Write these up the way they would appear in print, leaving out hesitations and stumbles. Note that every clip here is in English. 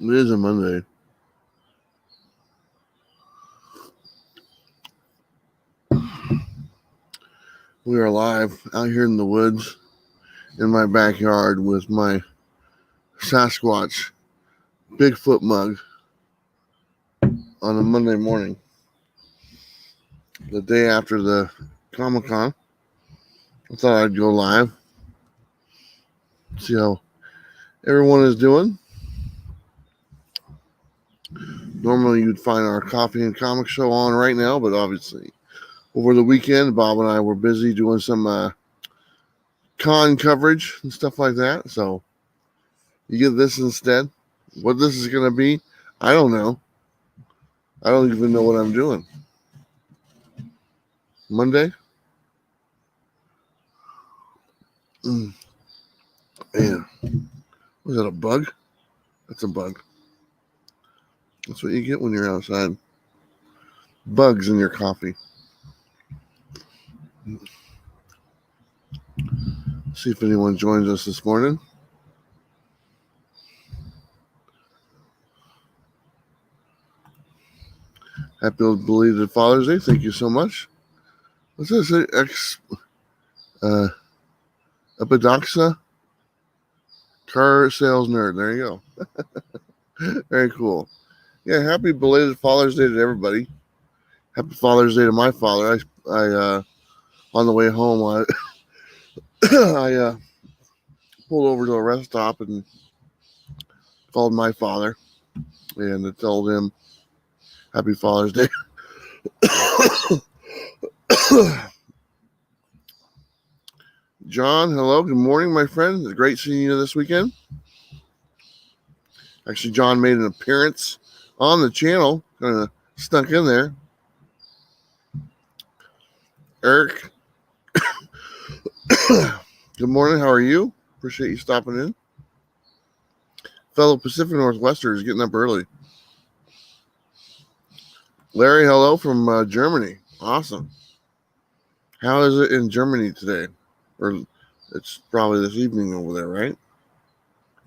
It is a Monday. We are live out here in the woods in my backyard with my Sasquatch Bigfoot mug on a Monday morning, the day after the Comic-Con. I thought I'd go live, see how everyone is doing. Normally you'd find our coffee and comic show on right now, but obviously over the weekend, Bob and I were busy doing some con coverage and stuff like that. So you get this instead. What this is going to be, I don't know. I don't even know what I'm doing. Monday? Man. Was that a bug? That's a bug. That's what you get when you're outside. Bugs in your coffee. See if anyone joins us this morning. Happy belated Father's Day. Thank you so much. What's this? Epidoxa car sales nerd. There you go. Very cool. Yeah, happy belated Father's Day to everybody. Happy Father's Day to my father. I on the way home, I pulled over to a rest stop and called my father and I told him happy Father's Day. John, hello. Good morning, my friend. It's great seeing you this weekend. Actually, John made an appearance on the channel, kind of stuck in there. Eric, good morning. How are you? Appreciate you stopping in. Fellow Pacific Northwesterners getting up early. Larry, hello from Germany. Awesome. How is it in Germany today? Or it's probably this evening over there, right?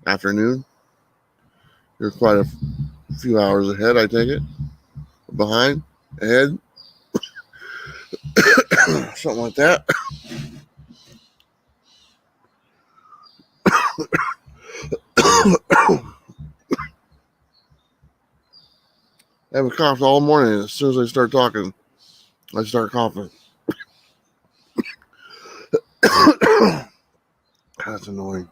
Afternoon? You're quite a few hours ahead, I take it. Behind? Ahead? Something like that. I haven't coughed all morning. As soon as I start talking, I start coughing. That's annoying.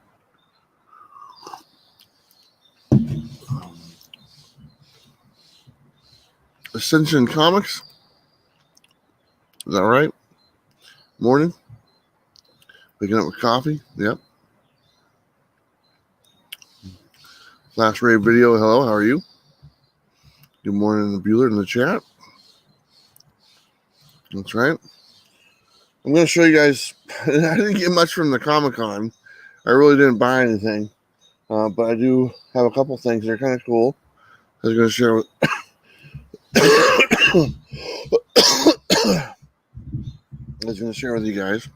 Ascension Comics. Is that right? Morning. Waking up with coffee. Yep. Flash Ray Video. Hello. How are you? Good morning, Bueller in the chat. That's right. I'm going to show you guys. I didn't get much from the Comic-Con. I really didn't buy anything. But I do have a couple things that are kind of cool. I was going to share with you guys.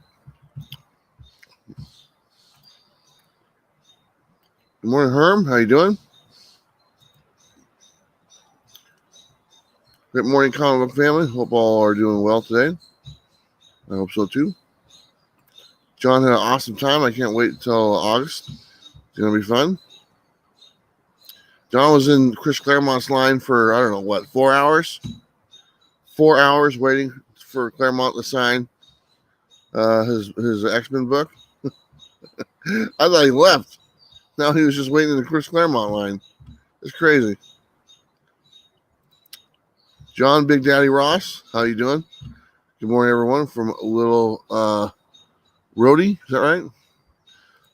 Good morning, Herm. How you doing? Good morning, comic book family. Hope all are doing well today. I hope so too. John had an awesome time. I can't wait until August. It's going to be fun. John was in Chris Claremont's line for, I don't know, what, 4 hours? 4 hours waiting for Claremont to sign his X-Men book. I thought he left. Now he was just waiting in the Chris Claremont line. It's crazy. John, Big Daddy Ross, how you doing? Good morning, everyone, from Little Rhodey. Is that right?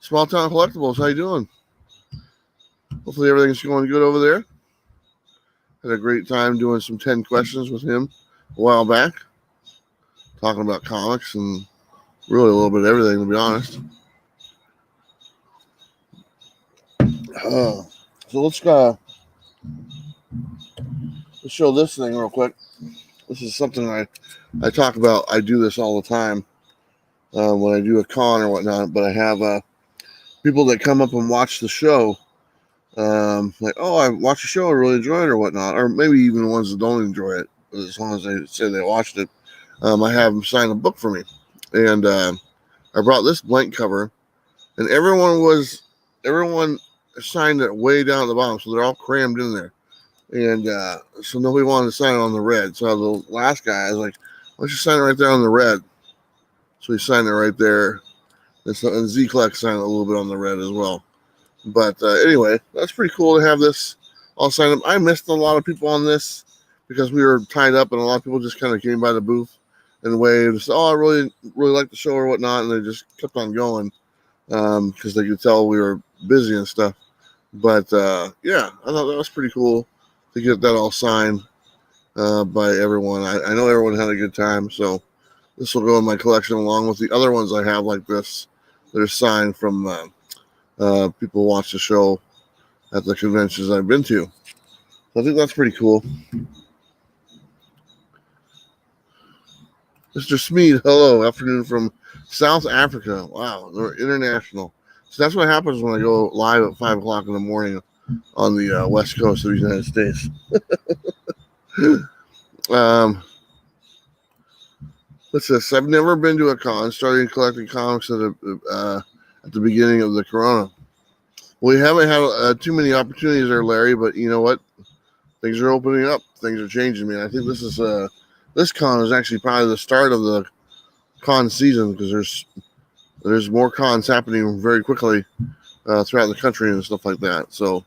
Small Town Collectibles, how you doing? Hopefully everything's going good over there. Had a great time doing some 10 questions with him a while back. Talking about comics and really a little bit of everything, to be honest. So let's show this thing real quick. This is something I talk about. I do this all the time. when I do a con or whatnot. But I have people that come up and watch the show. Like, oh, I watched the show, I really enjoyed it or whatnot, or maybe even ones that don't enjoy it, as long as they say they watched it. I have them sign a book for me, and I brought this blank cover, and everyone signed it way down at the bottom, so they're all crammed in there, and so nobody wanted to sign it on the red. So the last guy, I was like, why don't you sign it right there on the red? So he signed it right there, and Z-Kleck signed it a little bit on the red as well. But anyway, that's pretty cool to have this all signed up. I missed a lot of people on this because we were tied up, and a lot of people just kind of came by the booth and waved. Oh, I really like the show or whatnot, and they just kept on going because they could tell we were busy and stuff. But yeah, I thought that was pretty cool to get that all signed by everyone. I know everyone had a good time, so this will go in my collection along with the other ones I have like this that are signed from people watch the show at the conventions I've been to. So I think that's pretty cool. Mr. Smeed, hello, afternoon from South Africa. Wow, they're international. So that's what happens when I go live at 5 o'clock in the morning on the west coast of the United States. What's this? I've never been to a con. Started collecting comics at the beginning of the Corona. We haven't had too many opportunities there, Larry, but you know what? Things are opening up. Things are changing, man. I think this con is actually probably the start of the con season because there's more cons happening very quickly throughout the country and stuff like that. So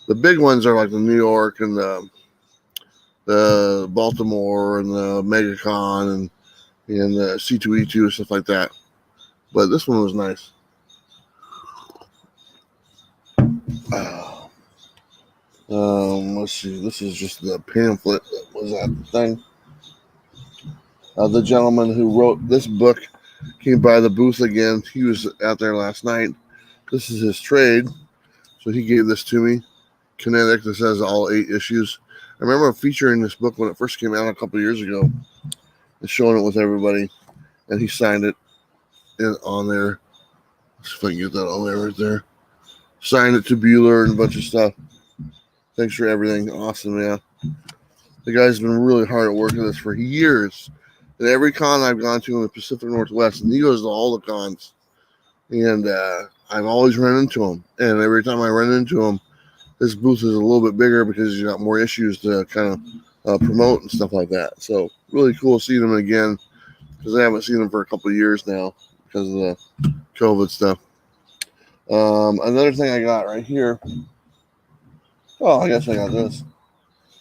the big ones are like the New York and the Baltimore and the MegaCon and the C2E2 and stuff like that. But this one was nice. Let's see. This is just the pamphlet that was at the thing. The gentleman who wrote this book came by the booth again. He was out there last night. This is his trade. So he gave this to me. Kinetic, this has all 8 issues. I remember featuring this book when it first came out a couple years ago and showing it with everybody. And he signed it on there. Let's see if I can get that on there right there. Signed it to Bueller and a bunch of stuff. Thanks for everything. Awesome, man. The guy's been really hard at work on this for years. And every con I've gone to in the Pacific Northwest, and he goes to all the cons. And I've always run into him. And every time I run into him, his booth is a little bit bigger because he's got more issues to kind of promote and stuff like that. So really cool seeing him again because I haven't seen him for a couple of years now because of the COVID stuff. Another thing I got right here. Oh, I guess I got this.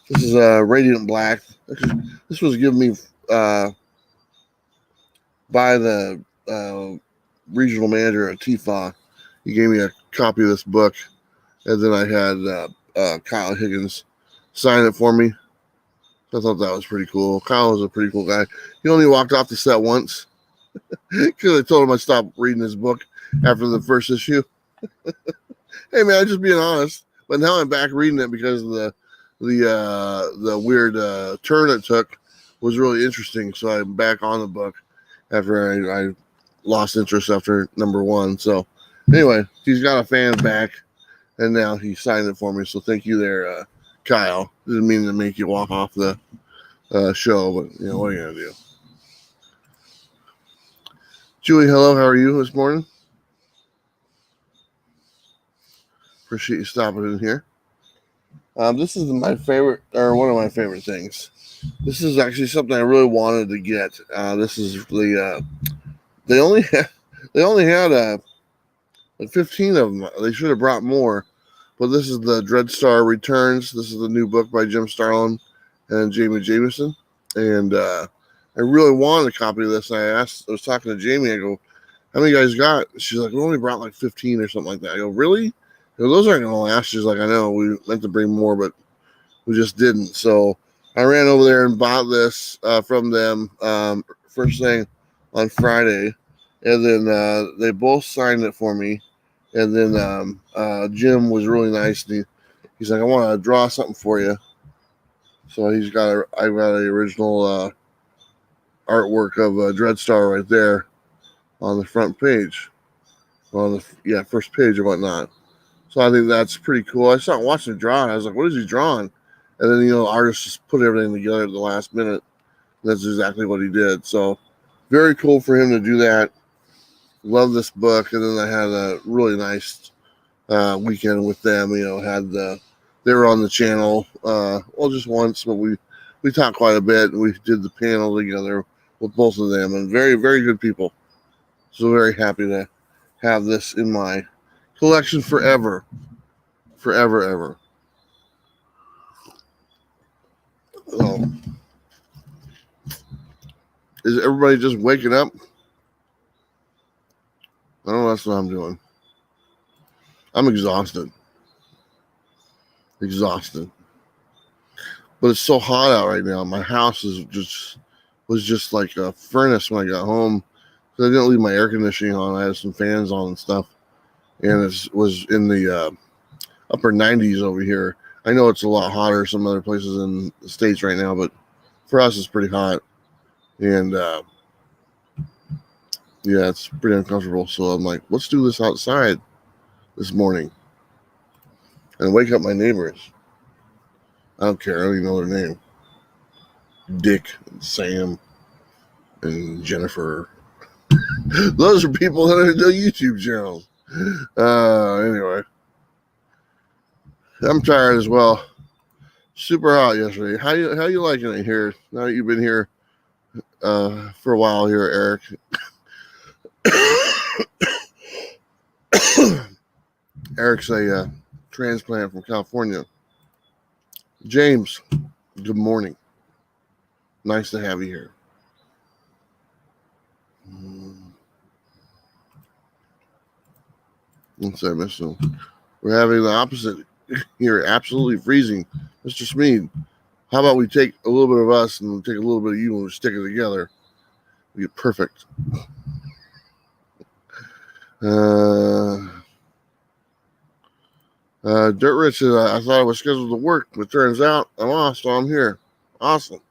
This is Radiant Black. This was given me by the regional manager at TFA. He gave me a copy of this book, and then I had Kyle Higgins sign it for me. I thought that was pretty cool. Kyle was a pretty cool guy. He only walked off the set once because I told him I stopped reading his book after the first issue. Hey man, I'm just being honest. But now I'm back reading it because of the weird turn it took was really interesting. So I'm back on the book after I lost interest after number 1. So anyway, he's got a fan back, and now he signed it for me. So thank you there, Kyle. Didn't mean to make you walk off the show, but you know what are you gonna do? Julie, hello. How are you this morning? Appreciate you stopping in here. This is my favorite, or one of my favorite things. This is actually something I really wanted to get. This is they only had like 15 of them. They should have brought more, but this is the Dreadstar Returns. This is the new book by Jim Starlin and Jamie Jameson, and I really wanted a copy of this. I was talking to Jamie. I go, "How many guys got?" She's like, "We only brought like 15 or something like that." I go, "Really?" Those aren't going to last. She's like, "I know, we meant to bring more, but we just didn't." So I ran over there and bought this from them first thing on Friday. And then they both signed it for me. And then Jim was really nice. And he's like, "I want to draw something for you." So I got the original artwork of Dreadstar right there on the front page, on the first page or whatnot. So I think that's pretty cool. I started watching it draw, and I was like, "What is he drawing?" And then the artist just put everything together at the last minute. That's exactly what he did. So very cool for him to do that. Love this book, and then I had a really nice weekend with them. They were on the channel, just once, but we talked quite a bit. And we did the panel together with both of them, and very, very good people. So very happy to have this in my collection forever, ever. So, is everybody just waking up? I don't know. That's what I'm doing. I'm exhausted. But it's so hot out right now. My house was just like a furnace when I got home. So I didn't leave my air conditioning on. I had some fans on and stuff, and it was in the upper 90s over here. I know it's a lot hotter some other places in the States right now, but for us it's pretty hot, and it's pretty uncomfortable. So I'm like, let's do this outside this morning and wake up my neighbors. I don't care. I don't even know their name. Dick and Sam and Jennifer. Those are people that are doing YouTube channels. Anyway, I'm tired as well. Super hot yesterday. How you liking it here? Now that you've been here for a while here, Eric. Eric's a transplant from California. James, good morning. Nice to have you here. Let's say, Mr. We're having the opposite here, absolutely freezing. Mr. Smead, how about we take a little bit of us and take a little bit of you and we stick it together? We get perfect. Dirt Rich said, I thought I was scheduled to work, but turns out I'm off, so I'm here. Awesome.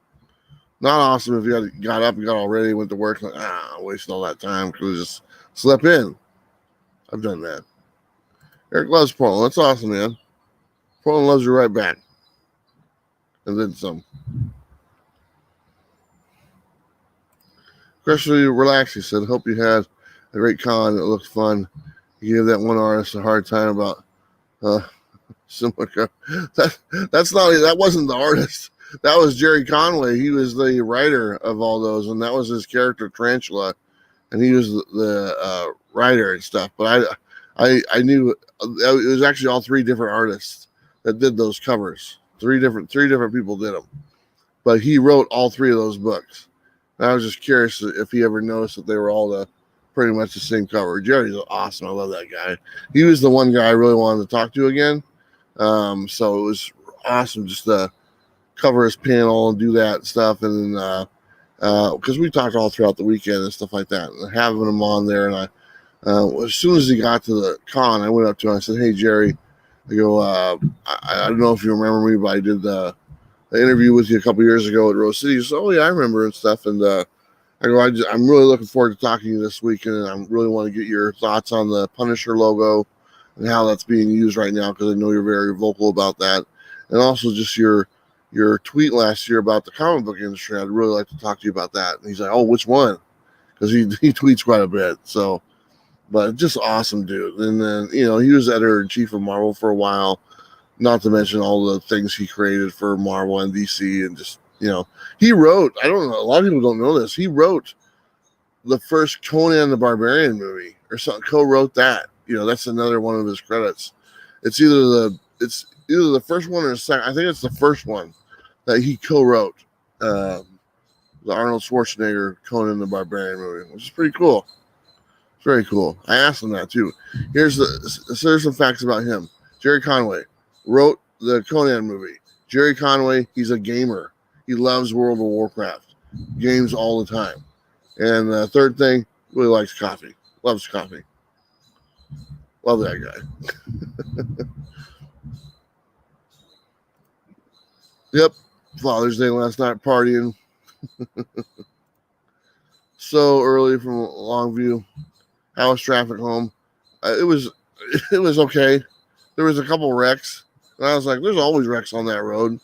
Not awesome if you got up, you got all ready, went to work, like, wasted all that time because I just slept in. I've done that. Eric loves Portland. That's awesome, man. Portland loves you right back. And then some. Especially relax, he said. Hope you had a great con. It looked fun. You gave that one artist a hard time about similar. That wasn't the artist. That was Jerry Conway. He was the writer of all those, and that was his character Tarantula, and he was the writer and stuff. But I knew it was actually all three different artists that did those covers. Three different people did them, but he wrote all three of those books. And I was just curious if he ever noticed that they were all pretty much the same cover. Jerry's awesome. I love that guy. He was the one guy I really wanted to talk to again. So it was awesome just to cover his panel and do that stuff. And then, because we talked all throughout the weekend and stuff like that, and having him on there. And as soon as he got to the con, I went up to him. I said, "Hey, Jerry," I go, I don't know if you remember me, but I did the interview with you a couple years ago at Rose City. So, yeah, I remember and stuff. And I go, I'm really looking forward to talking to you this weekend, and I really want to get your thoughts on the Punisher logo and how that's being used right now, because I know you're very vocal about that. And also just your tweet last year about the comic book industry. I'd really like to talk to you about that. And he's like, "Oh, which one?" Because he tweets quite a bit. So, but just awesome dude. And then, he was editor-in-chief of Marvel for a while, not to mention all the things he created for Marvel and DC. And just, he wrote, I don't know, a lot of people don't know this, he wrote the first Conan the Barbarian movie or something, co-wrote that. That's another one of his credits. It's either the first one or the second. I think it's the first one that he co-wrote, the Arnold Schwarzenegger Conan the Barbarian movie, which is pretty cool. It's very cool. I asked him that too. Here's some facts about him. Jerry Conway wrote the Conan movie. Jerry Conway, he's a gamer. He loves World of Warcraft. Games all the time. And the third thing, really likes coffee. Loves coffee. Love that guy. Yep. Father's Day last night, partying. so early from Longview. How was traffic home? It was okay. There was a couple wrecks, and I was like, "There's always wrecks on that road."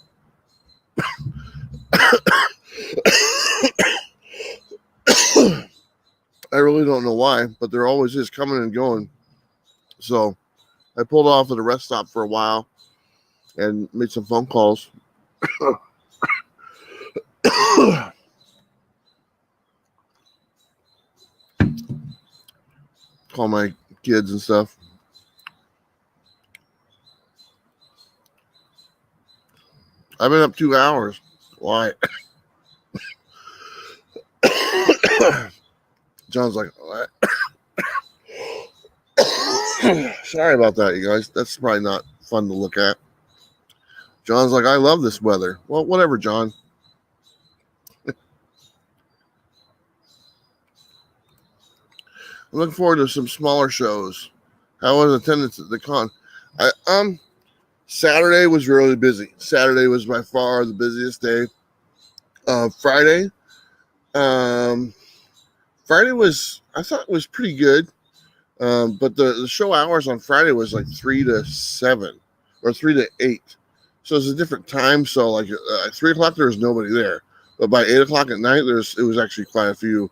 I really don't know why, but there always is coming and going. So I pulled off at a rest stop for a while and made some phone calls. Call my kids and stuff. I've been up 2 hours. Why? John's like, what? Sorry about that, you guys. That's probably not fun to look at. John's like, I love this weather. Well, whatever, John. I'm looking forward to some smaller shows. How was attendance at the con? Saturday was really busy. Saturday was by far the busiest day. Friday was, I thought it was pretty good. But the show hours on Friday was like 3 to 7 or 3 to 8. So it's a different time. So like at 3 o'clock, there was nobody there. But by 8 o'clock at night, it was actually quite a few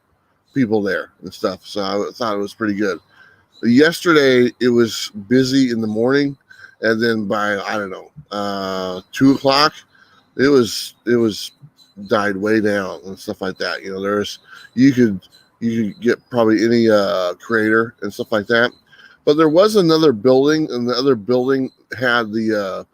people there and stuff. So I thought it was pretty good. Yesterday, it was busy in the morning. And then by, I don't know, 2 o'clock, it was died way down and stuff like that. You know, you could get probably any creator and stuff like that. But there was another building, and the other building had the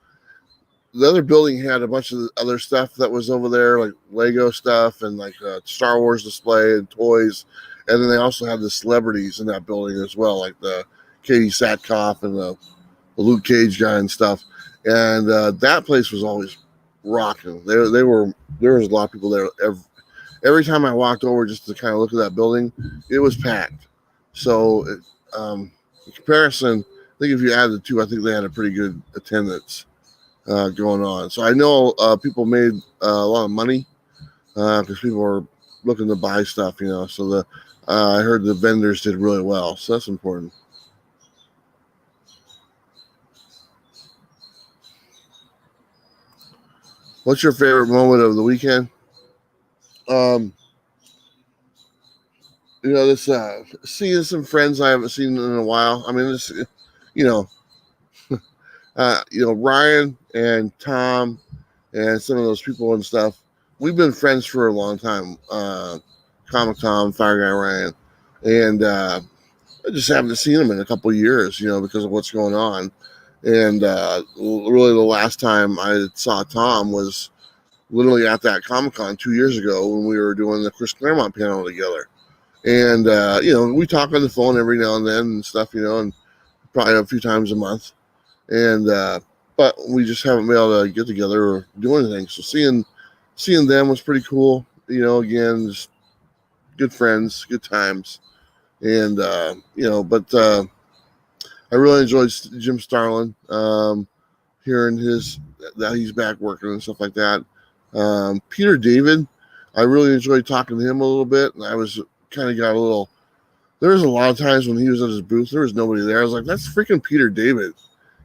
other building had a bunch of other stuff that was over there, like Lego stuff and like Star Wars display and toys. And then they also had the celebrities in that building as well, like the Katie Sackhoff and the Luke Cage guy and stuff. And that place was always rocking. There was a lot of people there. Every time I walked over just to kind of look at that building, it was packed. So in comparison, I think if you add the two, I think they had a pretty good attendance going on. So I know people made a lot of money because people were looking to buy stuff, you know. So I heard the vendors did really well. So that's important. What's your favorite moment of the weekend? You know, this seeing some friends I haven't seen in a while. I mean, this, you know, Ryan and Tom and some of those people and stuff. We've been friends for a long time. Comic Tom, Fire Guy Ryan, and I just haven't seen him in a couple of years, you know, because of what's going on. And really, the last time I saw Tom was literally at that Comic-Con 2 years ago when we were doing the Chris Claremont panel together. And, we talk on the phone every now and then and stuff, you know, and probably a few times a month. And, but we just haven't been able to get together or do anything. So seeing them was pretty cool. You know, again, just good friends, good times. And, but I really enjoyed Jim Starlin, hearing that he's back working and stuff like that. Peter David, I really enjoyed talking to him a little bit, and I was kind of got a little. There was a lot of times when he was at his booth, there was nobody there. I was like, "That's freaking Peter David."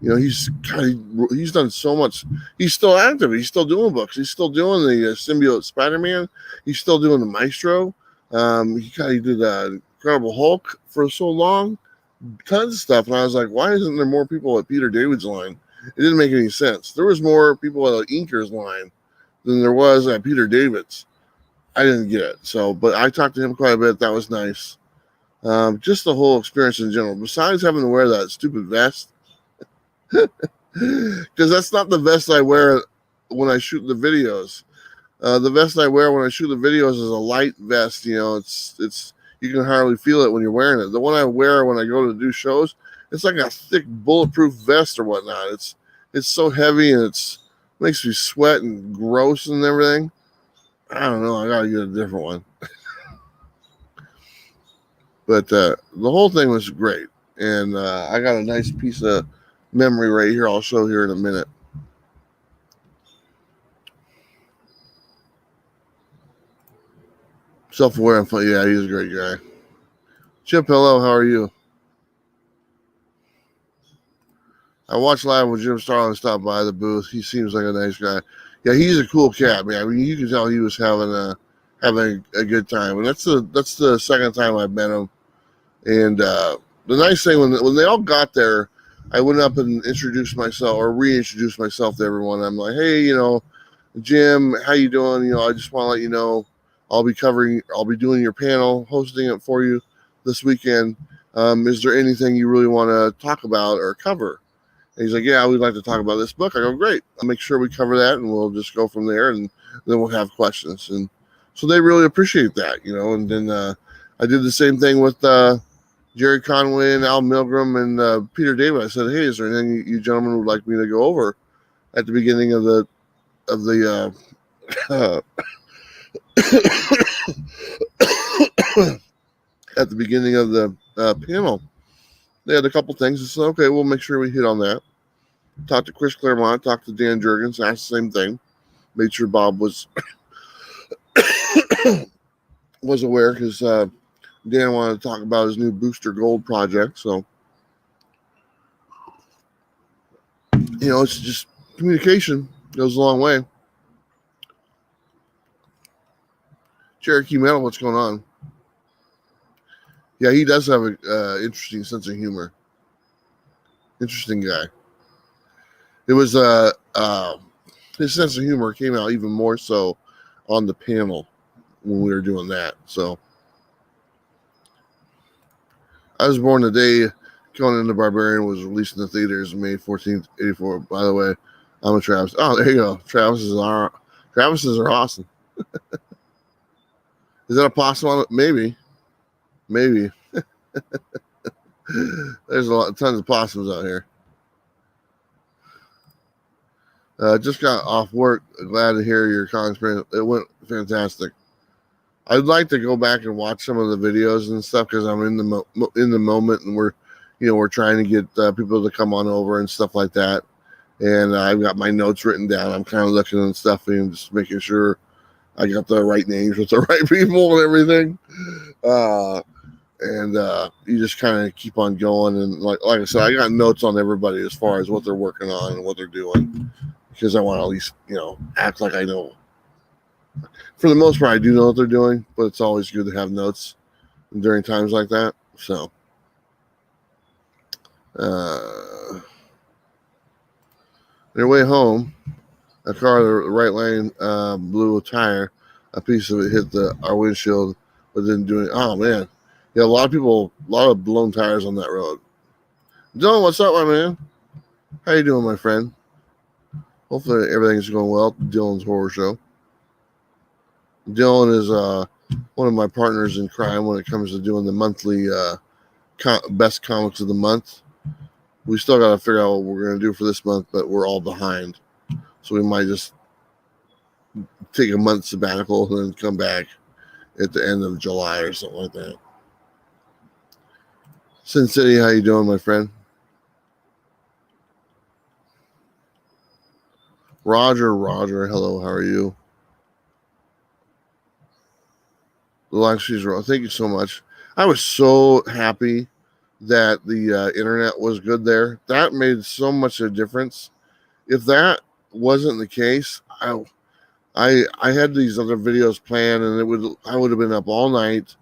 You know, he's done so much. He's still active. He's still doing books. He's still doing the Symbiote Spider-Man. He's still doing the Maestro. He did Incredible Hulk for so long, tons of stuff. And I was like, why isn't there more people at Peter David's line? It didn't make any sense. There was more people at Inker's line than there was at Peter David's. I didn't get it. So, but I talked to him quite a bit. That was nice. Just the whole experience in general. Besides having to wear that stupid vest, because that's not the vest I wear when I shoot the videos. The vest I wear when I shoot the videos is a light vest. You know, it's you can hardly feel it when you're wearing it. The one I wear when I go to do shows, it's like a thick bulletproof vest or whatnot. It's so heavy and makes me sweat and gross and everything. I don't know. I gotta get a different one. But the whole thing was great, and I got a nice piece of memory right here. I'll show here in a minute. Self-aware and fun. Yeah, he's a great guy. Chip, hello, how are you? I watched live when Jim Starlin stopped by the booth. He seems like a nice guy. Yeah, he's a cool cat, man. I mean, you can tell he was having a good time, and that's the second time I've met him. And the nice thing when they all got there, I went up and introduced myself or reintroduced myself to everyone. I'm like, hey, Jim, how you doing? I just want to let you know I'll be doing your panel, hosting it for you this weekend. Is there anything you really want to talk about or cover? And he's like, yeah, we'd like to talk about this book. I go, great. I'll make sure we cover that, and we'll just go from there, and then we'll have questions. And so they really appreciate that, And then I did the same thing with Jerry Conway and Al Milgram and Peter David. I said, hey, is there anything you gentlemen would like me to go over at the beginning of the at the beginning of the panel? They had a couple things. I said, okay, we'll make sure we hit on that. Talked to Chris Claremont, talked to Dan Jurgens, asked the same thing. Made sure Bob was was aware because Dan wanted to talk about his new Booster Gold project. So, it's just communication goes a long way. Cherokee Metal, what's going on? Yeah, he does have an interesting sense of humor. Interesting guy. It was his sense of humor came out even more so on the panel when we were doing that. So I was born the day Conan the Barbarian was released in the theaters May 14th, 84. By the way, I'm a Travis. Oh, there you go. Travises are awesome. Is that a possum on it? Maybe. There's tons of possums out here. Just got off work. Glad to hear your con experience. It went fantastic. I'd like to go back and watch some of the videos and stuff because I'm in the moment, and we're trying to get people to come on over and stuff like that. And I've got my notes written down. I'm kind of looking and stuff and just making sure I got the right names with the right people and everything. You just kind of keep on going. And like I said, I got notes on everybody as far as what they're working on and what they're doing because I want to at least, act like I know. For the most part, I do know what they're doing, but it's always good to have notes during times like that. So, their way home, a car, the right lane, blew a tire. A piece of it hit our windshield, but didn't do it. Oh, man. Yeah, a lot of blown tires on that road. Dylan, what's up, my man? How you doing, my friend? Hopefully everything's going well. Dylan's Horror Show. Dylan is one of my partners in crime when it comes to doing the monthly best comics of the month. We still got to figure out what we're going to do for this month, but we're all behind. So we might just take a month sabbatical and then come back at the end of July or something like that. Sin City, how you doing, my friend? Roger, hello, how are you? The live streams are. Thank you so much. I was so happy that the internet was good there. That made so much of a difference. If that wasn't the case, I had these other videos planned, and I would have been up all night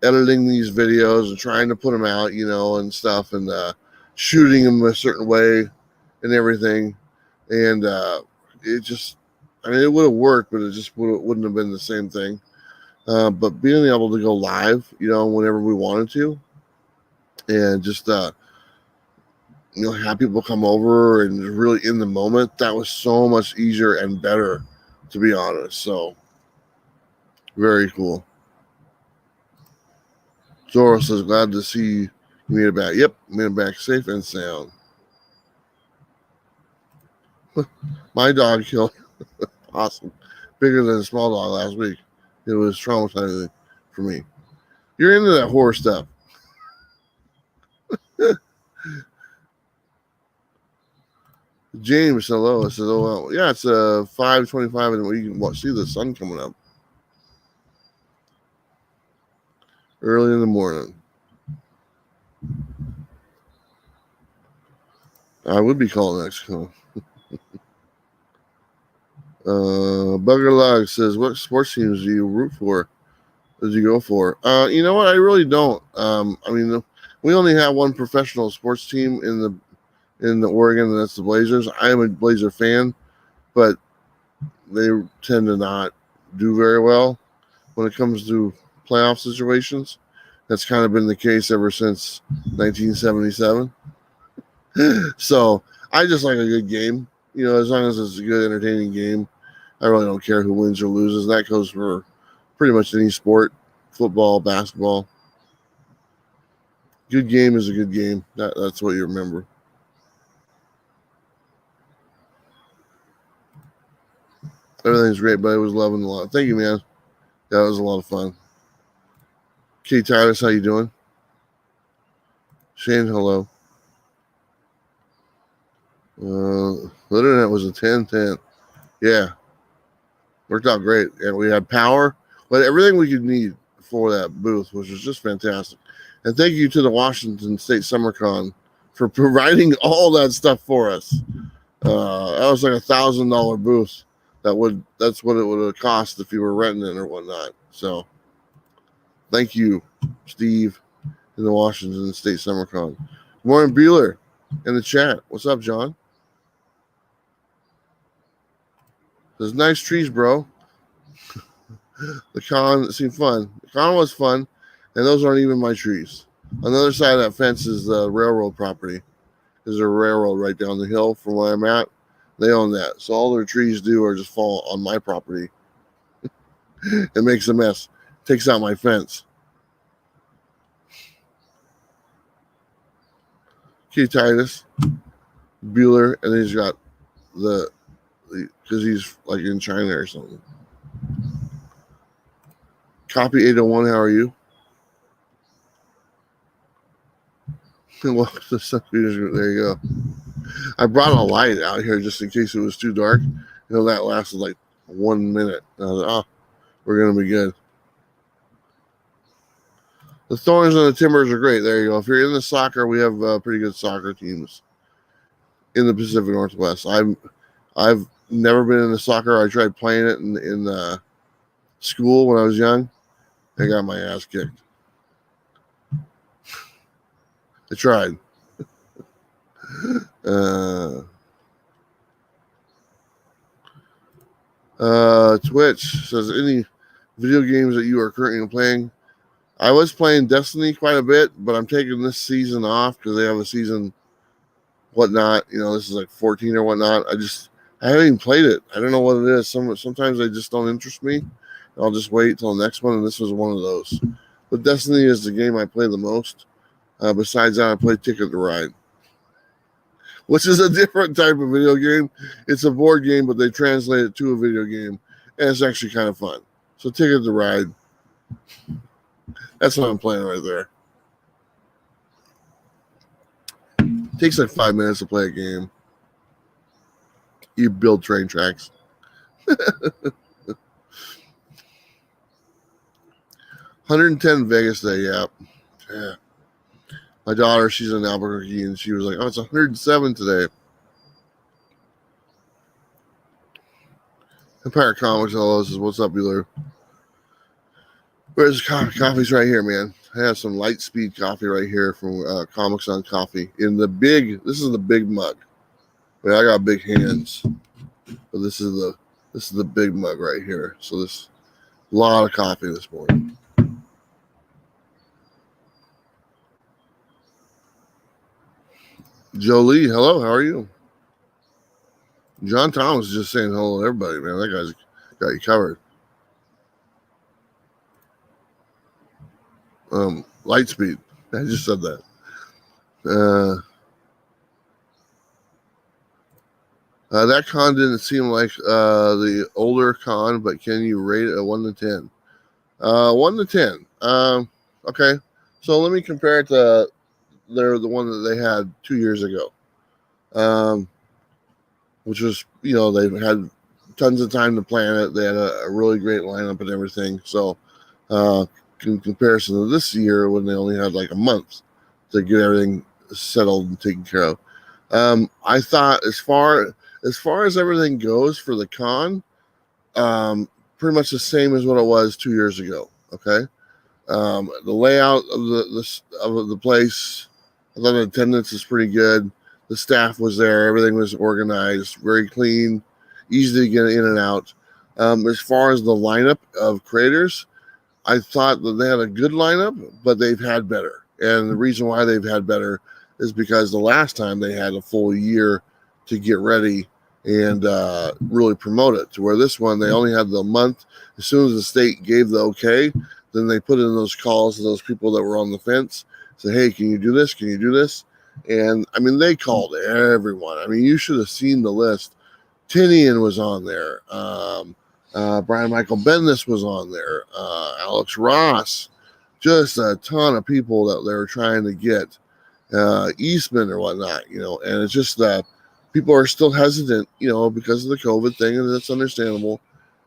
editing these videos and trying to put them out, and stuff, and shooting them a certain way and everything. And it would have worked, but it just wouldn't have been the same thing. But being able to go live, whenever we wanted to, and just have people come over and really in the moment, that was so much easier and better, to be honest. So very cool. Zoro says, glad to see you made it back. Yep, made it back safe and sound. My dog killed awesome, bigger than a small dog last week. It was traumatizing for me. You're into that horror stuff. James, hello. I said, oh, well, yeah, it's 5:25, and you can see the sun coming up. early in the morning. I would be calling Mexico. Bugger Log says, "What sports teams do you root for? Did you go for?" You know what? I really don't. I mean, we only have one professional sports team in the Oregon, and that's the Blazers. I am a Blazer fan, but they tend to not do very well when it comes to playoff situations. That's kind of been the case ever since 1977. So I just like a good game. You know, as long as it's a good, entertaining game, I really don't care who wins or loses. That goes for pretty much any sport, football, basketball. Good game is a good game. That's what you remember. Everything's great, but I was loving a lot. Thank you, man. That was a lot of fun. Kate Titus, how you doing? Shane, hello. The internet was a 10-10. Yeah, worked out great. And we had power, but everything we could need for that booth, which was just fantastic. And thank you to the Washington State SummerCon for providing all that stuff for us. That was like $1,000 booth. That's what it would have cost if you were renting it or whatnot. So thank you, Steve, in the Washington State SummerCon. Warren Bueller in the chat. What's up, John? There's nice trees, bro. The con seemed fun. The con was fun, and those aren't even my trees. On the other side of that fence is the railroad property. There's a railroad right down the hill from where I'm at. They own that. So all their trees do are just fall on my property. It makes a mess. Takes out my fence. Keith Titus, Bueller, and then he's got the because he's like in China or something. Copy 801, how are you? Welcome to St. Petersburg. There you go. I brought a light out here just in case it was too dark. You know, that lasted like 1 minute. I was like, oh, we're going to be good. The Thorns and the Timbers are great. There you go. If you're into soccer, we have pretty good soccer teams in the Pacific Northwest. I've never been into soccer. I tried playing it in school when I was young. I got my ass kicked. I tried. Twitch says, any video games that you are currently playing? I was playing Destiny quite a bit, but I'm taking this season off because they have a season whatnot. You know, this is like 14 or whatnot. I haven't even played it. I don't know what it is. Sometimes they just don't interest me. I'll just wait till the next one, and this was one of those. But Destiny is the game I play the most. Besides that, I play Ticket to Ride, which is a different type of video game. It's a board game, but they translate it to a video game, and it's actually kind of fun. So Ticket to Ride, that's what I'm playing right there. It takes like 5 minutes to play a game. You build train tracks. 110 Vegas Day, yeah. My daughter, she's in Albuquerque, and she was like, oh, it's 107 today. Empire Comics, hello, says, what's up, Bueller? Where's the coffee? Coffee's right here, man. I have some light speed coffee right here from Comics on Coffee. This is the big mug. I mean, I got big hands, but this is the big mug right here. So this a lot of coffee this morning. Jolie, hello, how are you? John Thomas is just saying hello to everybody, man. That guy's got you covered. Lightspeed. I just said that. That con didn't seem like the older con, but can you rate it a 1 to 10? 1 to 10. Okay. So let me compare it to the one that they had 2 years ago. Which was, you know, they had tons of time to plan it. They had a really great lineup and everything. So in comparison to this year when they only had like a month to get everything settled and taken care of. I thought as far as everything goes for the con, pretty much the same as what it was 2 years ago. Okay, the layout of the place, I thought the attendance is pretty good. The staff was there, everything was organized, very clean, easy to get in and out. As far as the lineup of creators, I thought that they had a good lineup, but they've had better. And the reason why they've had better is because the last time they had a full year to get ready and really promote it, to where this one, they only had the month. As soon as the state gave the okay, then they put in those calls to those people that were on the fence, say, hey, can you do this? Can you do this? And I mean, they called everyone. I mean, you should have seen the list. Tinian was on there. Brian Michael Bendis was on there. Alex Ross, just a ton of people that they were trying to get. Eastman or whatnot, and it's just that people are still hesitant, because of the COVID thing, and that's understandable.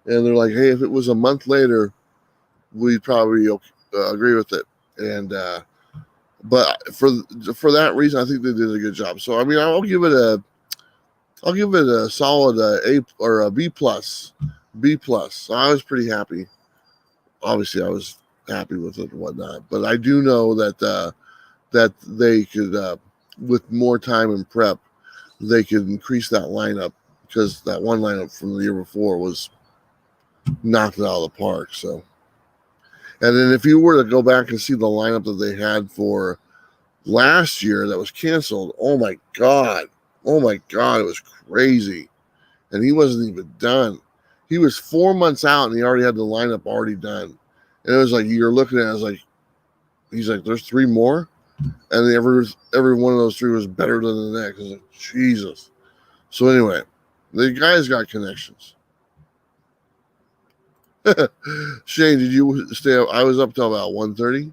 And they're like, hey, if it was a month later, we'd probably agree with it. And but for that reason, I think they did a good job. So I mean, I'll give it a solid A or a B plus. B plus. So I was pretty happy. Obviously, I was happy with it and whatnot. But I do know that they could, with more time and prep, they could increase that lineup, because that one lineup from the year before was knocked it out of the park. So, and then if you were to go back and see the lineup that they had for last year that was canceled, oh my God, it was crazy. And he wasn't even done. He was 4 months out and he already had the lineup already done. And it was like, you're looking at it, it's like, he's like, there's 3 more? And every one of those 3 was better than the next. I was like, Jesus. So anyway, the guy's got connections. Shane, did you stay up? I was up till about 1:30,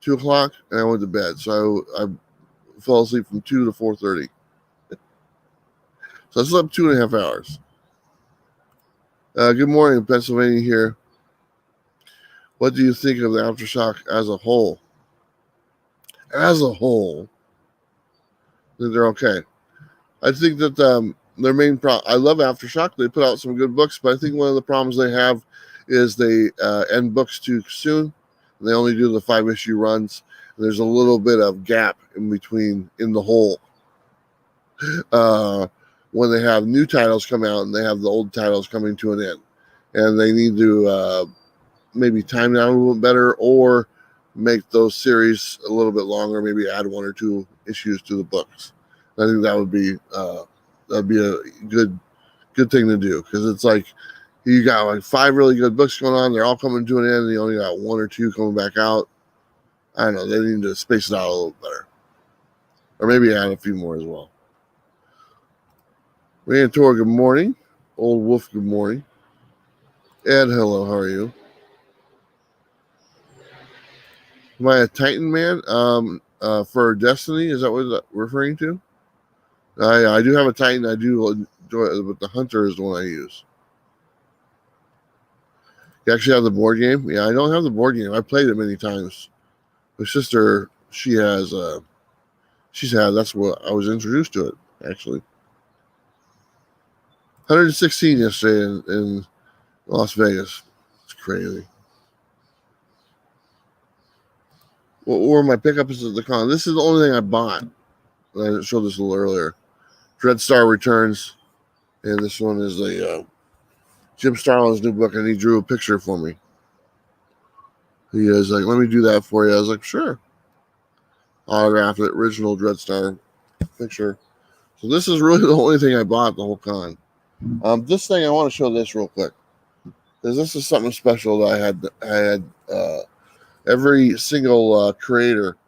2 o'clock, and I went to bed. So I fell asleep from 2 to 4:30. So I slept 2.5 hours. Good morning, Pennsylvania here. What do you think of the Aftershock as a whole? As a whole, they're okay. I think that their main problem, I love Aftershock. They put out some good books, but I think one of the problems they have is they end books too soon. They only do the 5-issue runs. There's a little bit of gap in between in the whole. When they have new titles come out and they have the old titles coming to an end. And they need to maybe time down a little bit better, or make those series a little bit longer, maybe add 1 or 2 issues to the books. I think that would be a good thing to do, because it's like you got like 5 really good books going on. They're all coming to an end, and you only got 1 or 2 coming back out. I don't know. They need to space it out a little better, or maybe add a few more as well. Rantor, good morning. Old Wolf, good morning. Ed, hello. How are you? Am I a Titan man? For Destiny, is that what it's referring to? I do have a Titan. I do enjoy it, but the Hunter is the one I use. You actually have the board game? Yeah, I don't have the board game. I played it many times. My sister, she's had. That's what I was introduced to it, actually. 116 yesterday in Las Vegas. It's crazy. What were my pickups at the con? This is the only thing I bought. I showed this a little earlier. Dreadstar Returns, and this one is a Jim Starlin's new book, and he drew a picture for me. He was like, let me do that for you. I was like, sure. Autographed it, original Dreadstar picture. So this is really the only thing I bought the whole con. This thing, I want to show this real quick, because this is something special that I had every single creator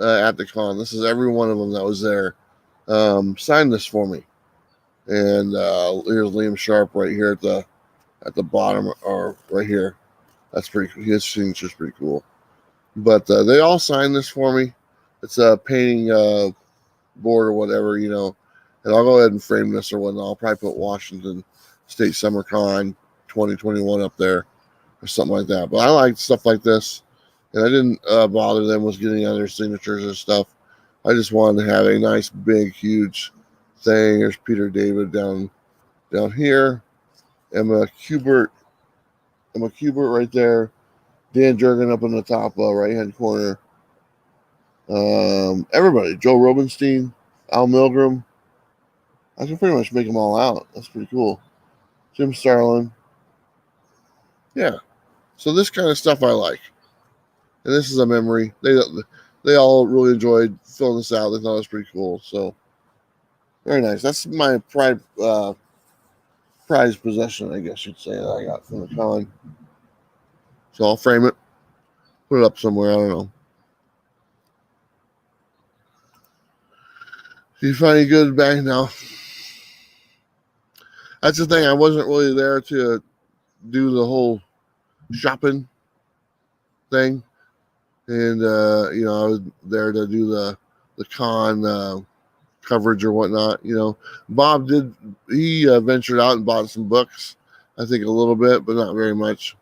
at the con. This is every one of them that was there. Signed this for me. And here's Liam Sharp right here at the bottom, or right here. That's pretty cool. His signature's pretty cool. But they all signed this for me. It's a painting board or whatever, and I'll go ahead and frame this or whatnot. I'll probably put Washington State Summer Con 2021 up there, or something like that. But I like stuff like this, and I didn't bother them with getting other signatures or stuff. I just wanted to have a nice, big, huge thing. There's Peter David down here. Emma Kubert right there. Dan Jurgen up in the top right hand corner. Everybody. Joe Robenstein, Al Milgram. I can pretty much make them all out. That's pretty cool. Jim Starlin. Yeah. So this kind of stuff I like. And this is a memory. They all really enjoyed filling this out. They thought it was pretty cool. So very nice. That's my prized possession, I guess you'd say, that I got from the con. So I'll frame it, put it up somewhere. I don't know. If you find any good back now. That's the thing. I wasn't really there to do the whole shopping thing, and I was there to do the con coverage or whatnot. Bob did. He ventured out and bought some books. I think a little bit, but not very much.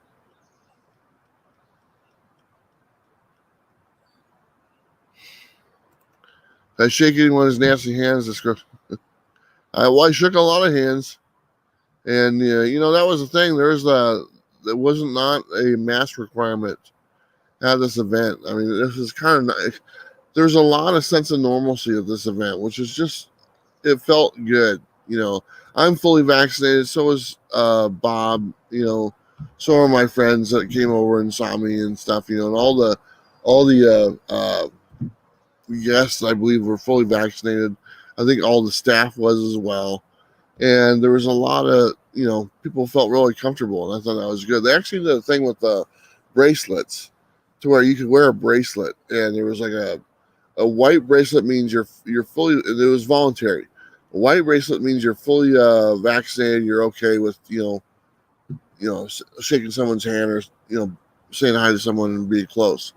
I shake anyone his nasty hands. I shook a lot of hands, and that was the thing. There wasn't not a mask requirement at this event. I mean, this is kind of nice. There's a lot of sense of normalcy at this event, which is just, it felt good. I'm fully vaccinated. So is Bob. So are my friends that came over and saw me and stuff. And all the guests, I believe, were fully vaccinated. I think all the staff was as well. And there was a lot of, people felt really comfortable, and I thought that was good. They actually did a thing with the bracelets to where you could wear a bracelet, and there was like a white bracelet means you're fully, it was voluntary. A white bracelet means you're fully vaccinated, you're okay with, shaking someone's hand or, saying hi to someone and being close.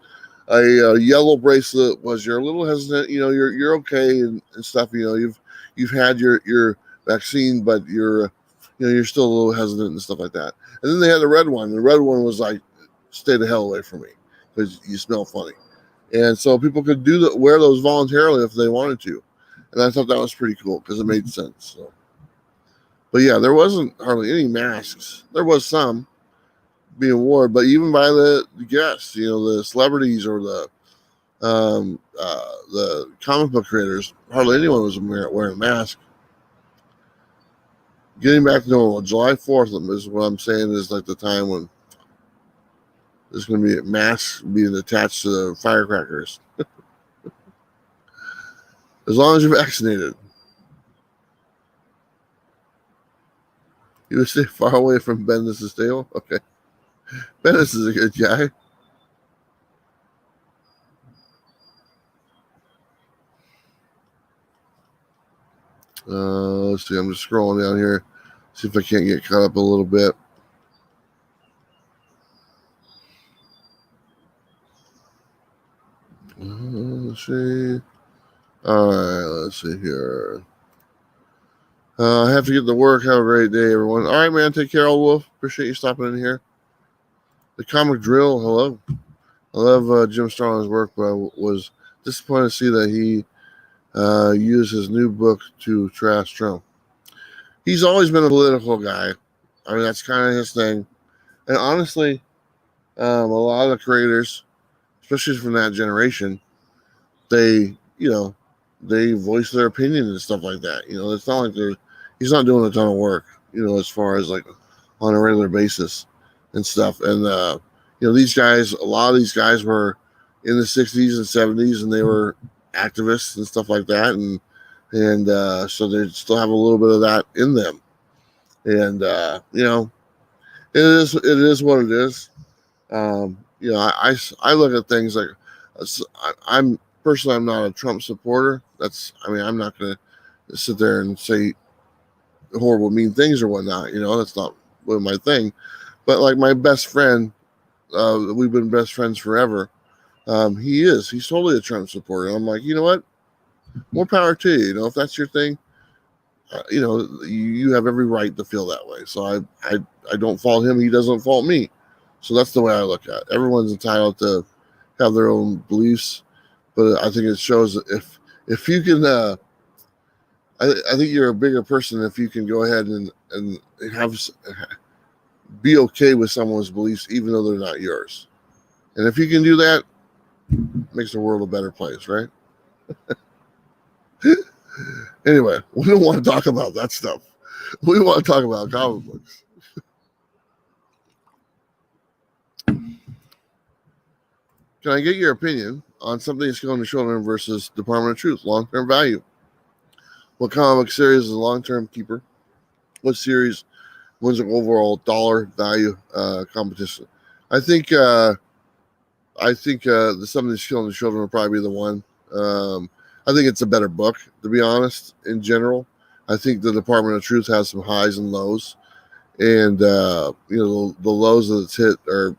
A yellow bracelet was you're a little hesitant, you're okay and stuff, you've had your vaccine, but you're still a little hesitant and stuff like that. And then they had the red one. The red one was like, stay the hell away from me because you smell funny. And so people could wear those voluntarily if they wanted to. And I thought that was pretty cool because it made sense. So. But yeah, there wasn't hardly any masks. There was some being worn, but even by the guests, the celebrities or the comic book creators, hardly anyone was wearing a mask. Getting back to normal, July 4th is what I'm saying is like the time when there's going to be masks being attached to the firecrackers. As long as you're vaccinated. You would stay far away from Bendis' stable? Okay. Bendis is a good guy. Let's see. I'm just scrolling down here. See if I can't get caught up a little bit. Let's see. All right. Let's see here. I have to get to work. Have a great day, everyone. All right, man. Take care, old wolf. Appreciate you stopping in here. The Comic Drill. Hello. I love Jim Starlin's work, but I was disappointed to see that he used his new book to trash Trump. He's always been a political guy. I mean, that's kind of his thing. And honestly, a lot of the creators, especially from that generation, they voice their opinion and stuff like that. It's not like he's not doing a ton of work, as far as like on a regular basis and stuff. And, these guys, a lot of these guys were in the 60s and 70s, and they were activists and stuff like that. And so they still have a little bit of that in them. And, it is what it is. I look at things like, I'm not a Trump supporter. I'm not going to sit there and say horrible, mean things or whatnot. That's not my thing. But like my best friend, we've been best friends forever. He's totally a Trump supporter. I'm like, you know what? More power to you. If that's your thing, you have every right to feel that way. So I don't fault him. He doesn't fault me. So that's the way I look at it. Everyone's entitled to have their own beliefs, but I think it shows that if you can, I think you're a bigger person if you can go ahead and be okay with someone's beliefs, even though they're not yours. And if you can do that, it makes the world a better place, right? Anyway, we don't want to talk about that stuff. We want to talk about comic books. Can I get your opinion on Something Is Killing the Children versus Department of Truth, long-term value? What comic book series is a long-term keeper? What series wins an overall dollar value competition? I think the Something Is Killing the Children will probably be the one. I think it's a better book, to be honest, in general. I think the Department of Truth has some highs and lows. And, the lows that it's hit are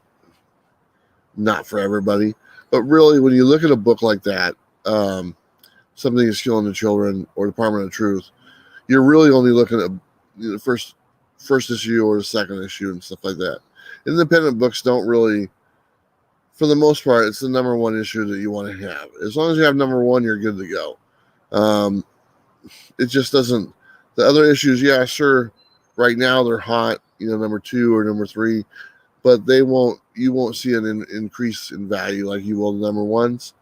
not for everybody. But really, when you look at a book like that, Something Is Killing the Children or Department of Truth, you're really only looking at the first issue or the second issue and stuff like that. Independent books don't really, for the most part, it's the number one issue that you want to have. As long as you have number one, you're good to go. It just doesn't. The other issues, yeah, sure, right now they're hot, number 2 or number 3, but you won't see an increase in value like you will the number ones,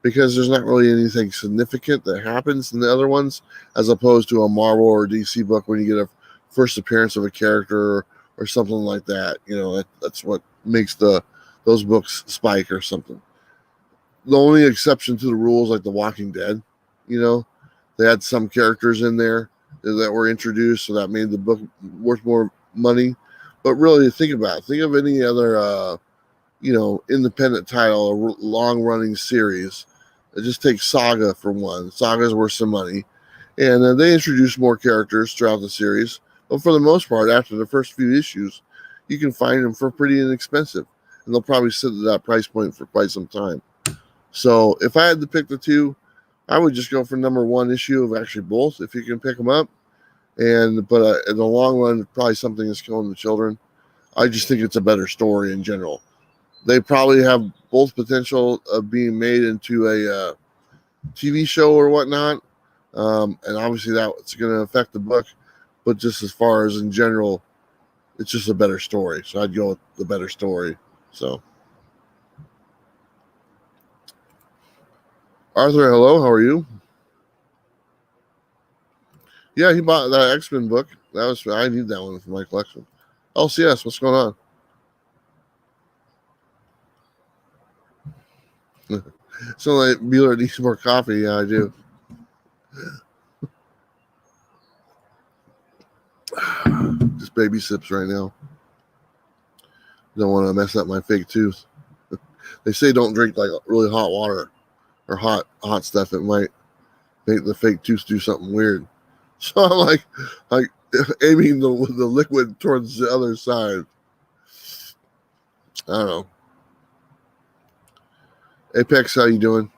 because there's not really anything significant that happens in the other ones, as opposed to a Marvel or DC book when you get a first appearance of a character or something like that. That's what makes those books spike or something. The only exception to the rules, like The Walking Dead, they had some characters in there that were introduced, so that made the book worth more money. But really, think about it. Think of any other, independent title or long-running series. Just take Saga for one. Saga's worth some money. And they introduce more characters throughout the series. But for the most part, after the first few issues, you can find them for pretty inexpensive. And they'll probably sit at that price point for quite some time. So if I had to pick the two, I would just go for number one issue of actually both, if you can pick them up. But in the long run, probably Something Is Killing the Children. I just think it's a better story in general. They probably have both potential of being made into a TV show or whatnot. And obviously that's going to affect the book. But just as far as in general, it's just a better story. So I'd go with the better story. So, Arthur, hello. How are you? Yeah, he bought that X-Men book. I need that one for my collection. LCS, what's going on? So like Bueller needs more coffee. Yeah, I do. Just baby sips right now. Don't want to mess up my fake tooth. They say don't drink like really hot water or hot stuff. It might make the fake tooth do something weird. So I'm like aiming the liquid towards the other side. I don't know. Apex, how you doing?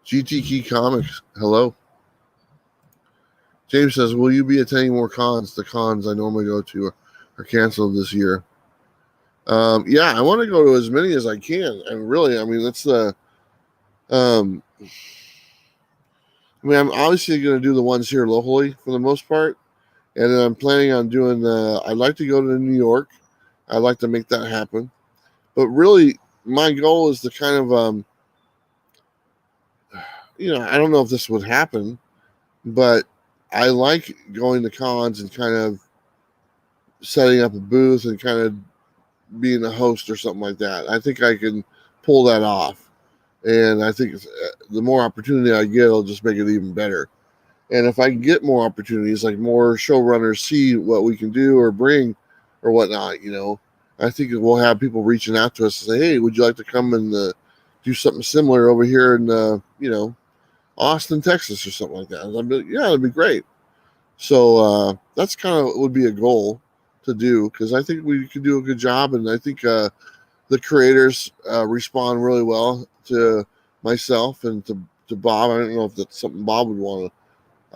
GT Key Comics, hello. James says, will you be attending more cons? The cons I normally go to are canceled this year. Yeah, I want to go to as many as I can. And really, that's the... I'm obviously going to do the ones here locally for the most part. And then I'm planning on doing I'd like to go to New York. I'd like to make that happen. But really, my goal is to kind of, I don't know if this would happen, but I like going to cons and kind of setting up a booth and kind of being a host or something like that. I think I can pull that off. And I think the more opportunity I get, it'll just make it even better. And if I can get more opportunities, like more showrunners see what we can do or bring or whatnot, I think we'll have people reaching out to us and say, hey, would you like to come and do something similar over here in, Austin, Texas or something like that? And I'd be like, yeah, that'd be great. So that's kind of would be a goal to do, because I think we could do a good job. And I think the creators respond really well to myself and to Bob. I don't know if that's something Bob would want to.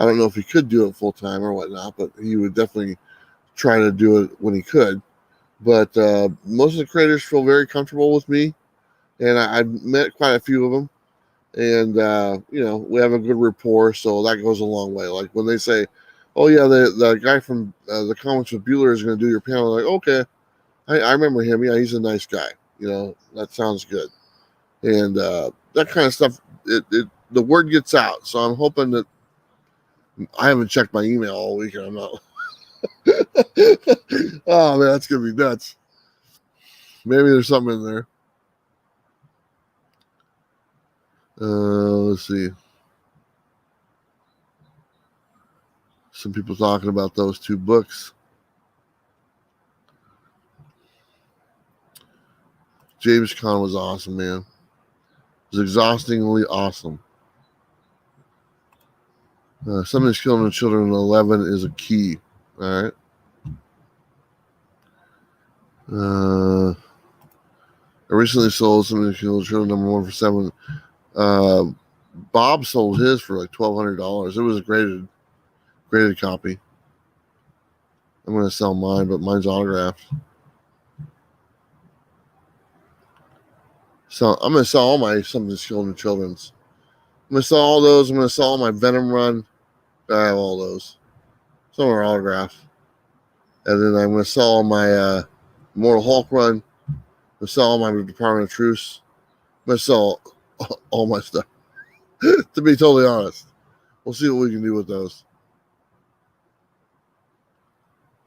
I don't know if he could do it full time or whatnot, but he would definitely try to do it when he could. But most of the creators feel very comfortable with me, and I've met quite a few of them. And we have a good rapport, so that goes a long way. Like when they say, "Oh yeah, the guy from the Comics with Bueller is going to do your panel," like, okay, I remember him. Yeah, he's a nice guy. That sounds good. And that kind of stuff. The word gets out, so I'm hoping that I haven't checked my email all week, and I'm not. Oh man, that's gonna be nuts. Maybe there's something in there. Let's see. Some people talking about those two books. James Caan was awesome, man. It was exhaustingly awesome. Somebody's killing the children 11 is a key. All right. I recently sold Somebody's killing the children #1 for 7. Bob sold his for like $1,200. It was a graded copy. I'm going to sell mine, but mine's autographed. So I'm going to sell all my Somebody's Killing the Children's. I'm going to sell all those. I'm going to sell all my Venom run. I have all those. Some are autographed. And then I'm going to sell all my Immortal Hulk run. I'm going to sell all my Department of Truce. I'm going to sell all my stuff. To be totally honest. We'll see what we can do with those.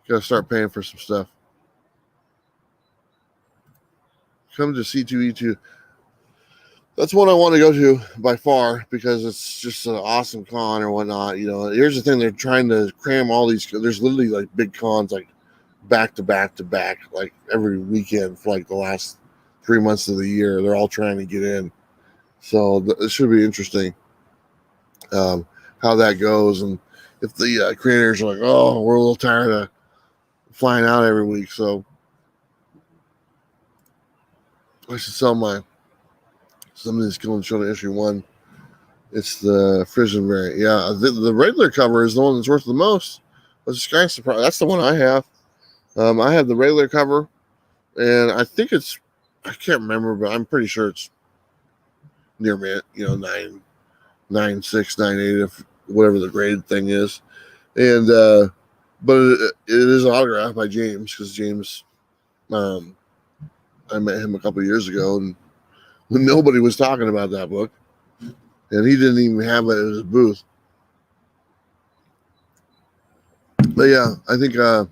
Got to start paying for some stuff. Come to C2E2. That's one I want to go to by far because it's just an awesome con or whatnot. Here's the thing: they're trying to cram all these. There's literally like big cons, like back to back to back, like every weekend for like the last 3 months of the year. They're all trying to get in, so it should be interesting how that goes, and if the creators are like, "Oh, we're a little tired of flying out every week," so I should sell my Somebody's Killing Children issue 1. It's the Frisian variant. Yeah, the regular cover is the one that's worth the most. I was just kind of surprised. That's the one I have. I have the regular cover, and I think I can't remember, but I'm pretty sure it's near mint, 9.6, 9.8, if whatever the grade thing is. And but it is autographed by James, because James, I met him a couple of years ago, and when nobody was talking about that book, and he didn't even have it at his booth. But yeah, I think I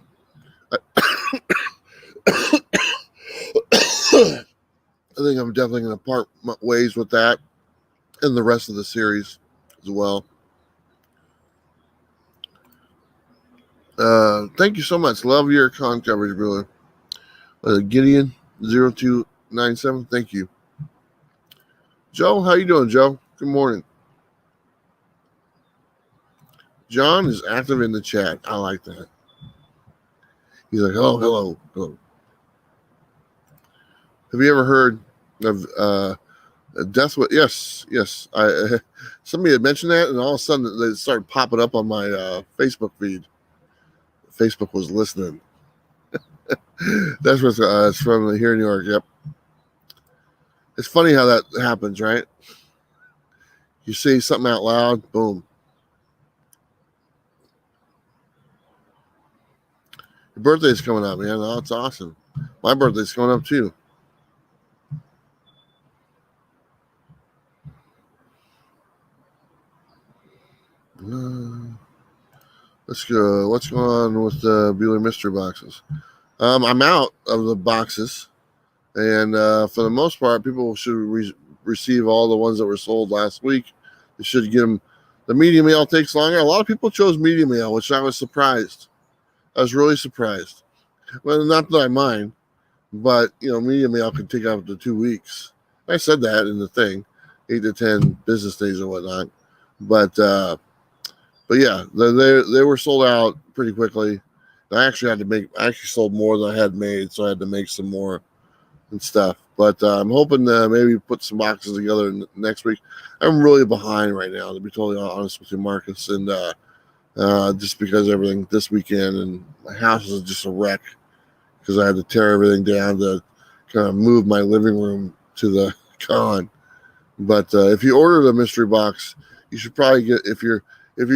think I'm definitely going to part ways with that and the rest of the series as well. Thank you so much. Love your con coverage, brother. Gideon0297, thank you. Joe, how you doing, Joe? Good morning. John is active in the chat. I like that. He's like, oh, hello. Have you ever heard of Death? Yes. Somebody had mentioned that, and all of a sudden they started popping up on my Facebook feed. Facebook was listening. That's what it's from here in New York. Yep. It's funny how that happens, right? You say something out loud, boom. Your birthday's coming up, man. Oh, it's awesome. My birthday's coming up too. Let's go. What's going on with the Bueller mystery boxes? I'm out of the boxes, and for the most part, people should receive all the ones that were sold last week. They should get them. The media mail takes longer. A lot of people chose media mail, which I was surprised. I was really surprised. Well, not that I mind, but media mail could take up to 2 weeks. I said that in the thing, 8 to 10 business days or whatnot. But yeah, they were sold out pretty quickly. I actually sold more than I had made, so I had to make some more and stuff. But I'm hoping to maybe put some boxes together next week. I'm really behind right now, to be totally honest with you, Marcus, and just because everything this weekend and my house is just a wreck because I had to tear everything down to kind of move my living room to the con. But if you order the mystery box, you should probably get, if you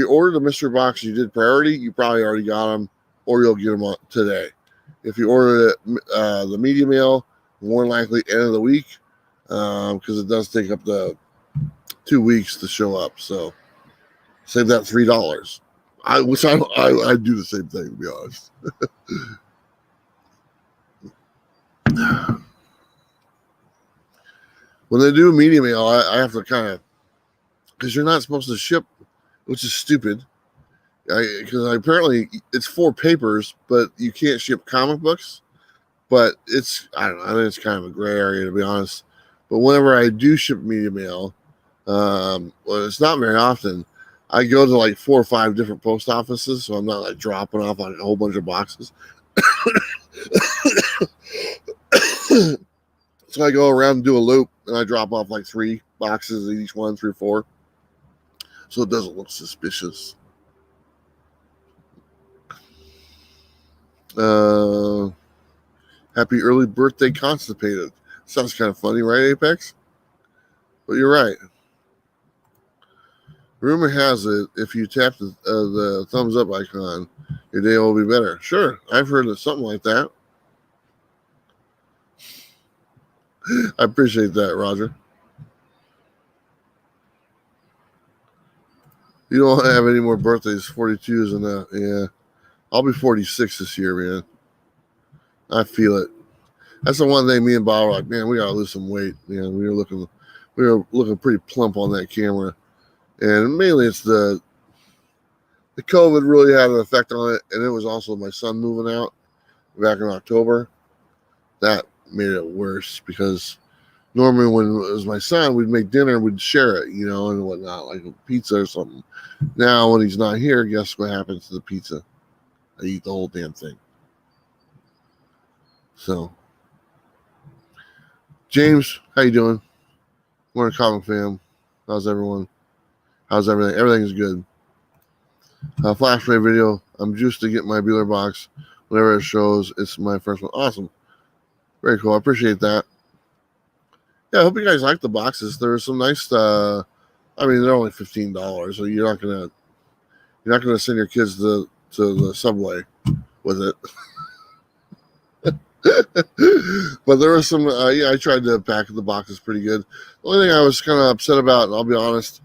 ordered the mystery box and you did priority, you probably already got them, or you'll get them today. If you order the media mail, more likely end of the week, because it does take up to 2 weeks to show up. So save that $3. I do the same thing, to be honest. When they do media mail, I have to kind of, because you're not supposed to ship, which is stupid. Because apparently it's 4 papers, but you can't ship comic books. But I don't know. I think it's kind of a gray area, to be honest. But whenever I do ship media mail, well, it's not very often. I go to like 4 or 5 different post offices, so I'm not like dropping off like a whole bunch of boxes. So I go around and do a loop, and I drop off like 3 boxes each one, 3 or 4, so it doesn't look suspicious. Happy early birthday, Constipated. Sounds kind of funny, right, Apex? But you're right. Rumor has it, if you tap the thumbs up icon, your day will be better. Sure, I've heard of something like that. I appreciate that, Roger. You don't have any more birthdays. 42s and that. Yeah. I'll be 46 this year, man. I feel it. That's the one thing me and Bob were like, man, we gotta lose some weight. Man, we were looking pretty plump on that camera. And mainly it's the COVID really had an effect on it, and it was also my son moving out back in October. That made it worse, because normally when it was my son, we'd make dinner, we'd share it, and whatnot, like a pizza or something. Now, when he's not here, guess what happens to the pizza? I eat the whole damn thing. So, James, how you doing? We're a comic fam. How's everyone? How's everything? Everything's good. Flash Ray video. I'm juiced to get my Bueller box whenever it shows. It's my first one. Awesome. Very cool. I appreciate that. Yeah, I hope you guys like the boxes. There are some nice. They're only $15, so you're not gonna send your kids to the Subway with it. But there was some. I tried to pack the boxes pretty good. The only thing I was kind of upset about, and I'll be honest,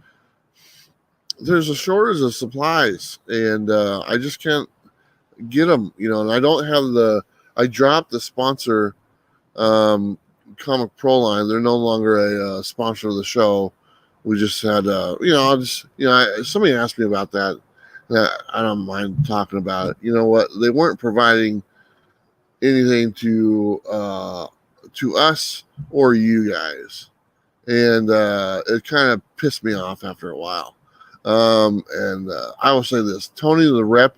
there's a shortage of supplies, and I just can't get them. And I don't have I dropped the sponsor. Comic Pro line. They're no longer a sponsor of the show. We just had, somebody asked me about that. I don't mind talking about it. You know what? They weren't providing anything to us or you guys, and it kind of pissed me off after a while. And I will say this: Tony, the rep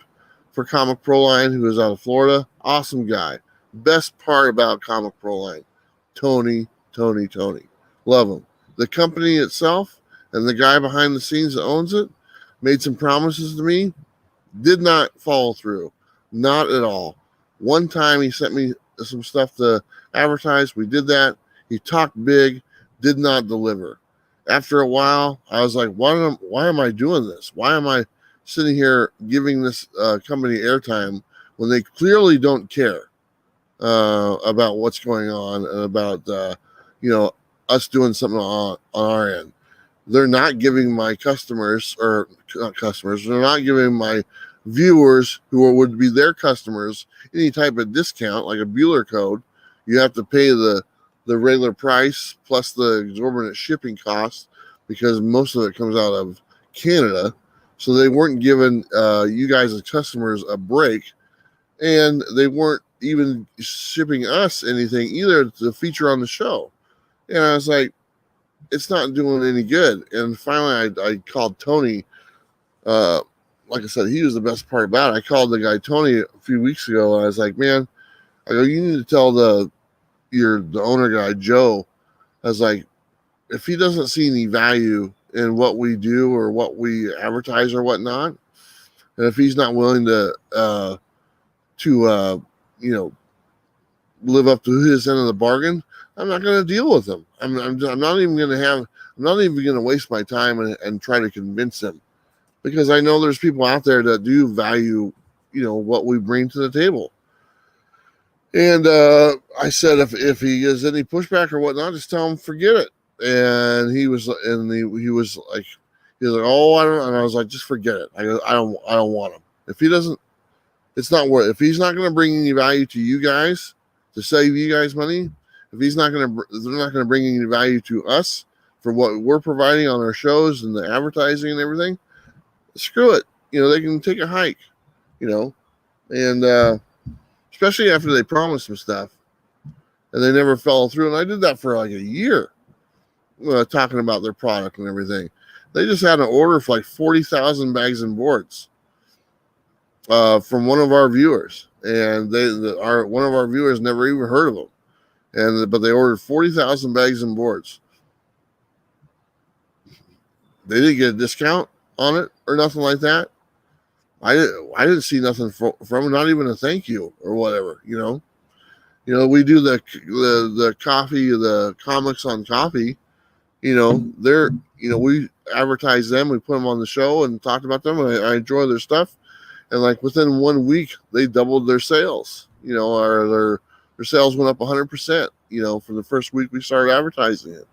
for Comic Pro line, who is out of Florida, awesome guy. Best part about Comic Pro line, Tony. Love him. The company itself and the guy behind the scenes that owns it made some promises to me, did not follow through. Not at all. One time he sent me some stuff to advertise. We did that. He talked big, did not deliver. After a while, I was like, why am I doing this? Why am I sitting here giving this company airtime when they clearly don't care about what's going on and about us doing something on our end? They're not giving my customers, or not customers, they're not giving my viewers, who would be their customers, any type of discount, like a Bueller code. You have to pay the regular price plus the exorbitant shipping costs, because most of it comes out of Canada. So they weren't giving you guys as customers a break, and they weren't even shipping us anything either to feature on the show. And I was like, it's not doing any good. And finally, I called Tony. Like I said, he was the best part about it. I called the guy Tony a few weeks ago, and I was like, man, I go, you need to tell the owner guy, Joe. I was like, if he doesn't see any value in what we do or what we advertise or whatnot, and if he's not willing to live up to his end of the bargain, I'm not going to deal with him. I'm not even going to have. I'm not even going to waste my time and try to convince him, because I know there's people out there that do value, what we bring to the table. And I said, if he has any pushback or whatnot, just tell him forget it. And he was like, oh, I don't. And I was like, just forget it. I don't want him. If he doesn't, it's not worth. If he's not going to bring any value to you guys to save you guys money, if they're not going to bring any value to us for what we're providing on our shows and the advertising and everything, screw it. They can take a hike. And especially after they promised some stuff and they never follow through. And I did that for like a year, talking about their product and everything. They just had an order for like 40,000 bags and boards from one of our viewers, and one of our viewers never even heard of them, but they ordered 40,000 bags and boards. They didn't get a discount on it or nothing like that. I didn't see nothing from them, not even a thank you or whatever. We do the coffee, the comics on coffee. We advertise them, we put them on the show and talked about them, and I enjoy their stuff. And like within 1 week, they doubled their sales. Or their sales went up 100%. From the first week we started advertising it.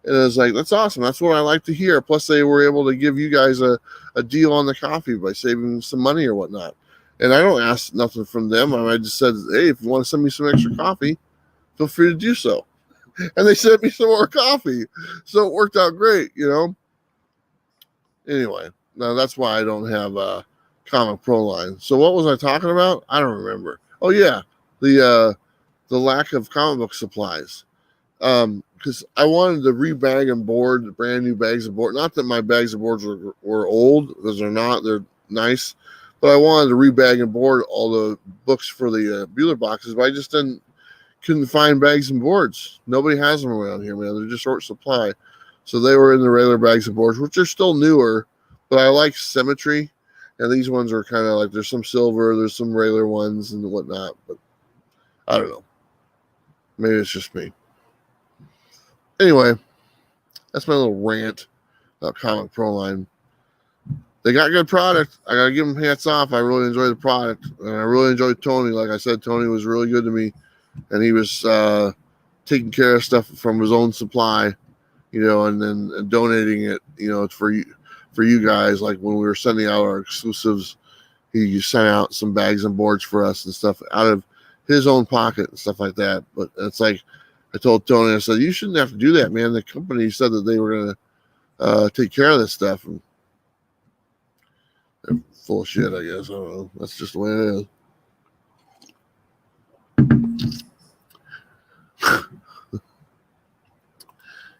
And it was like, that's awesome. That's what I like to hear. Plus, they were able to give you guys a deal on the coffee by saving some money or whatnot. And I don't ask nothing from them. I just said, hey, if you want to send me some extra coffee, feel free to do so. And they sent me some more coffee. So it worked out great, Anyway, now that's why I don't have a Comic Pro line. So what was I talking about? I don't remember. Oh, yeah, the lack of comic book supplies. Because I wanted to rebag and board brand new bags of board. Not that my bags of boards were old, because they're not. They're nice. But I wanted to rebag and board all the books for the Bueller boxes, but I just couldn't find bags and boards. Nobody has them around here, man. They're just short supply. So they were in the regular bags of boards, which are still newer, but I like symmetry. And these ones are kind of like, there's some silver, there's some regular ones and whatnot, but I don't know. Maybe it's just me. Anyway, that's my little rant about Comic Pro line. They got good product. I got to give them hats off. I really enjoy the product. And I really enjoyed Tony. Like I said, Tony was really good to me. And he was taking care of stuff from his own supply, and then donating it, for you guys. Like when we were sending out our exclusives, he sent out some bags and boards for us and stuff out of his own pocket and stuff like that. But it's like, I told Tony, I said, you shouldn't have to do that, man. The company said that they were going to take care of this stuff. And they're full of shit, I guess. I don't know. That's just the way it is.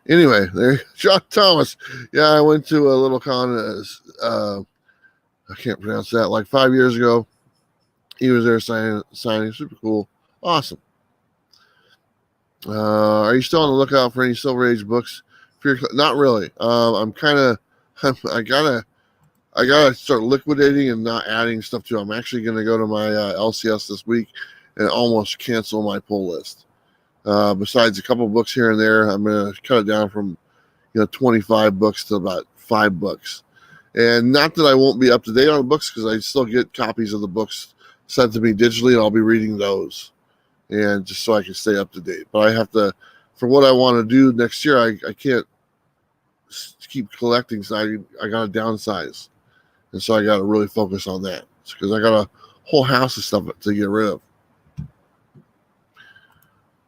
Anyway, there, John Thomas. Yeah, I went to a little con. I can't pronounce that. Like 5 years ago, he was there signing. Super cool. Awesome. Are you still on the lookout for any Silver Age books? Not really. I gotta start liquidating and not adding stuff to. I'm actually gonna go to my LCS this week and almost cancel my pull list. Besides a couple books here and there, I'm gonna cut it down from 25 books to about 5 books. And not that I won't be up to date on the books, because I still get copies of the books sent to me digitally, and I'll be reading those. And just so I can stay up to date. But I have to, for what I want to do next year, I can't keep collecting, so I got to downsize. And so I got to really focus on that, because I got a whole house of stuff to get rid of.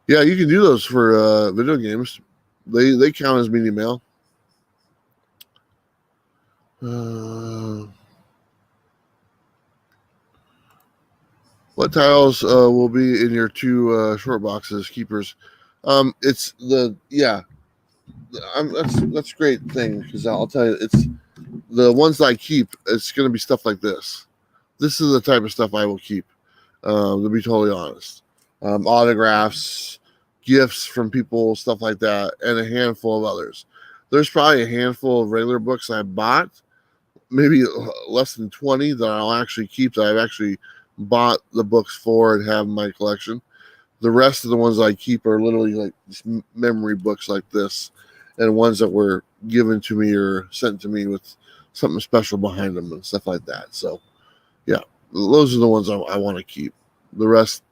Yeah, you can do those for video games. They count as media mail. What titles will be in your 2 short boxes, keepers? It's the that's a great thing, because I'll tell you, it's the ones that I keep. It's going to be stuff like this. This is the type of stuff I will keep. To be totally honest, autographs, gifts from people, stuff like that, and a handful of others. There's probably a handful of regular books I bought, maybe less than 20 that I'll actually keep, that I've actually bought the books for and have in my collection. The rest of the ones I keep are literally like just memory books like this, and ones that were given to me or sent to me with something special behind them and stuff like that. So, yeah, those are the ones I want to keep. The rest,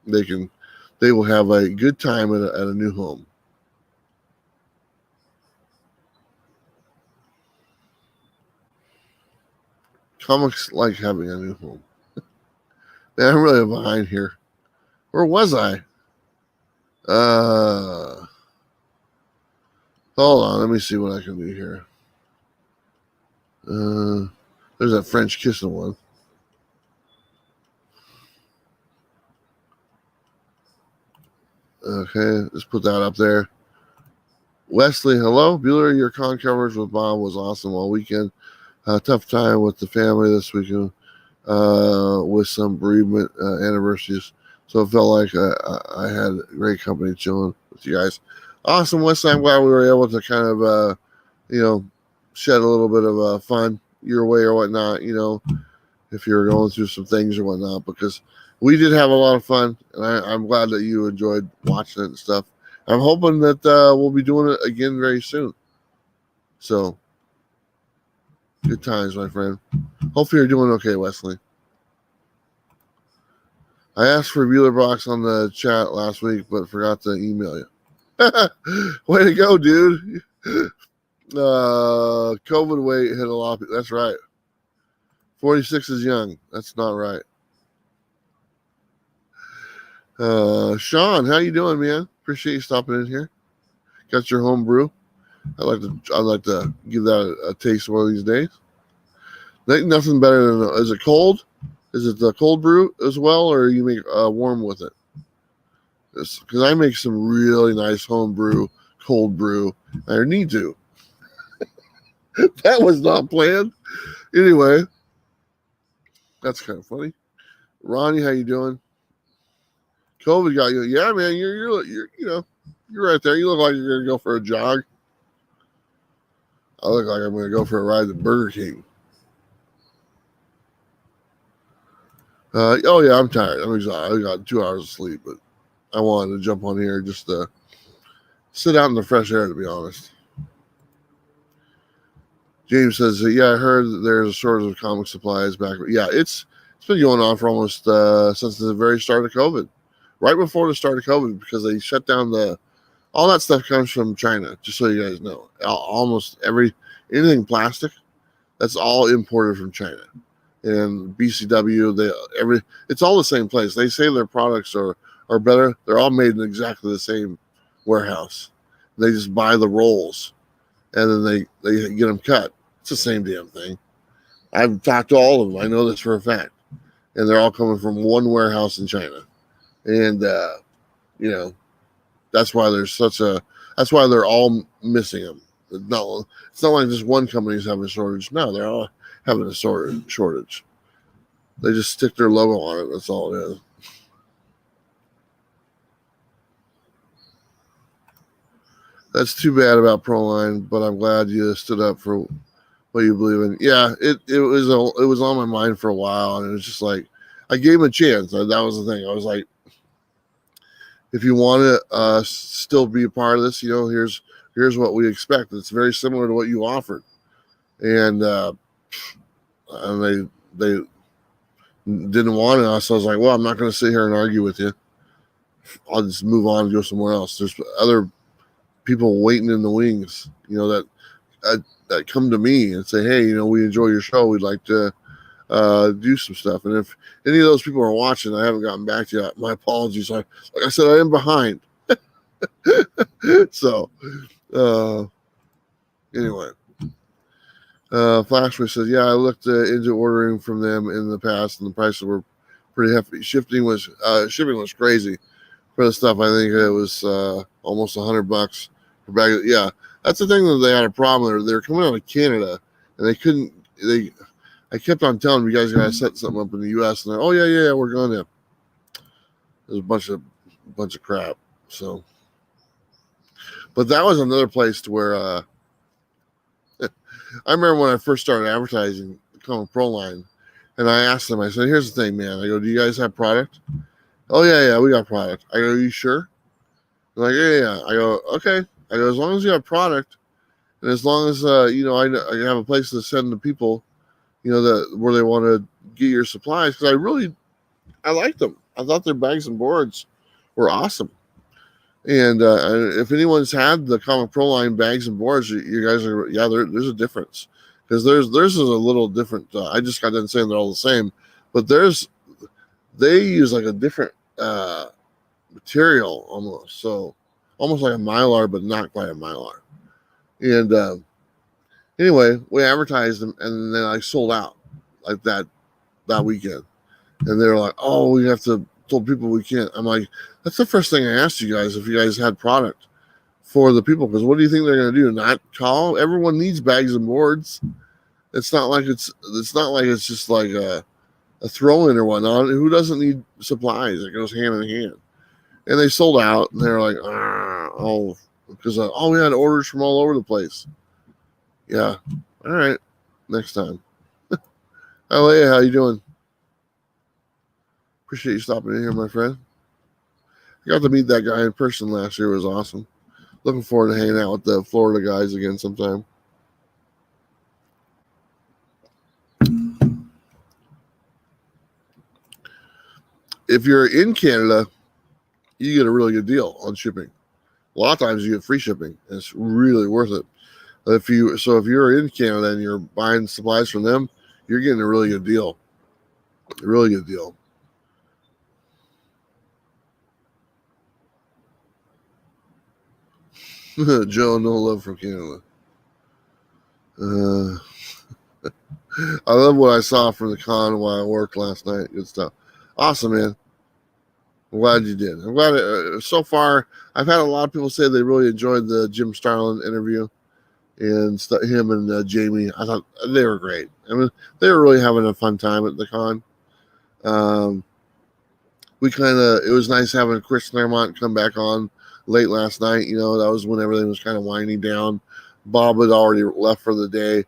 they will have a good time at a new home. Comics like having a new home. Man, I'm really behind here. Where was I? Hold on, let me see what I can do here. There's that French kissing one. Okay, let's put that up there. Wesley, hello. Bueller, your con coverage with Bob was awesome all weekend. Tough time with the family this weekend with some bereavement anniversaries. So it felt like I had great company chilling with you guys. Awesome, Wesley. I'm glad we were able to kind of, shed a little bit of fun your way or whatnot, if you're going through some things or whatnot, because we did have a lot of fun, and I'm glad that you enjoyed watching it and stuff. I'm hoping that we'll be doing it again very soon. So, good times, my friend. Hopefully you're doing okay, Wesley. I asked for a Bueller box on the chat last week, but forgot to email you. Way to go, dude. COVID weight hit a lot of people. That's right. 46 is young. That's not right. Sean, how you doing, man? Appreciate you stopping in here. Got your home brew. I'd like to give that a taste one of these days. I think nothing better than is it cold? Is it the cold brew as well, or you make warm with it? Because I make some really nice home brew, cold brew. I need to. That was not planned. Anyway, that's kind of funny. Ronnie, how you doing? COVID got you. Yeah, man, you're right there. You look like you're gonna go for a jog. I look like I'm gonna go for a ride to Burger King. Oh yeah, I'm tired. I'm exhausted. I got 2 hours of sleep, but I wanted to jump on here just to sit out in the fresh air, to be honest. James says, yeah, I heard that there's a shortage of comic supplies back. Yeah, it's been going on for almost since the very start of COVID. Right before the start of COVID, because they shut down all that stuff comes from China, just so you guys know. Almost anything plastic, that's all imported from China. And BCW, it's all the same place. They say their products are better. They're all made in exactly the same warehouse. They just buy the rolls, and then they get them cut. It's the same damn thing. I've talked to all of them. I know this for a fact. And they're all coming from one warehouse in China. And, that's why that's why they're all missing them. No, it's not like just one company's having a shortage. No, they're all having a shortage. They just stick their logo on it. That's all it is. That's too bad about Proline, but I'm glad you stood up for what you believe in. Yeah, it was on my mind for a while, and it was just like I gave him a chance. That was the thing. I was like, if you want to still be a part of this, here's what we expect. It's very similar to what you offered, and they didn't want it. So I was like, well, I'm not going to sit here and argue with you. I'll just move on and go somewhere else. There's other people waiting in the wings, that come to me and say, hey, we enjoy your show. We'd like to do some stuff. And if any of those people are watching, I haven't gotten back to you. My apologies. Like I said, I am behind. So, anyway, Flashman says, yeah, I looked into ordering from them in the past, and the prices were pretty hefty. Shipping was crazy for the stuff. I think it was almost $100 per bag. Yeah, that's the thing that they had a problem. They were coming out of Canada, and they couldn't. I kept on telling them, you guys got to set something up in the U.S. And they're, oh yeah, we're going to. There's a bunch of crap. So, but that was another place to where I remember when I first started advertising Comic Proline, and I asked them. I said, "Here's the thing, man. I go, do you guys have product? Oh yeah, we got product. I go, you sure? They're like, yeah. I go, okay. I go, as long as you have product, and as long as I have a place to send the people, that where they want to get your supplies, because I liked them. I thought their bags and boards were awesome. And if anyone's had the Comic Pro line bags and boards, you guys are there's a difference, because theirs is a little different. I just got done saying they're all the same, but they use like a different material almost, so almost like a Mylar, but not quite a Mylar. And anyway, we advertised them, and then I sold out like that weekend, and they were like, "Oh, we have to told people we can't." I'm like, that's the first thing I asked you guys, if you guys had product for the people, because what do you think they're going to do? Not call? Everyone needs bags and boards. It's not like it's just like a throw-in or whatnot. Who doesn't need supplies? It goes hand in hand. And they sold out, and they're like, because we had orders from all over the place. Yeah, all right, next time. Hi, Leia, how you doing? Appreciate you stopping in here, my friend. I got to meet that guy in person last year. It was awesome. Looking forward to hanging out with the Florida guys again sometime. If you're in Canada, you get a really good deal on shipping. A lot of times you get free shipping, and it's really worth it. If you're in Canada and you're buying supplies from them, you're getting a really good deal. A really good deal. Joe, no love from Canada. I love what I saw from the con while I worked last night. Good stuff. Awesome, man. I'm glad you did. I'm glad so far. I've had a lot of people say they really enjoyed the Jim Starlin interview, and him and Jamie. I thought they were great. I mean, they were really having a fun time at the con. It was nice having Chris Claremont come back on late last night. That was when everything was kind of winding down. Bob had already left for the day,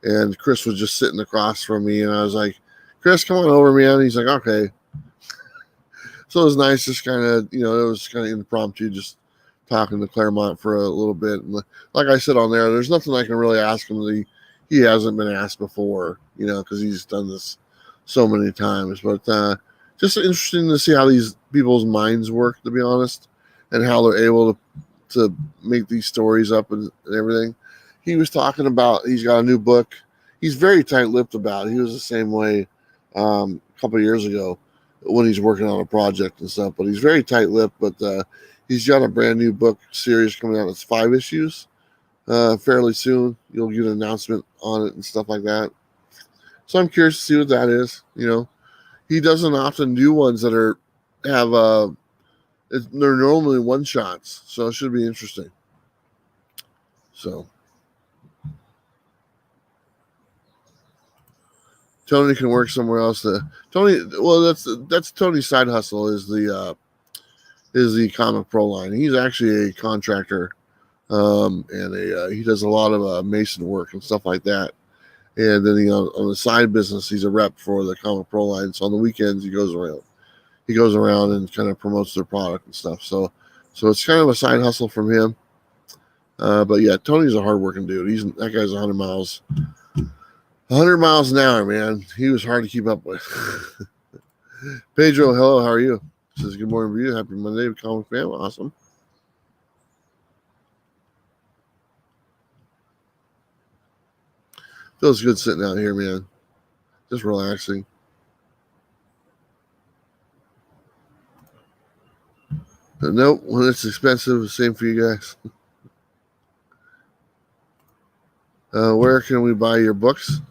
and Chris was just sitting across from me, and I was like, Chris, come on over, man. He's like, okay. So it was nice, just kind of, it was kind of impromptu, just talking to Claremont for a little bit. And like I said on there, there's nothing I can really ask him that he hasn't been asked before, because he's done this so many times. But just interesting to see how these people's minds work, to be honest, and how they're able to make these stories up and everything. He was talking about, he's got a new book. He's very tight-lipped about it. He was the same way a couple of years ago when he's working on a project and stuff, but he's very tight-lipped. But he's got a brand new book series coming out. It's 5 issues fairly soon. You'll get an announcement on it and stuff like that. So I'm curious to see what that is. He doesn't often do ones that they're normally one-shots, so it should be interesting. So Tony can work somewhere else. That's Tony's side hustle is the Comic Pro line. He's actually a contractor, and he does a lot of mason work and stuff like that. And then on the side business, he's a rep for the Comic Pro line. So on the weekends, he goes around and kind of promotes their product and stuff. So it's kind of a side hustle from him. But yeah, Tony's a hardworking dude. That guy's 100 miles an hour, man. He was hard to keep up with. Pedro, hello, how are you? Says good morning to you. Happy Monday, Comic Fam. Awesome. Feels good sitting out here, man. Just relaxing. But nope, when it's expensive, same for you guys. Where can we buy your books?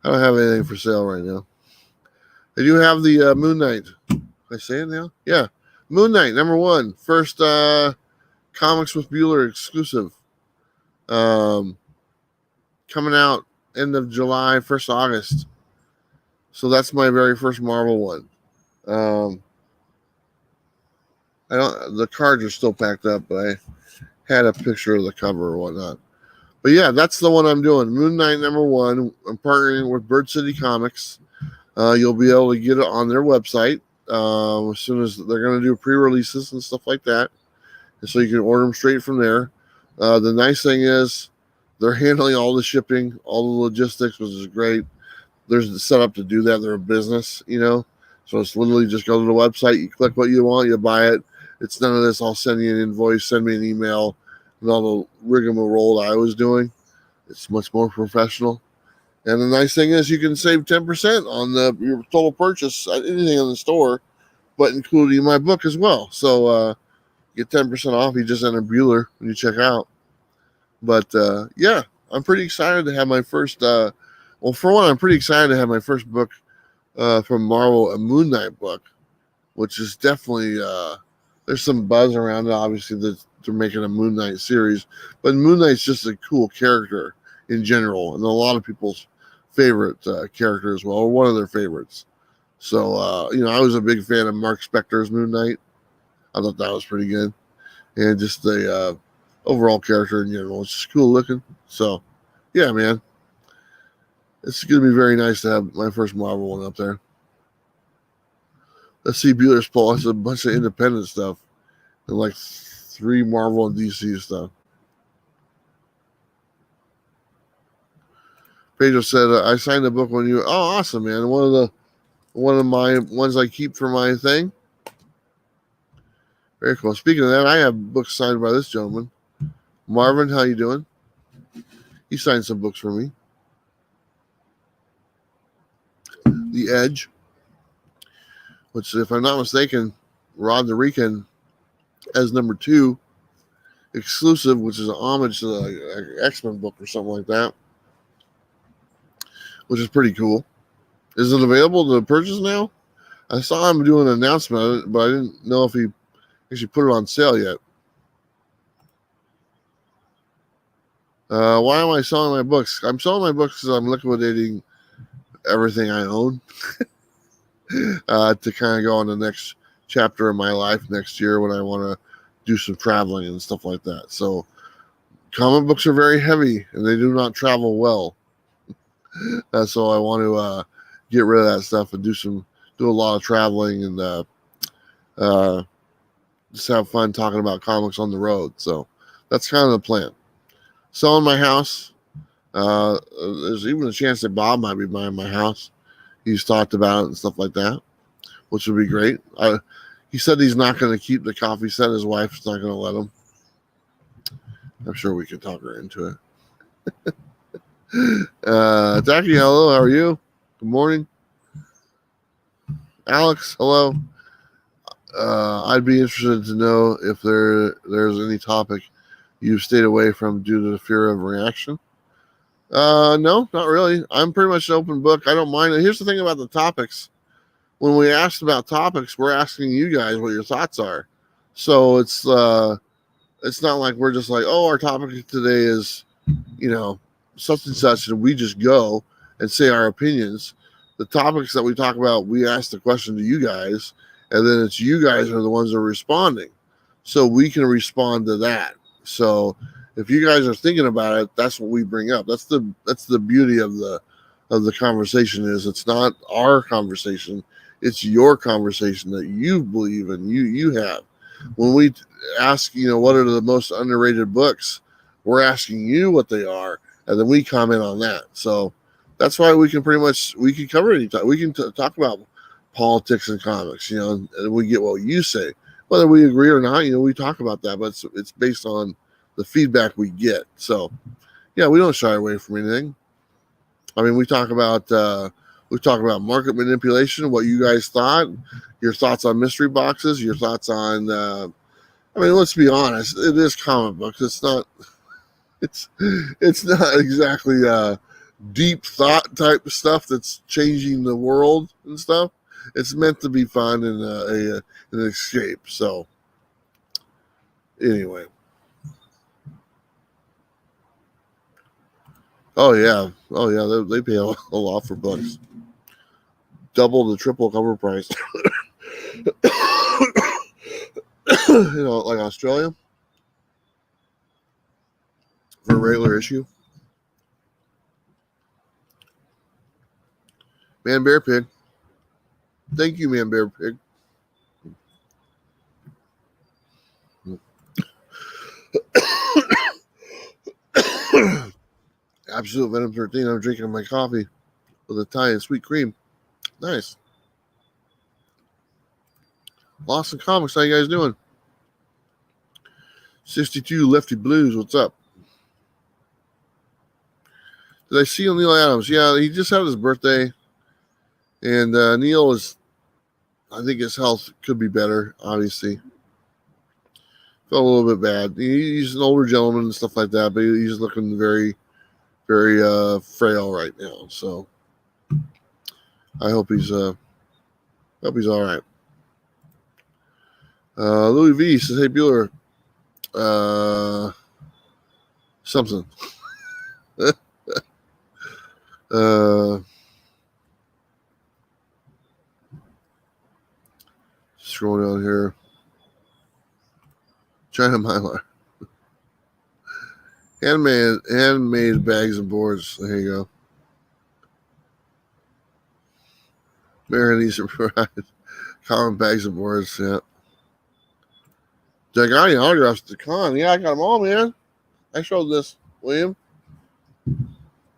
I don't have anything for sale right now. I do have the Moon Knight. Can I say it now? Yeah. Moon Knight, #1. First Comics with Bueller exclusive. Coming out end of July, 1st August. So that's my very first Marvel one. The cards are still packed up, but I had a picture of the cover or whatnot. But yeah, that's the one I'm doing. Moon Knight #1. I'm partnering with Bird City Comics. You'll be able to get it on their website. as soon as they're going to do pre-releases and stuff like that. And so you can order them straight from there. The nice thing is they're handling all the shipping, all the logistics, which is great. There's the setup to do that. They're a business, So it's literally just go to the website, you click what you want, you buy it. It's none of this, I'll send you an invoice, send me an email, and all the rigmarole I was doing. It's much more professional. And the nice thing is you can save 10% on your total purchase, anything in the store, but including my book as well. So get 10% off. You just enter Bueller when you check out. But yeah, I'm pretty excited to have my first. For one, I'm pretty excited to have my first book from Marvel, a Moon Knight book, which is definitely there's some buzz around it. Obviously, that they're making a Moon Knight series, but Moon Knight's just a cool character in general, and a lot of people's favorite character as well, or one of their favorites. So I was a big fan of Mark Spector's Moon Knight. I thought that was pretty good, and just the overall character in general, it's just cool looking. So, yeah, man, it's gonna be very nice to have my first Marvel one up there. Let's see, Bueller's Poll. It's a bunch of independent stuff, and like 3 Marvel and DC stuff. Pedro said, "I signed the book when you." Oh, awesome, man! One of my ones I keep for my thing. Very cool. Speaking of that, I have books signed by this gentleman, Marvin. How you doing? He signed some books for me. The Edge, which, if I'm not mistaken, Rod the Rican as number 2 exclusive, which is an homage to the X-Men book or something like that, which is pretty cool. Is it available to purchase now? I saw him doing an announcement, but I didn't know if he actually put it on sale yet. Why am I selling my books? I'm selling my books because I'm liquidating everything I own to kind of go on the next chapter of my life next year when I want to do some traveling and stuff like that. So comic books are very heavy and they do not travel well. So I want to get rid of that stuff and do a lot of traveling and just have fun talking about comics on the road. So that's kind of the plan. Selling my house. There's even a chance that Bob might be buying my house. He's talked about it and stuff like that, which would be great. He said he's not going to keep the coffee set. His wife's not going to let him. I'm sure we can talk her into it. Jackie, hello. How are you? Good morning. Alex, hello. I'd be interested to know if there's any topic you've stayed away from due to the fear of reaction. No, not really. I'm pretty much an open book. I don't mind. Here's the thing about the topics. When we asked about topics, we're asking you guys what your thoughts are. So it's not like we're just like, oh, our topic today is, such and such, and we just go and say our opinions. The topics that we talk about, we ask the question to you guys, and then it's you guys are the ones that are responding. So we can respond to that. So if you guys are thinking about it, that's what we bring up. That's the beauty of the conversation is it's not our conversation. It's your conversation that you believe in, you have. When we ask, what are the most underrated books, we're asking you what they are, and then we comment on that. So that's why we can cover any time. We can talk about politics and comics, and we get what you say. Whether we agree or not, we talk about that, but it's based on the feedback we get. So, yeah, we don't shy away from anything. I mean, we talk about market manipulation, what you guys thought, your thoughts on mystery boxes, your thoughts on. Let's be honest. It is comic books. It's not. It's not exactly deep thought type of stuff that's changing the world and stuff. It's meant to be fun and an escape. So, anyway. Oh yeah, they pay a lot for books. Double the triple cover price. Like Australia for a regular issue. Man Bear Pig. Thank you, Man Bear Pig. Absolute Venom 13. I'm drinking my coffee with Italian sweet cream. Nice. Boston Comics, how you guys doing? 62 Lefty Blues, what's up? Did I see Neil Adams? Yeah, he just had his birthday. And Neil is, I think his health could be better, obviously. Felt a little bit bad. He's an older gentleman and stuff like that, but he's looking very, very frail right now. So I hope he's all right. Louis V says, "Hey Bueller, something." Scroll down here. China Mylar. Handmade bags and boards. There you go. Marinese provide common bags and boards. Yeah. I got any autographs at the con? Yeah, I got them all, man. I showed this, William.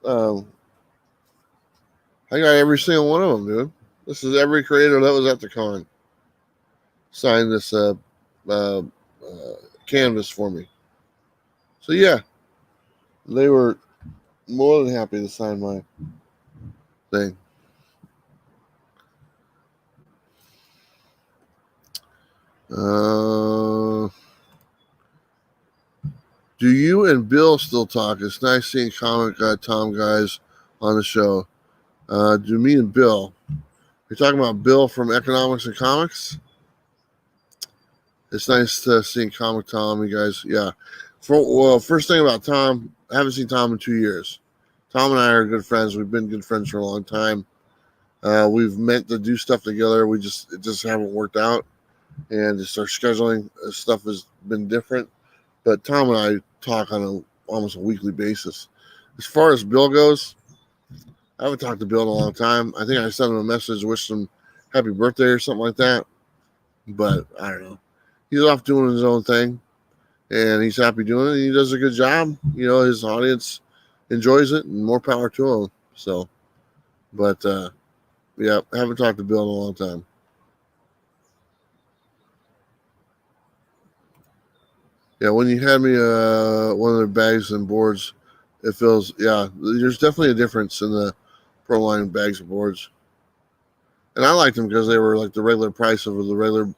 I got every single one of them, dude. This is every creator that was at the con. Signed this canvas for me. So yeah, they were more than happy to sign my thing. Do you and Bill still talk? It's nice seeing Comic Tom guys on the show. Do me and Bill? You're talking about Bill from Economics and Comics? It's nice to see Comic Tom, you guys. Yeah. First thing about Tom, I haven't seen Tom in 2 years. Tom and I are good friends. We've been good friends for a long time. We've meant to do stuff together. It just haven't worked out. And just our scheduling stuff has been different. But Tom and I talk on almost a weekly basis. As far as Bill goes, I haven't talked to Bill in a long time. I think I sent him a message, wish him happy birthday or something like that. But I don't know. He's off doing his own thing, and he's happy doing it. He does a good job. You know, his audience enjoys it, and more power to him. So, but yeah, I haven't talked to Bill in a long time. Yeah, when you had me one of the bags and boards, it feels, yeah, there's definitely a difference in the Pro Line bags and boards. And I liked them because they were like the regular price of the regular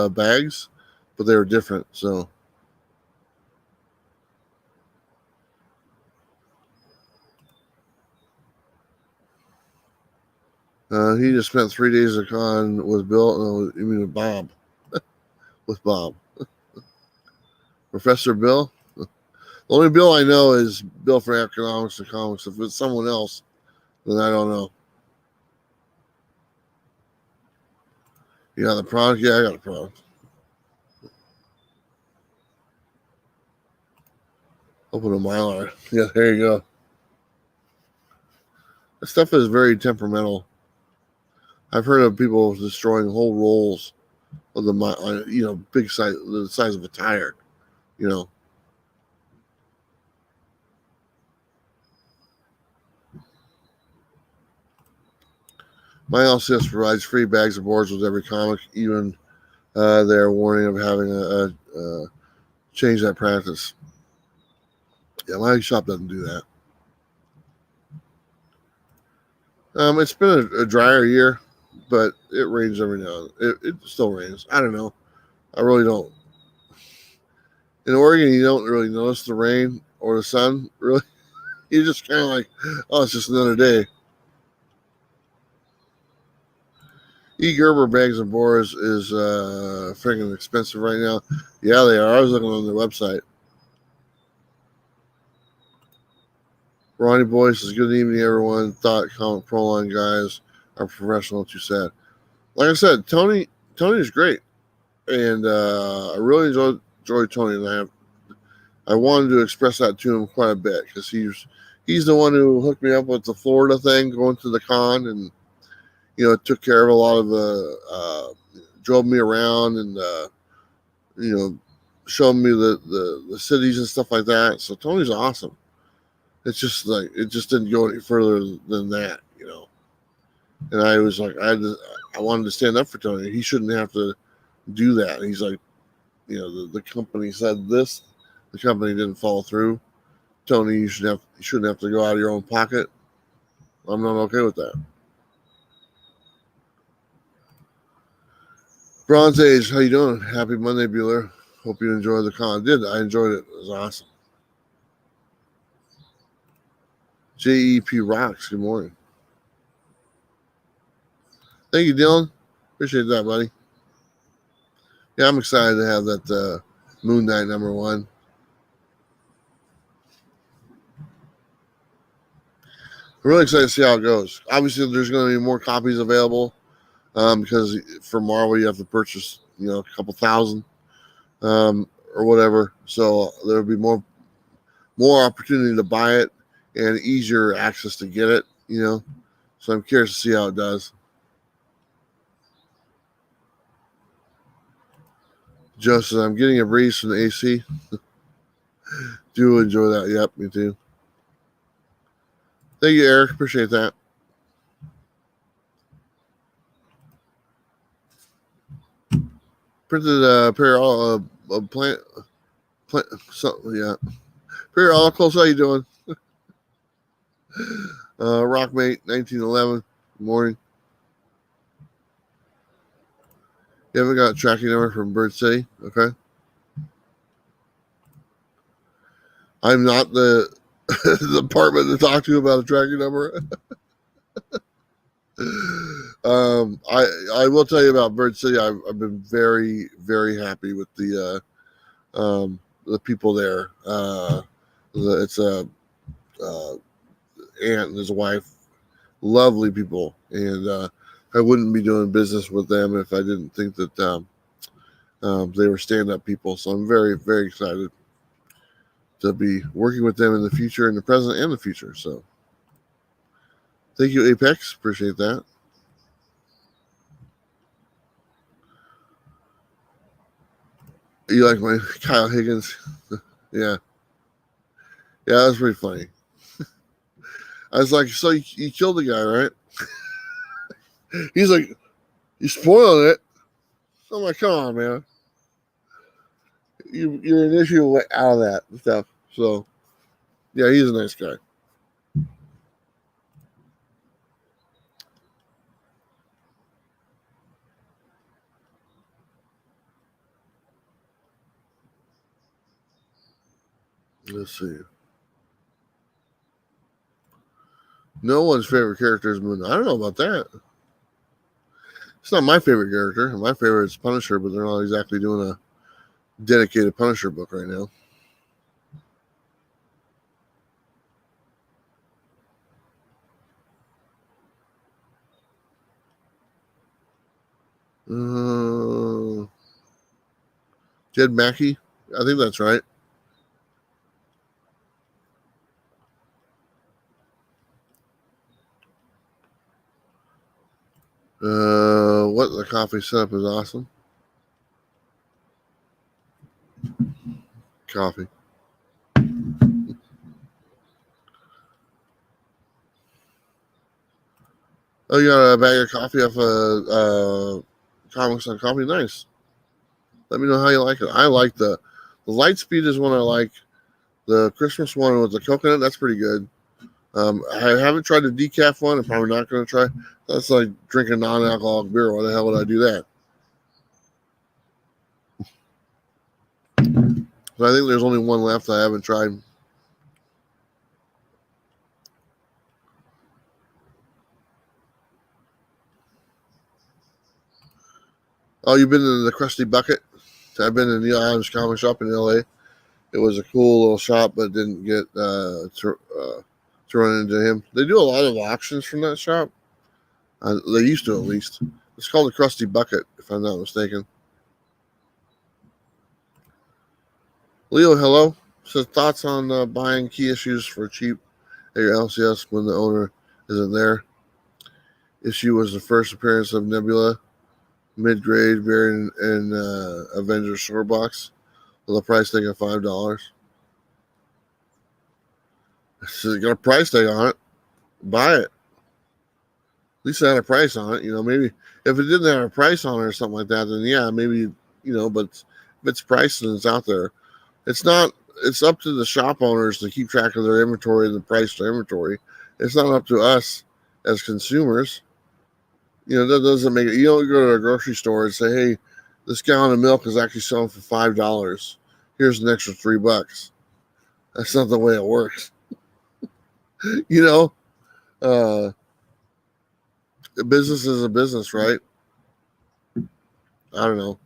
bags, but they were different. So, he just spent 3 days at con with Bill. No, you mean with Bob? With Bob. Professor Bill? The only Bill I know is Bill for Economics and Comics. If it's someone else, then I don't know. You got the product? Yeah, I got the product. Open a Mylar. Yeah, there you go. This stuff is very temperamental. I've heard of people destroying whole rolls of the, big size, the size of a tire, you know. My LCS provides free bags of boards with every comic, even their warning of having a change that practice. Yeah, my shop doesn't do that. It's been a drier year, but it rains every now and then. It still rains. I don't know. I really don't. In Oregon, you don't really notice the rain or the sun, really. You just kind of like, oh, it's just another day. E. Gerber bags and boards is freaking expensive right now. Yeah, they are. I was looking on their website. Ronnie Boy says, good evening, everyone. Thought Comic Pro Line guys are professional, too sad. Like I said, Tony is great. And I really enjoy Tony. And I wanted to express that to him quite a bit because he's the one who hooked me up with the Florida thing, going to the con, and took care of a lot of the drove me around and showing me the cities and stuff like that. So Tony's awesome. It's just like it just didn't go any further than that, you know. And I was like, I wanted to stand up for Tony. He shouldn't have to do that. And he's like, you know, the company said this, the company didn't follow through. Tony, you shouldn't have to go out of your own pocket. I'm not okay with that. Bronze Age, how you doing? Happy Monday, Bueller. Hope you enjoyed the con. I did. I enjoyed it. It was awesome. JEP Rocks, good morning. Thank you, Dylan. Appreciate that, buddy. Yeah, I'm excited to have that Moon Knight #1. I'm really excited to see how it goes. Obviously, there's going to be more copies available because for Marvel, you have to purchase, you know, a couple thousand or whatever. So there'll be more opportunity to buy it and easier access to get it, you know. So I'm curious to see how it does. Joe says, I'm getting a breeze from the AC. Do enjoy that. Yep, me too. Thank you, Eric. Appreciate that. Printed a pair of plant something, yeah. Pair all close. How you doing? Rockmate 1911. Good morning. You haven't got a tracking number from Bird City? Okay. I'm not the department to talk to about a tracking number. I will tell you about Bird City. I've been very, very happy with the people there. It's a aunt and his wife, lovely people, and I wouldn't be doing business with them if I didn't think that they were stand-up people. So I'm very, very excited to be working with them in the future, in the present, and the future. So thank you, Apex. Appreciate that. You like my Kyle Higgins? Yeah. Yeah, that was pretty funny. I was like, so you killed the guy, right? He's like, you spoiled it. I'm like, come on, man. You're an issue out of that stuff. So, yeah, he's a nice guy. Let's see. No one's favorite character is Moon Knight. I don't know about that. It's not my favorite character. My favorite is Punisher, but they're not exactly doing a dedicated Punisher book right now. Jed Mackey? I think that's right. What the coffee setup is awesome. Coffee. Oh, you got a bag of coffee off Comics on Coffee? Nice. Let me know how you like it. I like the light speed is one I like. The Christmas one with the coconut, that's pretty good. I haven't tried the decaf one. I'm probably not going to try. That's like drinking non-alcoholic beer. Why the hell would I do that? But I think there's only one left I haven't tried. Oh, you've been in the Krusty Bucket? I've been in the Islands Comic Shop in LA. It was a cool little shop, but didn't get to run into him. They do a lot of auctions from that shop. They used to, at least. It's called the Krusty Bucket, if I'm not mistaken. Leo, hello. Says thoughts on buying key issues for cheap at your LCS when the owner isn't there. Issue was the first appearance of Nebula, mid-grade, buried in Avengers Sword Box. with a price tag of $5. It's got a price tag on it. Buy it. At least it had a price on it. Maybe if it didn't have a price on it or something like that, then yeah, maybe, but if it's priced and it's out there, it's not, it's up to the shop owners to keep track of their inventory and the price of their inventory. It's not up to us as consumers. That doesn't make it. You don't go to a grocery store and say, hey, this gallon of milk is actually selling for $5. Here's an extra $3. That's not the way it works. A business is a business, right? I don't know.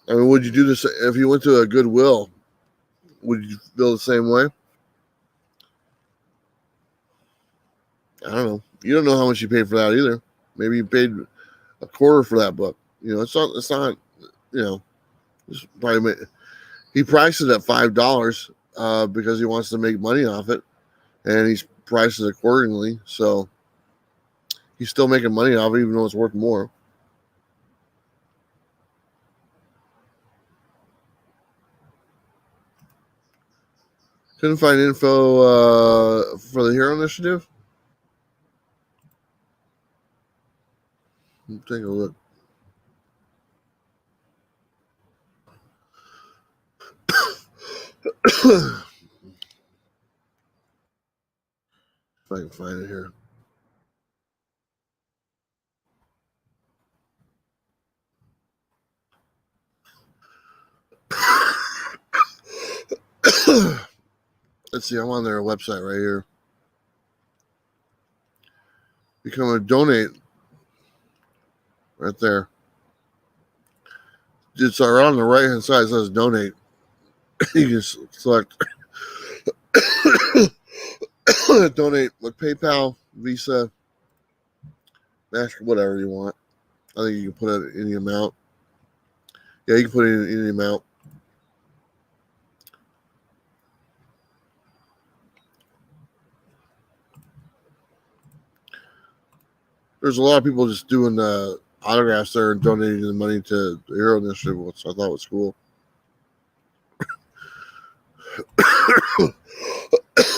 I mean, would you do this if you went to a Goodwill? Would you feel the same way? I don't know. You don't know how much you paid for that either. Maybe you paid a quarter for that book. It's not. It's probably he priced it at $5 because he wants to make money off it, and he's priced it accordingly. So he's still making money off it, even though it's worth more. Couldn't find info for the Hero Initiative. Take a look. If I can find it here. Let's see, I'm on their website right here. Become a donate right there. It's around the right hand side. It says donate. You can select donate with PayPal, Visa, Master, whatever you want. I think you can put it in any amount. Yeah, you can put it in any amount. There's a lot of people just doing autographs there and donating the money to the Hero Initiative, which I thought was cool.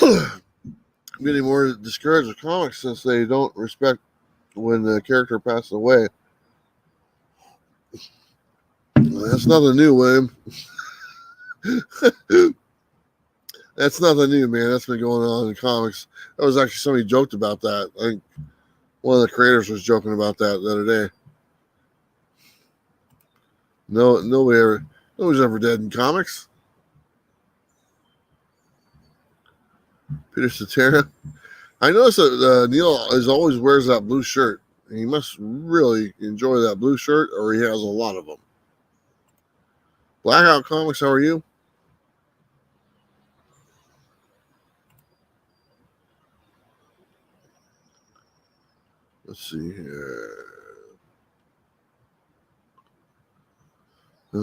I'm getting more discouraged with comics since they don't respect when the character passes away. That's nothing new, William. That's nothing new, man. That's been going on in comics. That was actually somebody joked about that. I think one of the creators was joking about that the other day. Nobody's ever dead in comics. Peter Cetera. I noticed that Neil always wears that blue shirt. He must really enjoy that blue shirt, or he has a lot of them. Blackout Comics, how are you? Let's see here. I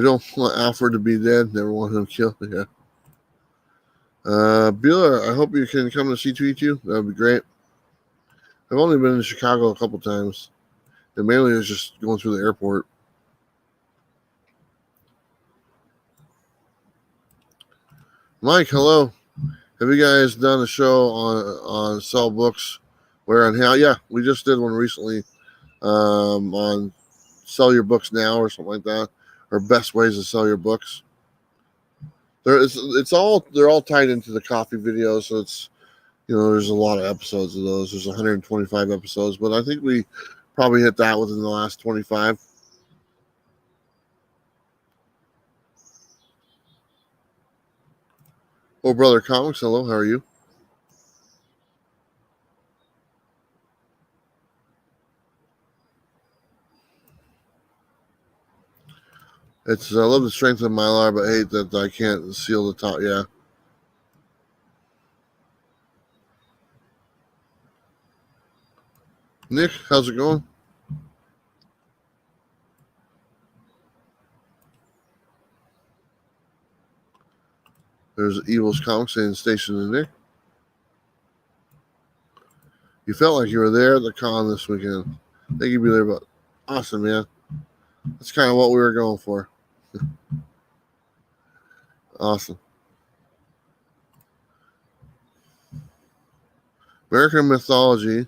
don't want Alfred to be dead. Never want him killed. Yeah. Bueller, I hope you can come to C2E2. That would be great. I've only been in Chicago a couple times. And mainly it's just going through the airport. Mike, hello. Have you guys done a show on sell books? Where and how? Yeah, we just did one recently on sell your books now or something like that, or best ways to sell your books. They're all tied into the coffee video, so it's there's a lot of episodes of those. There's 125 episodes, but I think we probably hit that within the last 25. Oh, Brother Comics, hello, how are you? I love the strength of Mylar, but hate that I can't seal the top. Yeah. Nick, how's it going? There's Evil's Comics saying Station and Nick. You felt like you were there at the con this weekend. Thank you, Billy. But awesome, man. That's kind of what we were going for. Awesome. American mythology.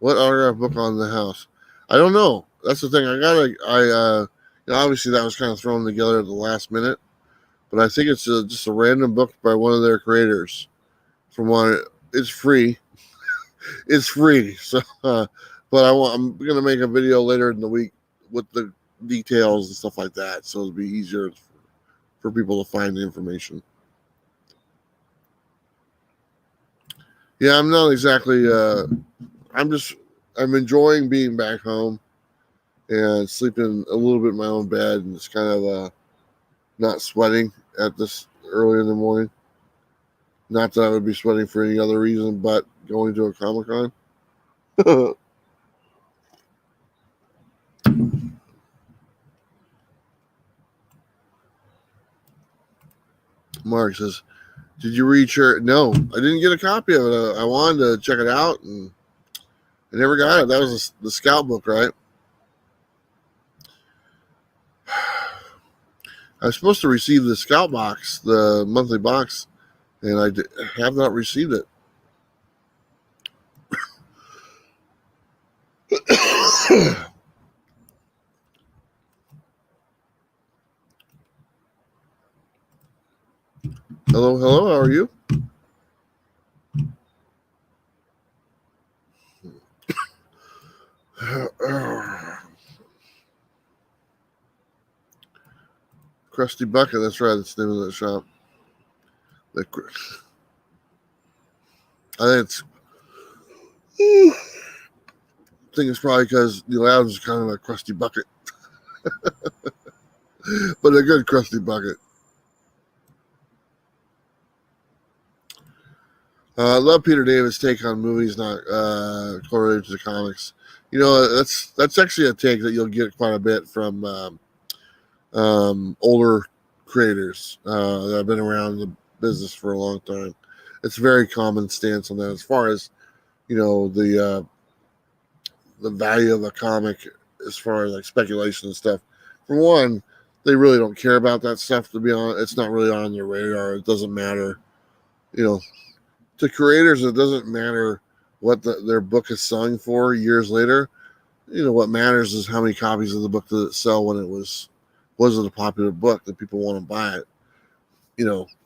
What autograph book on the house? I don't know. That's the thing. Obviously that was kind of thrown together at the last minute, but I think it's just a random book by one of their creators. From one, it's free. It's free. So, but I'm gonna make a video later in the week with the details and stuff like that, so it'll be easier for people to find the information. Yeah, I'm not exactly. I'm enjoying being back home and sleeping a little bit in my own bed, and it's kind of not sweating at this early in the morning. Not that I would be sweating for any other reason but going to a Comic-Con. Mark says, "Did you read your?" No, I didn't get a copy of it. I wanted to check it out, and I never got it. That was the Scout book, right? I was supposed to receive the Scout box, the monthly box, and I have not received it. Hello, hello. How are you? Krusty Bucket. That's right. That's the name of that shop. I think it's probably because the Lounge is kind of a crusty bucket, but a good crusty bucket. I love Peter David's take on movies not correlated to the comics. You know, that's actually a take that you'll get quite a bit from older creators that have been around the business for a long time. It's a very common stance on that. As far as the value of a comic, as far as like speculation and stuff. For one, they really don't care about that stuff. To be honest, it's not really on their radar. It doesn't matter. To creators, it doesn't matter what their book is selling for years later. What matters is how many copies of the book did it sell when it was it a popular book that people want to buy it.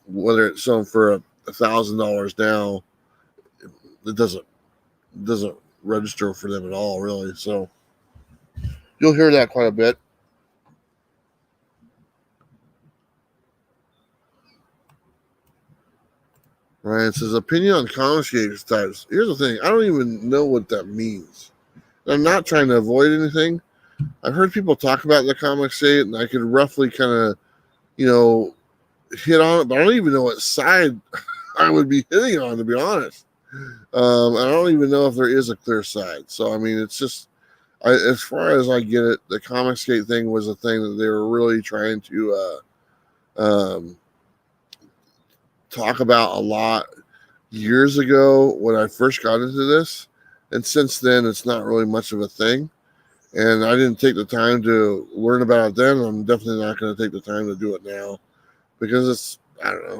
Whether it's selling for $1,000 now, it doesn't register for them at all, really. So you'll hear that quite a bit. Ryan says, opinion on Comicsgate types. Here's the thing. I don't even know what that means. I'm not trying to avoid anything. I've heard people talk about the Comicsgate, and I could roughly kind of, hit on it, but I don't even know what side I would be hitting on, to be honest. I don't even know if there is a clear side. So, I mean, it's just, as far as I get it, the Comicsgate thing was a thing that they were really trying to talk about a lot years ago when I first got into this, and since then it's not really much of a thing, and I didn't take the time to learn about it then. I'm definitely not going to take the time to do it now, because I don't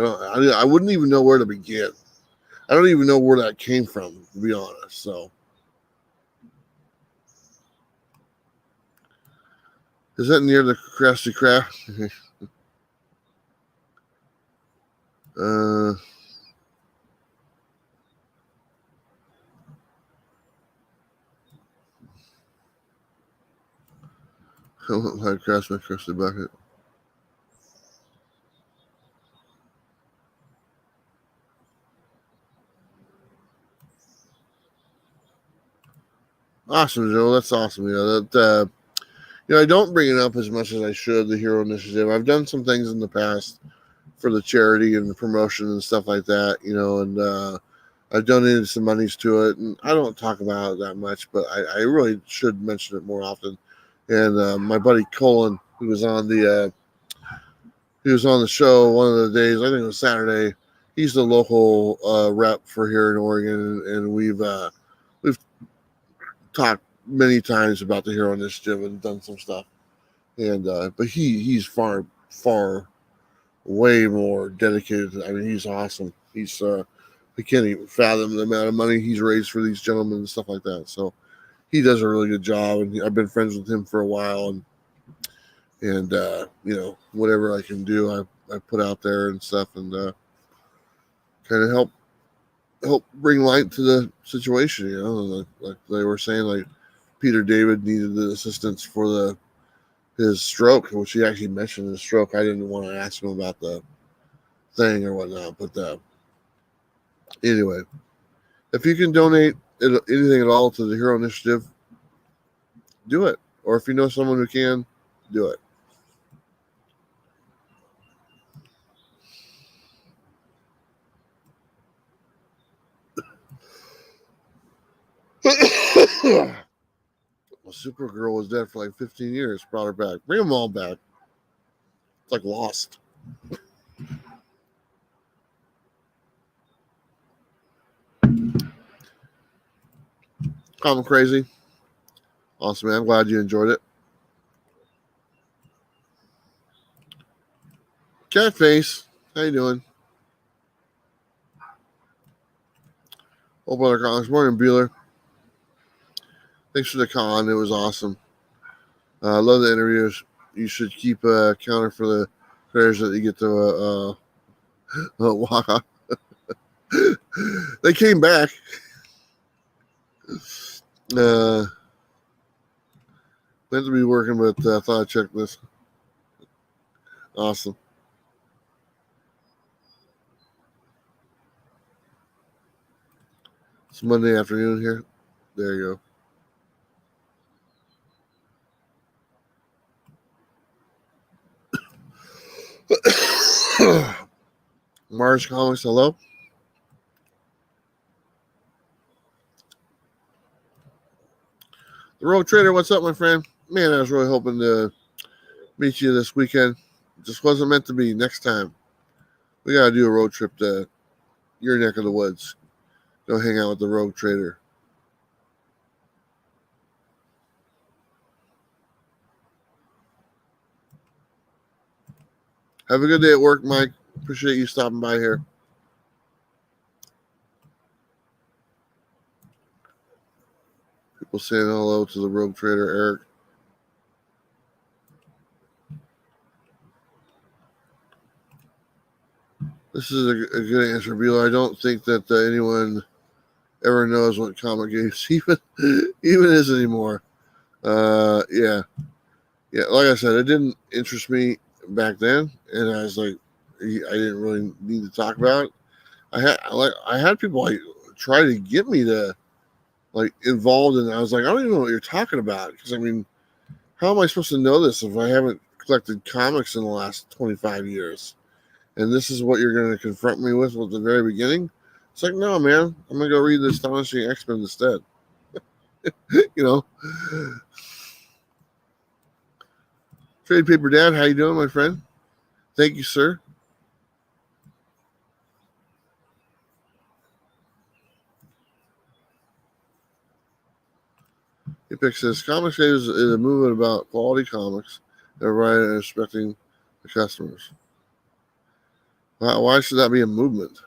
know, I think I wouldn't even know where to begin. I don't even know where that came from, to be honest. So is that near the Krusty Krab? I won't like crash my Krusty Bucket. Awesome, Joe. That's awesome. I don't bring it up as much as I should, the Hero Initiative. I've done some things in the past for the charity and the promotion and stuff like that, and I've donated some monies to it, and I don't talk about it that much, but I really should mention it more often. And my buddy Colin, who was on the show one of the days, I think it was Saturday. He's the local rep for here in Oregon, and we've talked many times about the Hero Initiative and done some stuff. And but he's far way more dedicated. I mean, he's awesome. He's I can't even fathom the amount of money he's raised for these gentlemen and stuff like that. So he does a really good job, and I've been friends with him for a while, and you know, whatever I can do, I put out there and stuff, and kind of help bring light to the situation. You know, like they were saying, like Peter David needed the assistance for his stroke, which he actually mentioned his stroke. I didn't want to ask him about the thing or whatnot, but anyway, if you can donate anything at all to the Hero Initiative, do it. Or if you know someone who can, do it. Well, Supergirl was dead for like 15 years. Brought her back. Bring them all back. It's like Lost. Common Crazy. Awesome, man. I'm glad you enjoyed it. Catface. How you doing? Old Brother Collins. Morning, Bueller. Thanks for the con. It was awesome. I love the interviews. You should keep a counter for the prayers that you get to walk on. They came back. Meant to be working, but I thought I'd check this. Awesome. It's Monday afternoon here. There you go. Mars Comics, hello. The Rogue Trader, what's up, my friend? Man, I was really hoping to meet you this weekend. Just wasn't meant to be. Next time, we gotta do a road trip to your neck of the woods. Go hang out with the Rogue Trader. Have a good day at work, Mike. Appreciate you stopping by here. People saying hello to the Rogue Trader, Eric. This is a good answer, Beeler. I don't think that anyone ever knows what comic games even is anymore. Yeah. Like I said, it didn't interest me back then, and I was like, I didn't really need to talk about it. I had people like try to get me to like involved, and I was like, I don't even know what you're talking about, because I mean, how am I supposed to know this if I haven't collected comics in the last 25 years? And this is what you're going to confront me with at the very beginning? It's like, no, man, I'm going to go read the Astonishing X-Men instead. You know? Trade Paper Dad, how you doing, my friend? Thank you, sir. Epic says, Comics Day is a movement about quality comics and variety and respecting the customers. Why should that be a movement?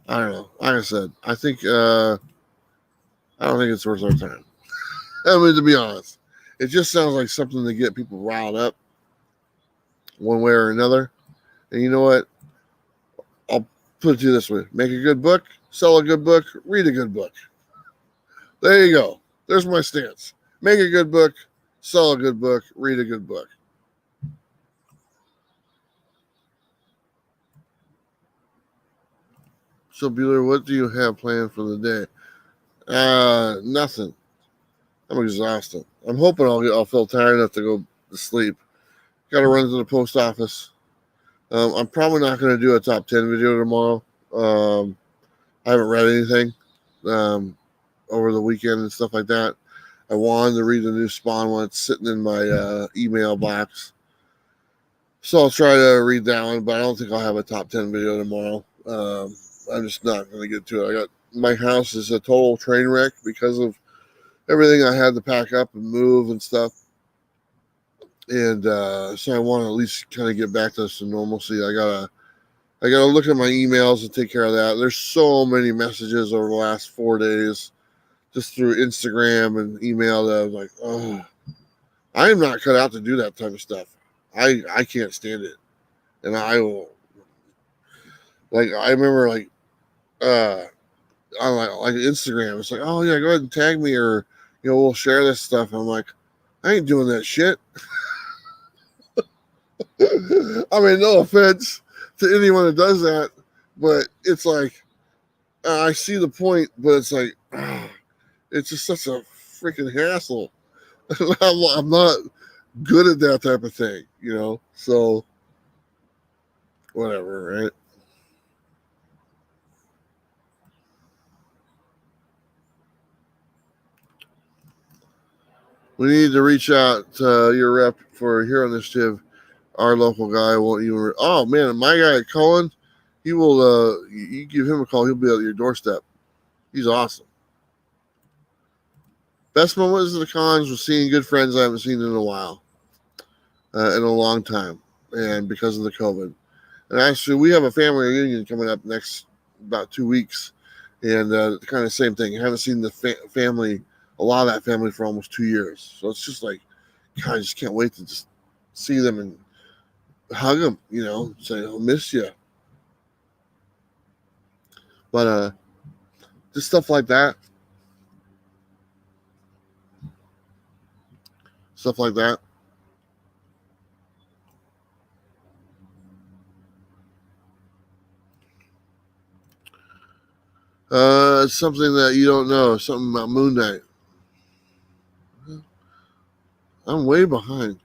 I don't know. Like I said, I think I don't think it's worth our time. I mean, to be honest, it just sounds like something to get people riled up one way or another. And you know what? I'll put it to you this way: make a good book, sell a good book, read a good book. There you go. There's my stance. Make a good book, sell a good book, read a good book. So, Bueller, what do you have planned for the day? Nothing. I'm exhausted. I'm hoping I'll feel tired enough to go to sleep. Got to run to the post office. I'm probably not going to do a top 10 video tomorrow. I haven't read anything over the weekend and stuff like that. I wanted to read the new Spawn one. It's sitting in my email box. So I'll try to read that one, but I don't think I'll have a top 10 video tomorrow. I'm just not going to get to it. I got my house is a total train wreck because of everything I had to pack up and move and stuff. And so I want to at least kind of get back to some normalcy. I gotta look at my emails and take care of that. There's so many messages over the last 4 days, just through Instagram and email, that I was like, oh, I am not cut out to do that type of stuff. I can't stand it, and I will. Like, I remember, like, on like Instagram, it's like, oh yeah, go ahead and tag me, or we'll share this stuff. I'm like, I ain't doing that shit. I mean, no offense to anyone that does that, but it's like, I see the point, but it's like, it's just such a freaking hassle. I'm not good at that type of thing, so whatever, right? We need to reach out to your rep for Hero Initiative. Our local guy won't even. Oh man, my guy Colin, he will. You give him a call, he'll be at your doorstep. He's awesome. Best moments of the cons was seeing good friends I haven't seen in a while, in a long time, and because of the COVID. And actually, we have a family reunion coming up next about 2 weeks, and kind of same thing. I haven't seen the family, a lot of that family, for almost 2 years. So it's just like, God, I just can't wait to just see them and hug them, say, I'll miss you. But just stuff like that. Stuff like that. Something that you don't know. Something about Moon Knight. I'm way behind.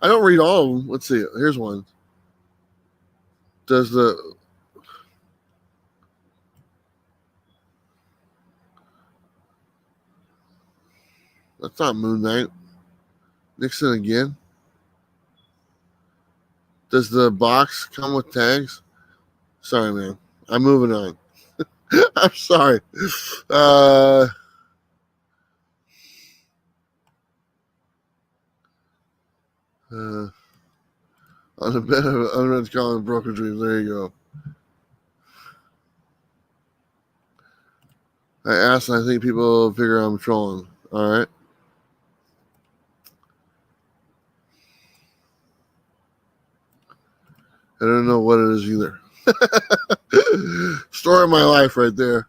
I don't read all of them. Let's see. Here's one. Does the That's not Moon Knight. Nixon again. Does the box come with tags? Sorry, man. I'm moving on. I'm sorry. Uh, uh, on a bed of unread calling broken dreams. There you go. I asked, and I think people figure I'm trolling. All right. I don't know what it is either. Story of my life right there.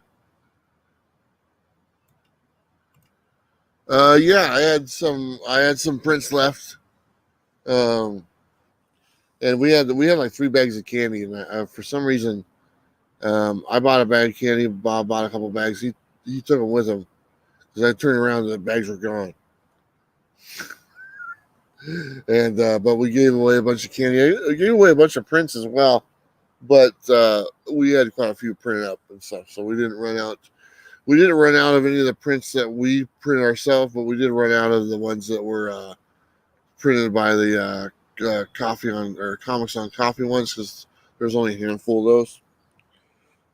Yeah, I had some prints left. And we had like 3 bags of candy, and for some reason, I bought a bag of candy. Bob bought a couple bags. He took them with him, because I turned around and the bags were gone. And but we gave away a bunch of candy. I gave away a bunch of prints as well, but we had quite a few printed up and stuff, so we didn't run out. We didn't run out of any of the prints that we printed ourselves, but we did run out of the ones that were printed by the coffee on or comics on coffee ones, because there's only a handful of those.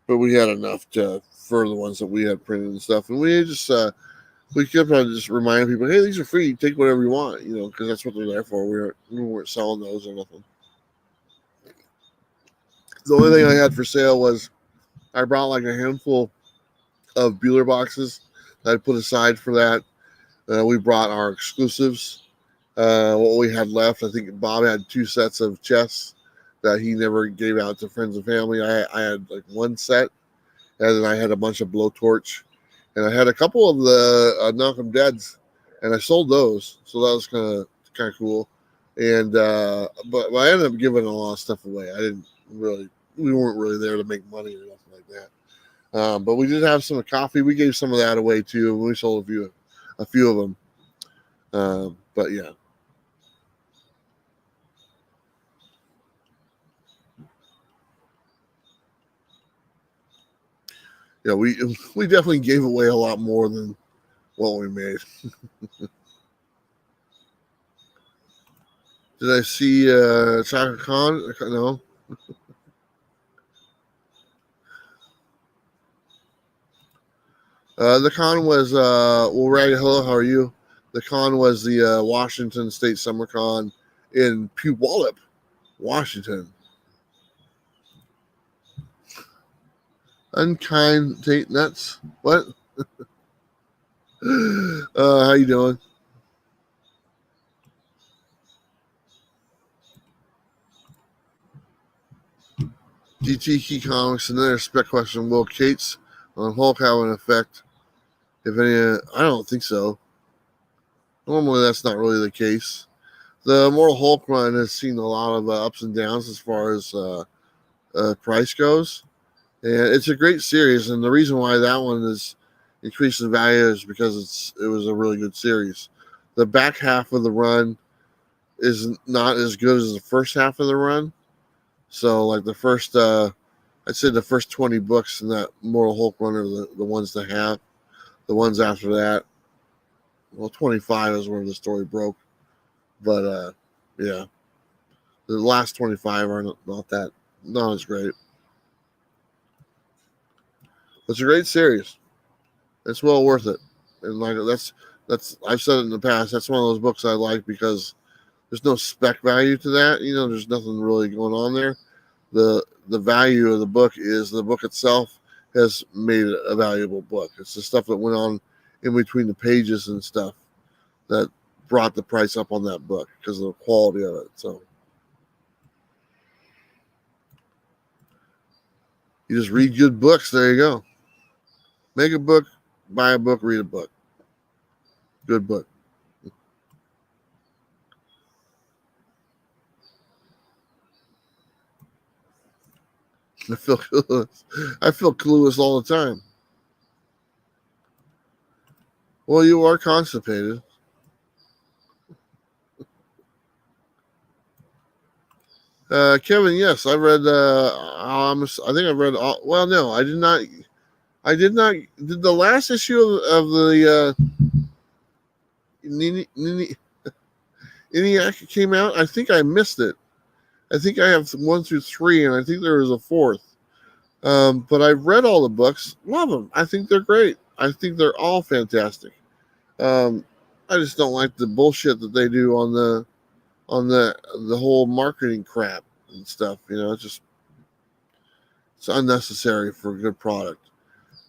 But we had enough for the ones that we had printed and stuff, and we kept on just reminding people, hey, these are free. Take whatever you want, because that's what they're there for. We weren't selling those or nothing. The only thing I had for sale was I brought like a handful of Bueller boxes that I put aside for that. We brought our exclusives. What we had left, I think Bob had 2 sets of chests that he never gave out to friends and family. I had like 1 set, and then I had a bunch of blowtorch, and I had a couple of the Knock 'em Deads, and I sold those, so that was kind of cool. And but I ended up giving a lot of stuff away. We weren't really there to make money or nothing like that. But we did have some coffee. We gave some of that away too. We sold a few of them. But yeah. Yeah, we definitely gave away a lot more than what we made. Did I see Chaka Khan? No. The con was well, Raggy, hello, how are you? The con was the Washington State Summer Con in Puyallup, Washington. Unkind Tate Nuts. What? How you doing? DT Key Comics, another spec question. Will Cates on Hulk have an effect? If any, I don't think so. Normally, that's not really the case. The Mortal Hulk run has seen a lot of ups and downs as far as price goes, and it's a great series. And the reason why that one is increased in value is because it was a really good series. The back half of the run is not as good as the first half of the run. So, like the first, I'd say the first 20 books in that Mortal Hulk run are the ones to have. The ones after that, well, 25 is where the story broke. But yeah, the last 25 are not as great. It's a great series. It's well worth it. And like that's I've said it in the past. That's one of those books I like because there's no spec value to that. You know, there's nothing really going on there. The value of the book is the book itself has made it a valuable book. It's the stuff that went on in between the pages and stuff that brought the price up on that book because of the quality of it. So you just read good books. There you go. Make a book, buy a book, read a book. Good book. I feel clueless. I feel clueless all the time. Well, you are constipated. Kevin, yes, I read. I think I read. All, well, no, I did not. I did not. Did the last issue of the ENIAC came out? I think I missed it. I think I have 1 through 3, and I think there was a 4th. But I've read all the books. Love them. I think they're great. I think they're all fantastic. Um, I just don't like the bullshit that they do on the whole marketing crap and stuff. You know, it's unnecessary for a good product.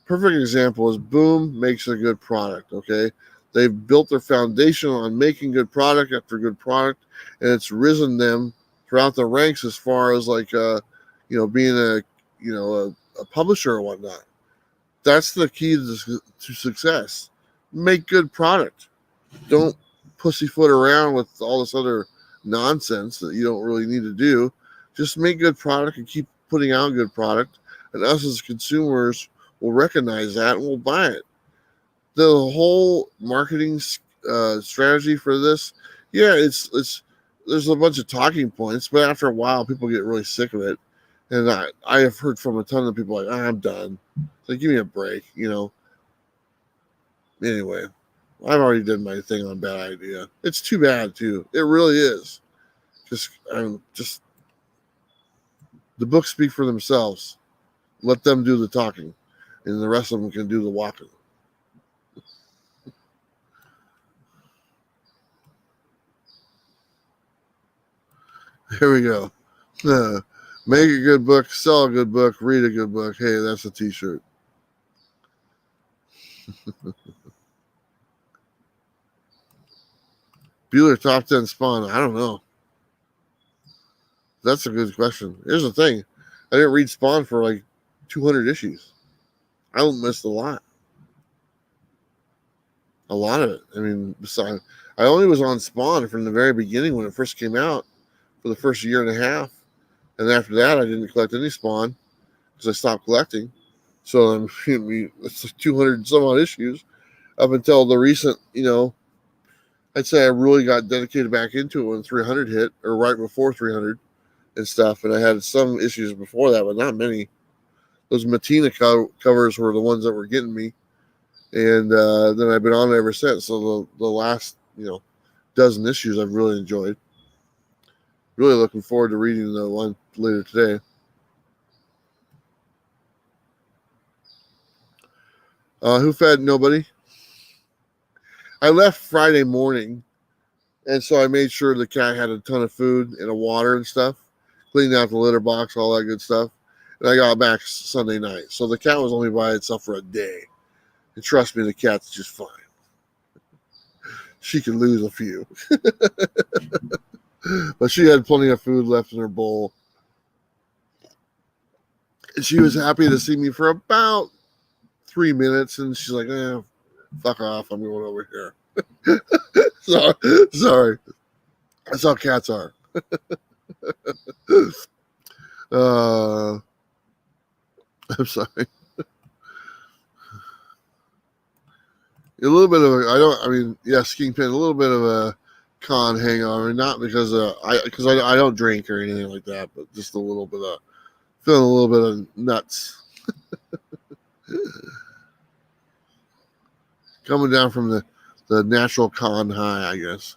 Perfect example is Boom makes a good product. Okay, they've built their foundation on making good product after good product, and it's risen them throughout the ranks as far as like being a publisher or whatnot. That's the key to success. Make good product. Don't pussyfoot around with all this other nonsense that you don't really need to do. Just make good product and keep putting out good product, and us as consumers will recognize that and we'll buy it. The whole marketing strategy for this, yeah, it's there's a bunch of talking points, but after a while, people get really sick of it. And I have heard from a ton of people like, I'm done. Like, give me a break, you know. Anyway, I've already done my thing on Bad Idea. It's too bad too. It really is. Just the books speak for themselves. Let them do the talking, and the rest of them can do the walking. Here we go. Make a good book, sell a good book, read a good book. Hey, that's a T-shirt. Bueller top 10 Spawn. I don't know. That's a good question. Here's the thing. I didn't read Spawn for like 200 issues. I missed a lot. A lot of it. I mean, besides, I only was on Spawn from the very beginning when it first came out for the first year and a half. And after that, I didn't collect any Spawn because I stopped collecting. So it's like 200 some odd issues up until the recent, I'd say I really got dedicated back into it when 300 hit, or right before 300 and stuff. And I had some issues before that, but not many. Those Matina covers were the ones that were getting me. And then I've been on it ever since. So the last, dozen issues I've really enjoyed. Really looking forward to reading the one later today. Who fed? Nobody. I left Friday morning, and so I made sure the cat had a ton of food and a water and stuff, cleaned out the litter box, all that good stuff. And I got back Sunday night. So the cat was only by itself for a day. And trust me, the cat's just fine. She could lose a few. But she had plenty of food left in her bowl. And she was happy to see me for about 3 minutes. And she's like, fuck off. I'm going over here. So, sorry. That's how cats are. I'm sorry. A little bit of yes, Kingpin, a little bit of a con hangover, not because I don't drink or anything like that, but just a little bit of feeling a little bit of nuts. Coming down from the natural con high, I guess.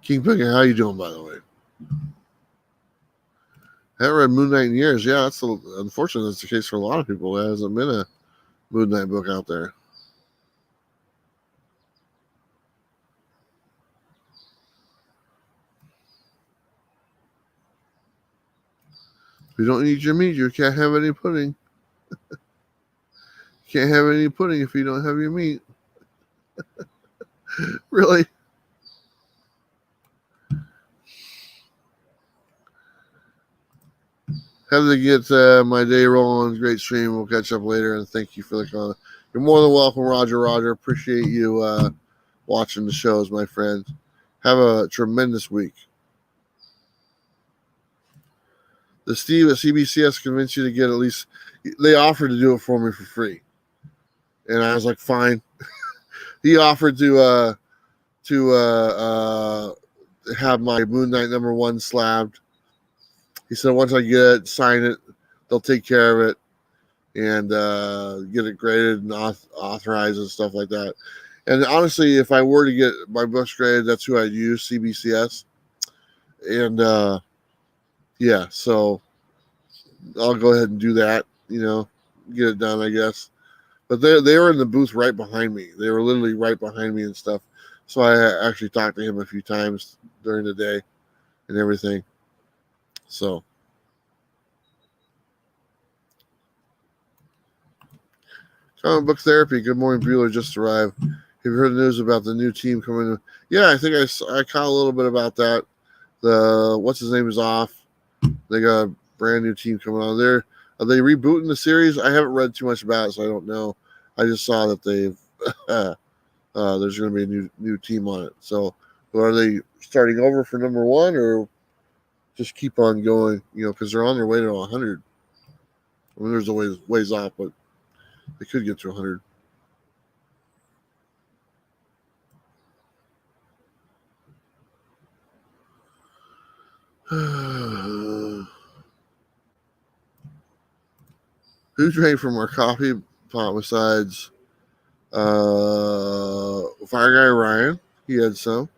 Kingpin, how you doing, by the way? I haven't read Moon Knight in years. Yeah, unfortunately that's the case for a lot of people. There hasn't been a Moon Knight book out there. If you don't eat your meat, you can't have any pudding. Can't have any pudding if you don't have your meat. Really? Have to get my day rolling. Great stream. We'll catch up later, and thank you for the comment. You're more than welcome, Roger. Roger, appreciate you watching the shows, my friend. Have a tremendous week. The Steve at CBCS convinced you to get at least. They offered to do it for me for free, and I was like, fine. He offered to have my Moon Knight #1 slabbed. He said once I get it, sign it, they'll take care of it and get it graded and authorized and stuff like that. And honestly, if I were to get my books graded, that's who I'd use, CBCS. And yeah, so I'll go ahead and do that, get it done, I guess. But they were in the booth right behind me. They were literally right behind me and stuff. So I actually talked to him a few times during the day and everything. So comic book therapy. Good morning, Bueller just arrived. Have you heard the news about the new team coming in? Yeah, I think I caught a little bit about that. The what's his name is off. They got a brand new team coming on there. Are they rebooting the series? I haven't read too much about it, so I don't know. I just saw that they've there's going to be a new team on it. So are they starting over for #1 or just keep on going? Because they're on their way to 100. I mean, there's a ways off, but they could get to 100. Who drank from our coffee pot besides Fire Guy Ryan? He had some.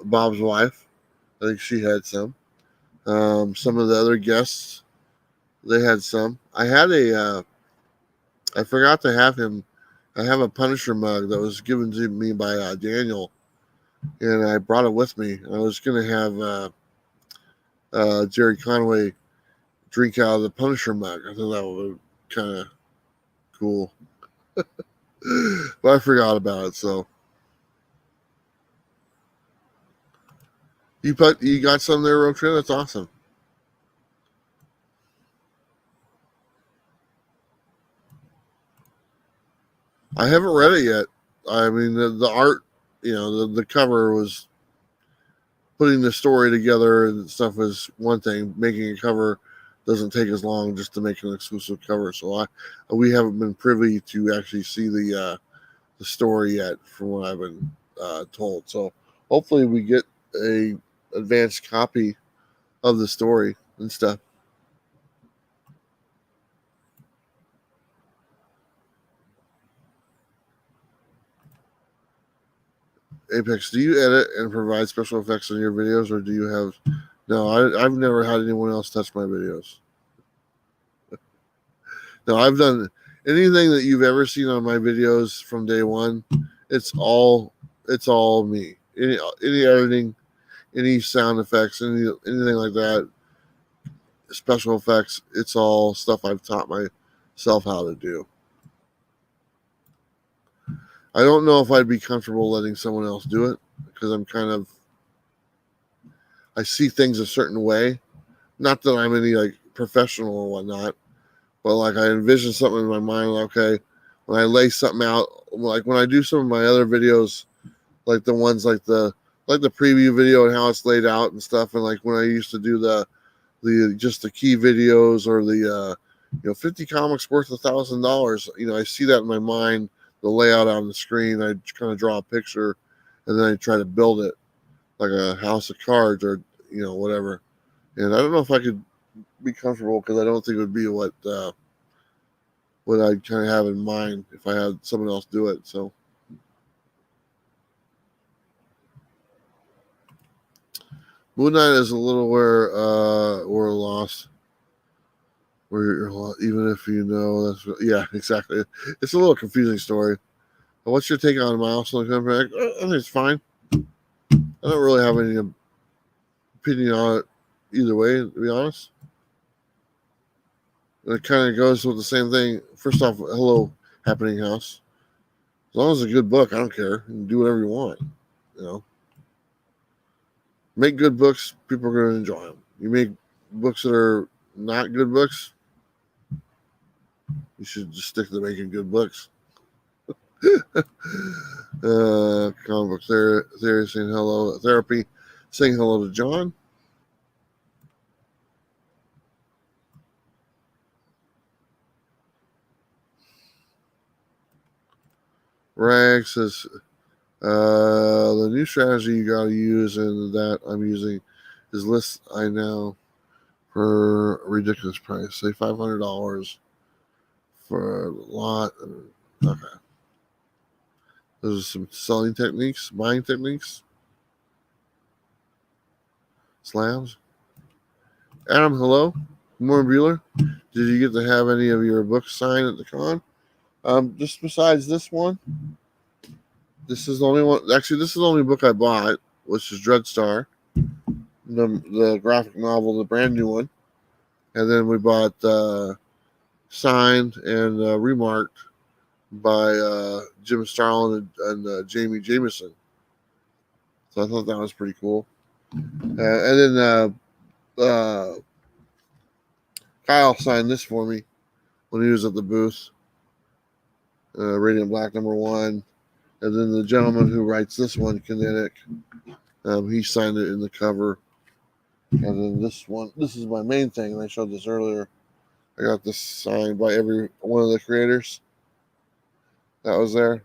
Bob's wife, I think she had some. Some of the other guests, they had some. I forgot to have him. I have a Punisher mug that was given to me by Daniel, and I brought it with me. I was going to have Jerry Conway drink out of the Punisher mug. I thought that would be kind of cool. But I forgot about it, so. You got some there, Roxanne? That's awesome. I haven't read it yet. I mean, the art, the cover was putting the story together and stuff is one thing. Making a cover doesn't take as long just to make an exclusive cover. So we haven't been privy to actually see the story yet, from what I've been told. So hopefully we get a advanced copy of the story and stuff. Apex, do you edit and provide special effects in your videos, or do you have? No, I've never had anyone else touch my videos. No, I've done anything that you've ever seen on my videos from day one. It's all me. Any editing, any sound effects, anything like that, special effects. It's all stuff I've taught myself how to do. I don't know if I'd be comfortable letting someone else do it because I see things a certain way. Not that I'm any like professional or whatnot, but like I envision something in my mind. Okay, when I lay something out, like when I do some of my other videos, like the ones like the preview video and how it's laid out and stuff, and like when I used to do the just the key videos or the 50 comics worth $1,000. I see that in my mind, the layout on the screen. I kind of draw a picture, and then I try to build it like a house of cards or whatever. And I don't know if I could be comfortable because I don't think it would be what I kind of have in mind if I had someone else do it. So. Moon Knight is a little where we're lost. Where you're lost, even if you know yeah, exactly. It's a little confusing story. But what's your take on Miles on the comeback? I think it's fine. I don't really have any opinion on it either way, to be honest. And it kind of goes with the same thing. First off, hello, Happening House. As long as it's a good book, I don't care. You can do whatever you want. Make good books, people are going to enjoy them. You make books that are not good books, you should just stick to making good books. Comic book theory saying hello. Therapy saying hello to John. Rag says the new strategy you got to use and that I'm using is list I know for a ridiculous price. Say $500 for a lot. Okay. Those are some selling techniques, buying techniques. Slabs. Adam, hello. More Bueller. Did you get to have any of your books signed at the con? Just besides this one, this is the only one. Actually, this is the only book I bought, which is Dreadstar, the graphic novel, the brand new one. And then we bought signed and remarked by Jim Starlin and Jamie Jameson. So I thought that was pretty cool. And then Kyle signed this for me when he was at the booth. Radiant Black #1. And then the gentleman who writes this one, Kinetic, he signed it in the cover. And then this is my main thing, and I showed this earlier. I got this signed by every one of the creators that was there.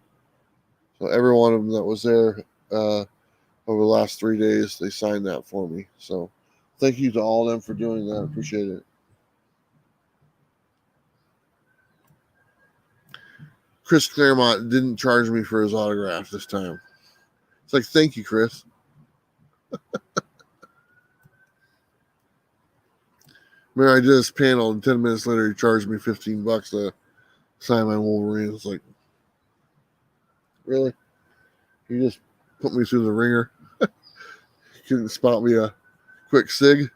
So every one of them that was there over the last 3 days, they signed that for me. So thank you to all of them for doing that. I appreciate it. Chris Claremont didn't charge me for his autograph this time. It's like, thank you, Chris. Remember, I did this panel, and 10 minutes later, he charged me $15 to sign my Wolverine. It's like, really? You just put me through the ringer? You couldn't spot me a quick sig?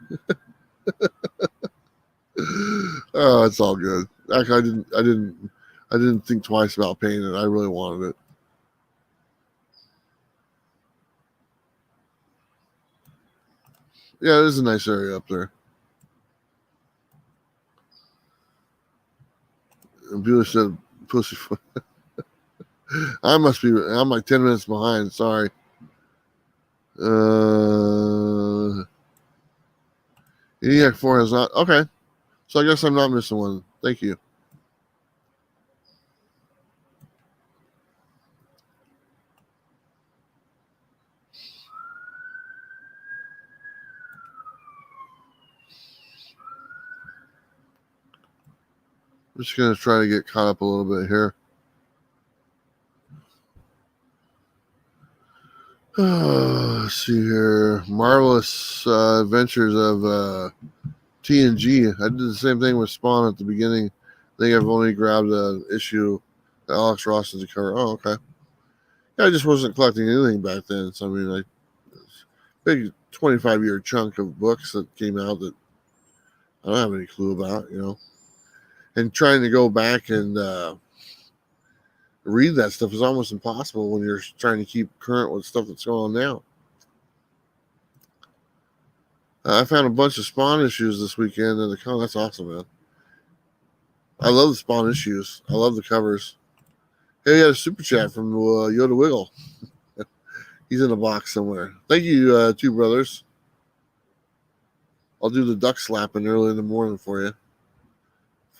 Oh, it's all good. Actually, I didn't think twice about paying it. I really wanted it. Yeah, it is a nice area up there. And Bueller said, "Pussyfoot." I'm like 10 minutes behind. Sorry. ENIAC 4 has not. Okay. So I guess I'm not missing one. Thank you. I'm just going to try to get caught up a little bit here. Let's see here. Marvelous Adventures of TNG. I did the same thing with Spawn at the beginning. I think I've only grabbed an issue that Alex Ross is a cover. Oh, okay. Yeah, I just wasn't collecting anything back then. So, I mean, big 25-year chunk of books that came out that I don't have any clue about, And trying to go back and read that stuff is almost impossible when you're trying to keep current with stuff that's going on now. I found a bunch of Spawn issues this weekend in the con. That's awesome, man. I love the Spawn issues. I love the covers. Hey, we got a super chat from Yoda Wiggle. He's in a box somewhere. Thank you, two brothers. I'll do the duck slapping early in the morning for you.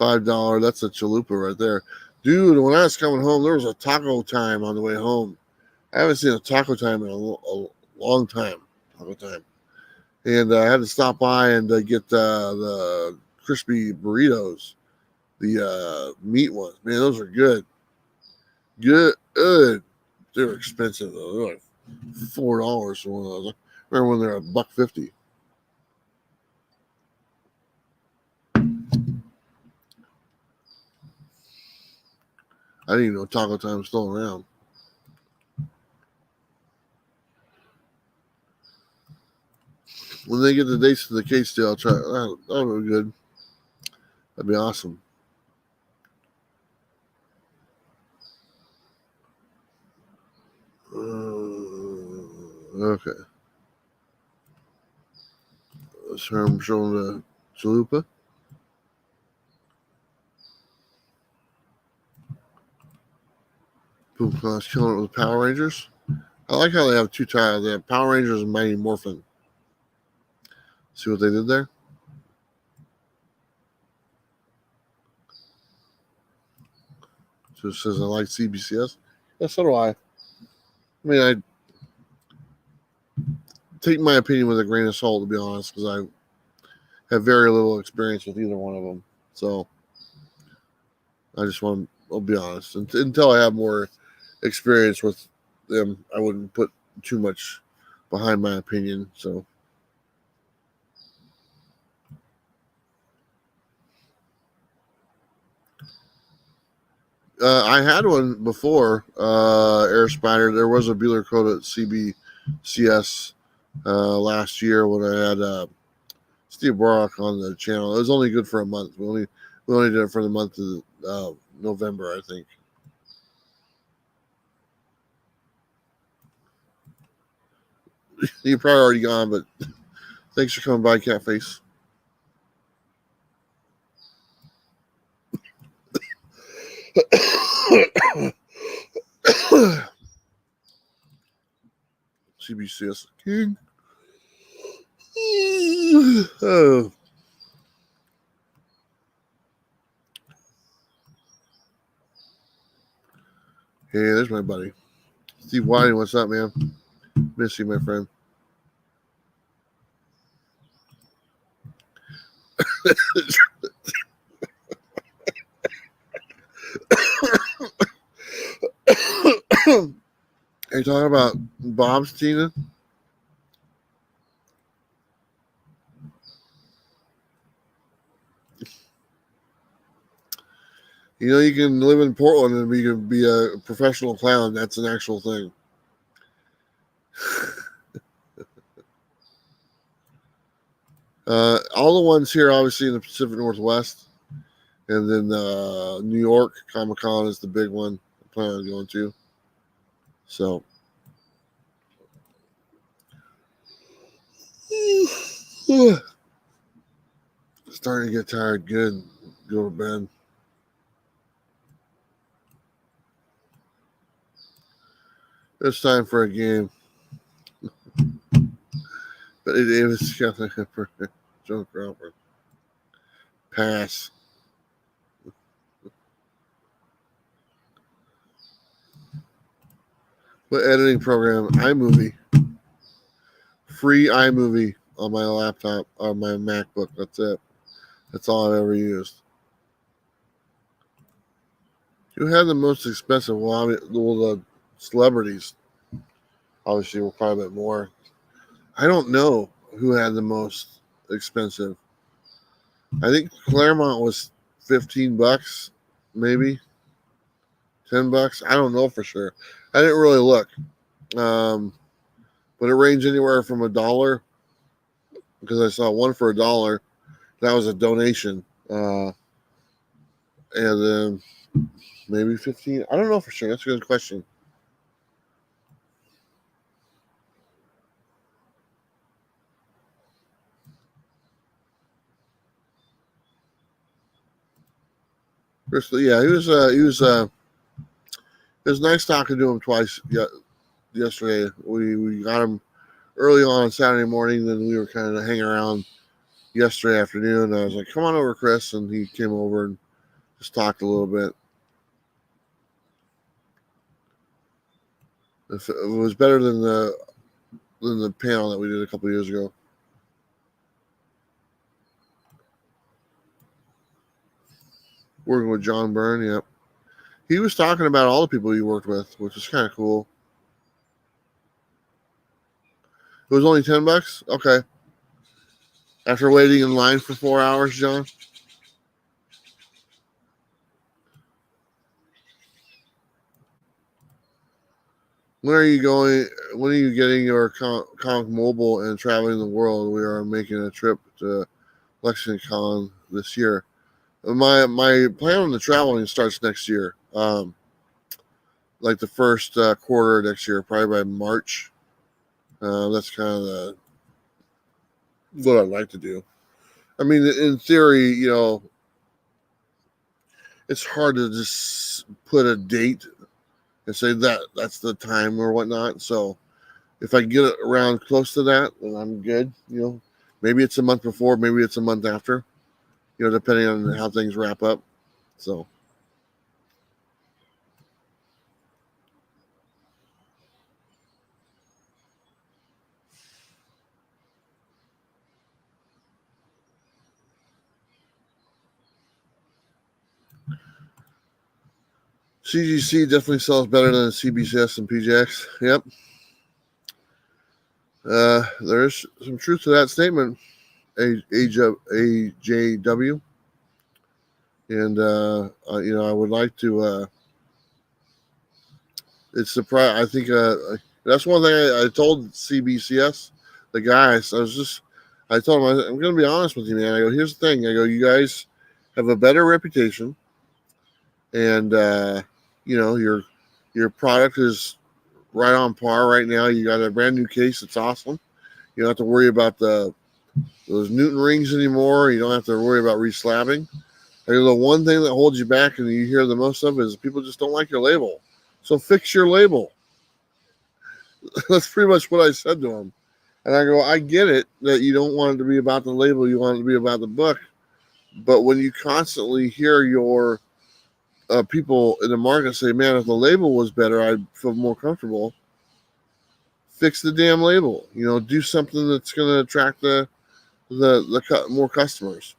$5. That's a chalupa right there. Dude, when I was coming home, there was a taco time on the way home. I haven't seen a taco time in a long time. Taco time. And I had to stop by and get the crispy burritos. The meat ones. Man, those are good. Good. They were expensive, though. They're like $4 for one of those. I remember when they were $1.50. I didn't even know Taco Time was still around. When they get the dates to the case deal, I'll try. That'll be good. That'd be awesome. Okay. So I'm showing the chalupa. Boom Class killing it with Power Rangers. I like how they have two titles. They have Power Rangers and Mighty Morphin. See what they did there? So it says I like CBCS. Yeah, so do I. I mean, I take my opinion with a grain of salt, to be honest, because I have very little experience with either one of them. So I just want to, I'll be honest. Until I have more experience with them, I wouldn't put too much behind my opinion. So. I had one before, Air Spider. There was a Bueller Code at CBCS last year when I had Steve Borok on the channel. It was only good for a month. We only did it for the month of November, I think. You're probably already gone, but thanks for coming by, Catface. CBCS King. Oh. Hey, there's my buddy. Steve Whiting, what's up, man? Miss you, my friend. Are you talking about Bob's, Tina? You know, you can live in Portland and you can be a professional clown. That's an actual thing. All the ones here, obviously, in the Pacific Northwest. And then New York Comic Con is the big one I plan on going to. So. Starting to get tired. Good. Go to bed. It's time for a game. But Davis got for Joe Crawford. Pass. What editing program? iMovie. Free iMovie on my laptop, on my MacBook. That's it. That's all I've ever used. Who had the most expensive? Well, the celebrities. Obviously, we're quite a bit more. I don't know who had the most expensive. I think Claremont was $15, maybe $10. I don't know for sure. I didn't really look, but it ranged anywhere from $1 because I saw one for $1. That was a donation, and then maybe 15. I don't know for sure. That's a good question. Yeah, it was nice talking to him twice yesterday. We got him early on Saturday morning, then we were kind of hanging around yesterday afternoon. I was like, "Come on over, Chris," and he came over and just talked a little bit. It was better than the panel that we did a couple years ago. Working with John Byrne, yep. He was talking about all the people he worked with, which is kind of cool. It was only $10. Okay. After waiting in line for 4 hours, John. When are you going? When are you getting your comic mobile and traveling the world? We are making a trip to Lexington Con this year. My plan on the traveling starts next year, like the first quarter next year, probably by March. That's kind of what I'd like to do. I mean, in theory, it's hard to just put a date and say that's the time or whatnot. So if I get it around close to that, then I'm good. Maybe it's a month before, maybe it's a month after. Depending on how things wrap up. So. CGC definitely sells better than CBCS and PJX. Yep. There's some truth to that statement. AJW. And, I would like to, it's surprised. I think that's one thing I told CBCS, the guys. I told them, I'm going to be honest with you, man. I go, here's the thing. I go, you guys have a better reputation. And, your product is right on par right now. You got a brand new case. It's awesome. You don't have to worry about those Newton rings anymore. You don't have to worry about reslabbing. The one thing that holds you back and you hear the most of is people just don't like your label. So fix your label. That's pretty much what I said to him. And I go, I get it that you don't want it to be about the label. You want it to be about the book. But when you constantly hear your people in the market say, man, if the label was better, I'd feel more comfortable. Fix the damn label. Do something that's going to attract the more customers.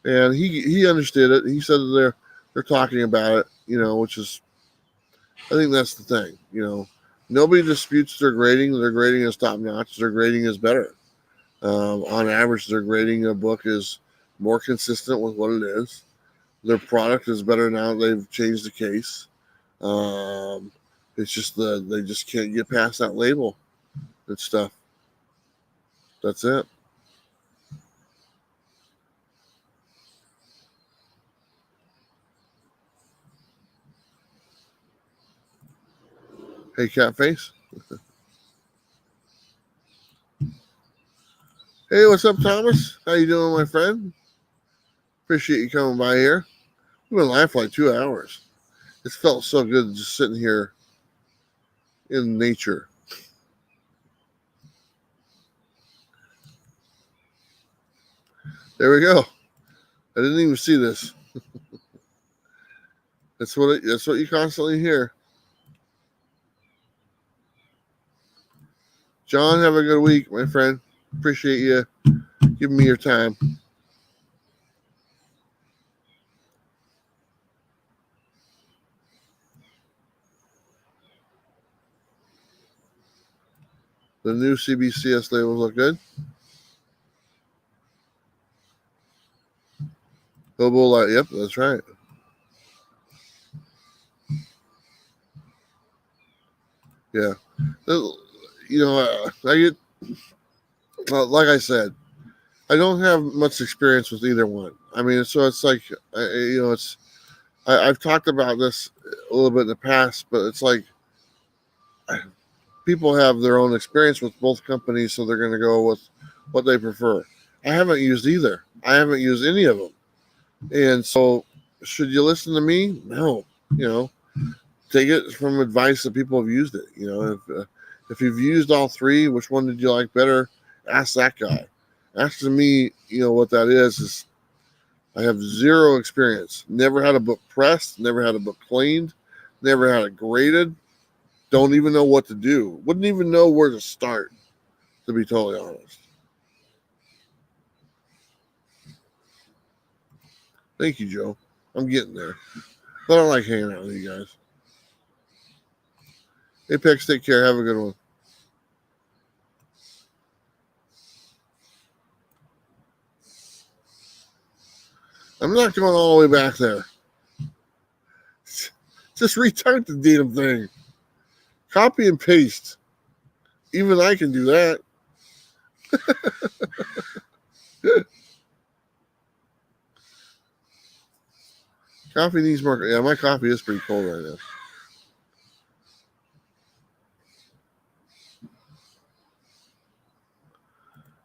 And he understood it. He said that they're talking about it, which is, I think that's the thing. Nobody disputes their grading. Their grading is top notch. Their grading is better. On average, their grading a book is more consistent with what it is. Their product is better now. They've changed the case. It's just they just can't get past that label and stuff. That's it. Hey, Catface. Hey, what's up, Thomas? How you doing, my friend? Appreciate you coming by here. We've been live for like 2 hours. It's felt so good just sitting here in nature. There we go. I didn't even see this. That's what you constantly hear. John, have a good week, my friend. Appreciate you giving me your time. The new CBCS labels look good. Hobo Light. Yep, that's right. Yeah. You know, I get, like I said, I don't have much experience with either one. I mean, so it's like, you know, I've talked about this a little bit in the past, but it's like people have their own experience with both companies, so they're going to go with what they prefer. I haven't used either. I haven't used any of them. And so, should you listen to me? No. You know, take it from advice that people have used it. You know, if you've used all three, which one did you like better? Ask that guy. Ask me, you know, what that is I have zero experience. Never had a book pressed, never had a book cleaned, never had it graded. Don't even know what to do. Wouldn't even know where to start, to be totally honest. Thank you, Joe. I'm getting there. But I like hanging out with you guys. Apex, take care. Have a good one. I'm not going all the way back there. Just retart the damn thing. Copy and paste. Even I can do that. Coffee needs more. Yeah, my coffee is pretty cold right now.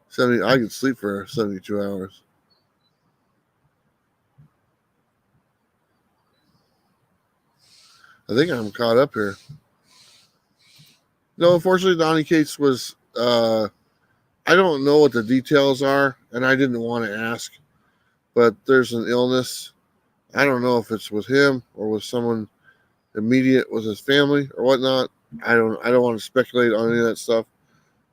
70. I could sleep for 72 hours. I think I'm caught up here. No, unfortunately, Donnie Cates was. I don't know what the details are, and I didn't want to ask. But there's an illness. I don't know if it's with him or with someone immediate with his family or whatnot. I don't want to speculate on any of that stuff.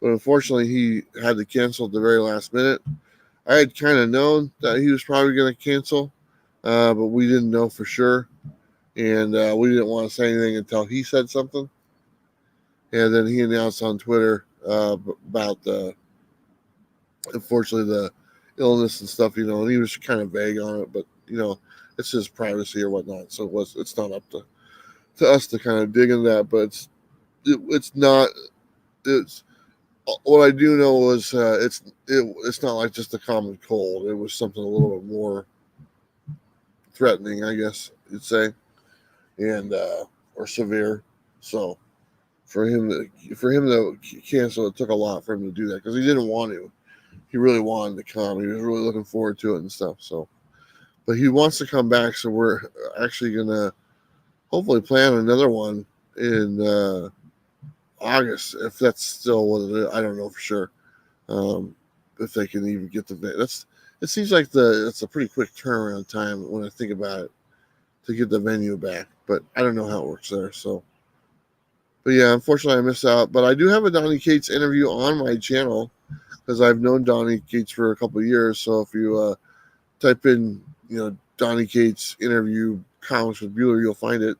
But unfortunately, he had to cancel at the very last minute. I had kind of known that he was probably going to cancel, but we didn't know for sure, and we didn't want to say anything until he said something. And then he announced on Twitter about unfortunately, the illness and stuff. You know, and he was kind of vague on it, but you know, it's his privacy or whatnot. So it's not up to us to kind of dig into that. But it's not. It's what I do know is it's not like just a common cold. It was something a little bit more threatening, I guess you'd say, and or severe. So for him to cancel, it took a lot for him to do that because he didn't want to. He really wanted to come. He was really looking forward to it and stuff. So, but he wants to come back. So we're actually gonna hopefully plan another one in August, if that's still what it is. I don't know for sure. If they can even get the that's it seems like it's a pretty quick turnaround time when I think about it to get the venue back, but I don't know how it works there. So, but yeah, unfortunately I missed out. But I do have a Donnie Cates interview on my channel because I've known Donnie Cates for a couple of years. So if you type in Donnie Cates interview Comics with Bueller, you'll find it.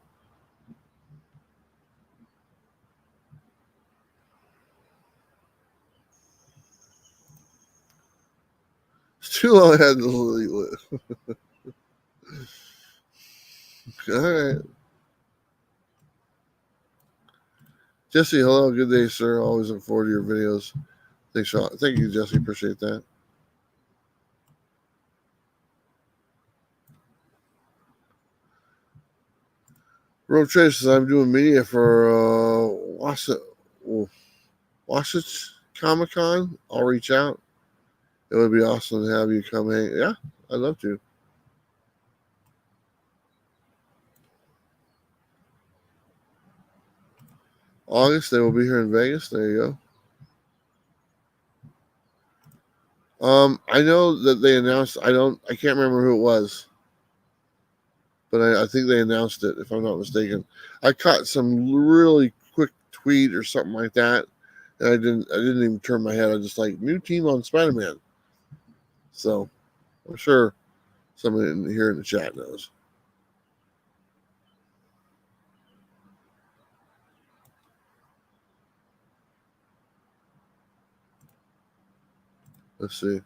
It's too long. I had to delete it. All right. Jesse, hello. Good day, sir. Always look forward to your videos. Thanks, Sean. Thank you, Jesse. Appreciate that. Road Trace says I'm doing media for Wasatch Comic Con. I'll reach out. It would be awesome to have you come hang. Yeah, I'd love to. August, they will be here in Vegas. There you go. I know that they announced. I can't remember who it was, but I think they announced it. If I'm not mistaken, I caught some really quick tweet or something like that, and I didn't even turn my head. I just like new team on Spider-Man. So I'm sure somebody here in the chat knows. Let's see.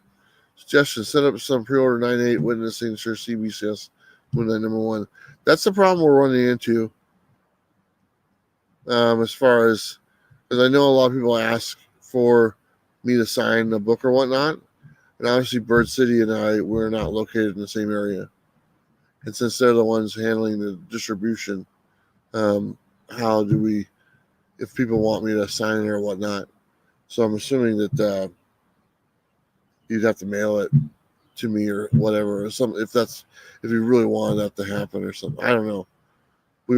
Suggestion: set up some pre-order 9/8 witnessing sure CBCS Moon Knight #1. That's the problem we're running into. As far as, because I know a lot of people ask for me to sign a book or whatnot, and obviously Bird City and we're not located in the same area, and since they're the ones handling the distribution, how do we, if people want me to sign it or whatnot? So I'm assuming that you'd have to mail it to me or whatever, or some, if you really wanted that to happen or something. I don't know. We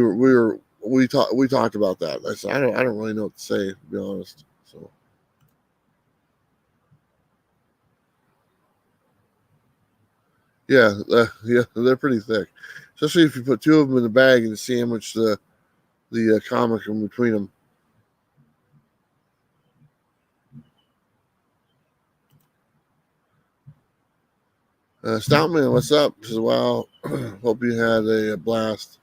talked about that. I said I don't really know what to say, to be honest. So yeah, yeah, they're pretty thick, especially if you put two of them in the bag and sandwich the comic in between them. Stoutman, what's up? Says, wow, hope you had a blast.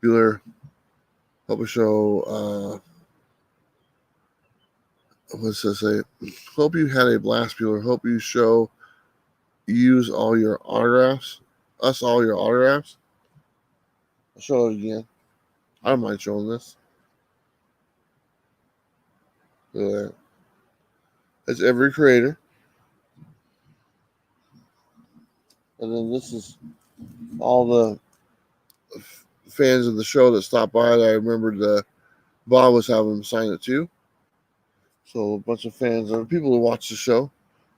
Bueller, hope we show. What's this say? Hope you had a blast, Bueller. Hope you use all your autographs. Us all your autographs. I'll show it again. I don't mind showing this. Look at that. That's every creator. And then this is all the fans of the show that stopped by that I remembered Bob was having them sign it too. So a bunch of fans and people who watch the show.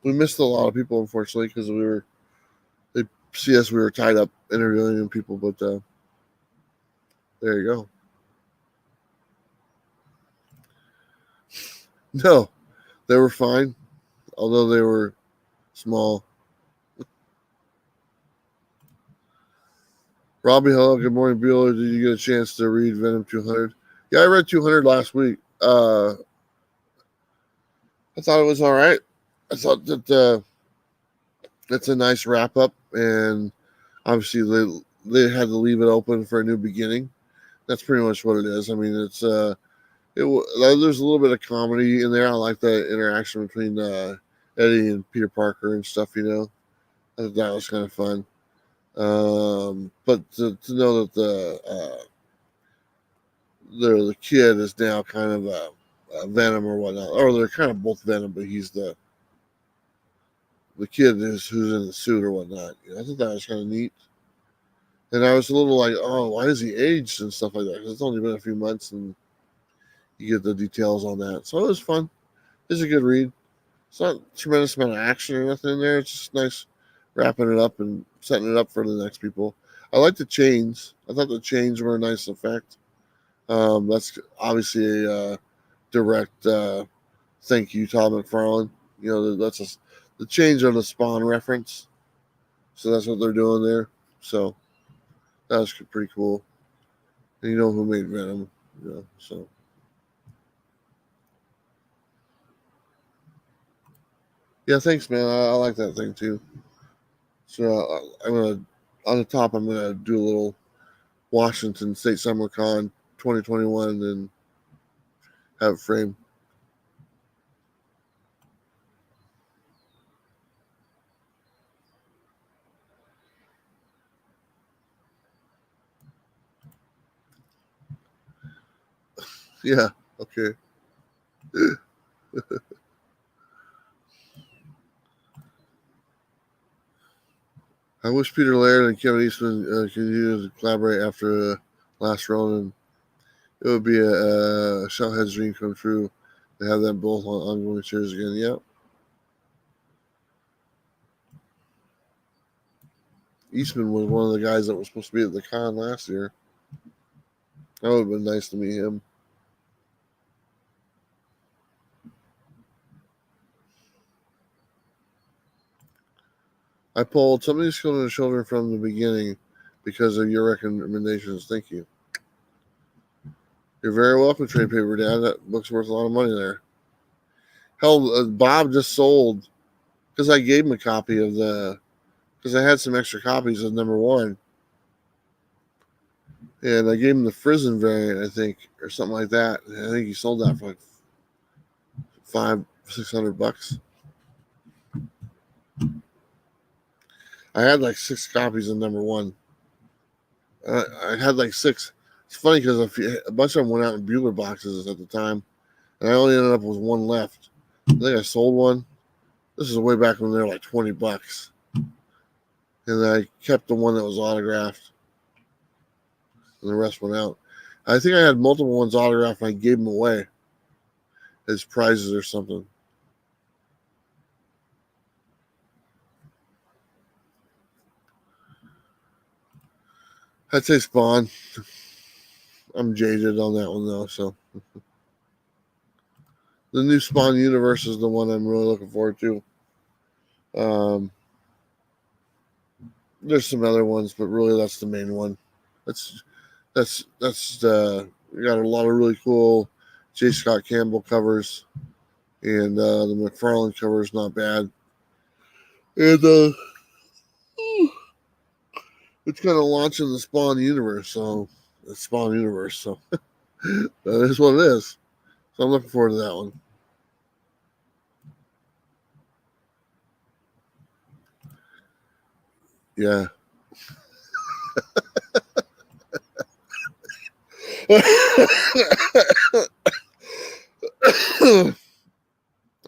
We missed a lot of people, unfortunately, because they see us, we were tied up interviewing people, but there you go. No, they were fine, although they were small. Robbie, hello, good morning, Bueller. Did you get a chance to read Venom 200? Yeah, I read 200 last week. I thought it was all right. I thought that that's a nice wrap up, and obviously they had to leave it open for a new beginning. That's pretty much what it is. I mean, there's a little bit of comedy in there. I like the interaction between Eddie and Peter Parker and stuff. I thought that was kind of fun. But to know that the kid is now kind of a Venom or whatnot, or they're kind of both Venom, but he's the kid who's in the suit or whatnot. I thought that was kind of neat. And I was a little like, oh, why is he aged and stuff like that? Because it's only been a few months, and you get the details on that. So it was fun. It's a good read. It's not a tremendous amount of action or nothing in there. It's just nice wrapping it up and setting it up for the next people. I like the chains. I thought the chains were a nice effect. That's obviously a direct thank you, Todd McFarlane. That's the chains are the Spawn reference. So that's what they're doing there. So that was pretty cool. And you know who made Venom, so. Yeah, thanks, man. I like that thing too. So I'm gonna on the top. I'm gonna do a little Washington State Summer Con 2021 and have it framed. Yeah. Okay. I wish Peter Laird and Kevin Eastman continue to collaborate after Last Ronin. It would be a Shellhead's dream come true to have them both on ongoing series again. Yeah. Eastman was one of the guys that was supposed to be at the con last year. That would have been nice to meet him. I pulled some of these children from the beginning because of your recommendations. Thank you. You're very welcome, Trade Paper Dad. That book's worth a lot of money there. Hell, Bob just sold, because I gave him a copy of because I had some extra copies of #1. And I gave him the Frizzen variant, I think, or something like that. And I think he sold that for like $500-600. I had like 6 copies of number 1. I had like 6. It's funny because a bunch of them went out in Bueller boxes at the time, and I only ended up with 1 left. I think I sold one. This is way back when they were like $20, and I kept the one that was autographed, and the rest went out. I think I had multiple ones autographed, and I gave them away as prizes or something. I'd say Spawn. I'm jaded on that one though, so the new Spawn universe is the one I'm really looking forward to. There's some other ones, but really that's the main one. That's we got a lot of really cool J. Scott Campbell covers, and the McFarlane cover is not bad. And it's kind of launching the Spawn universe, so the Spawn universe. So that is what it is. So I'm looking forward to that one. Yeah.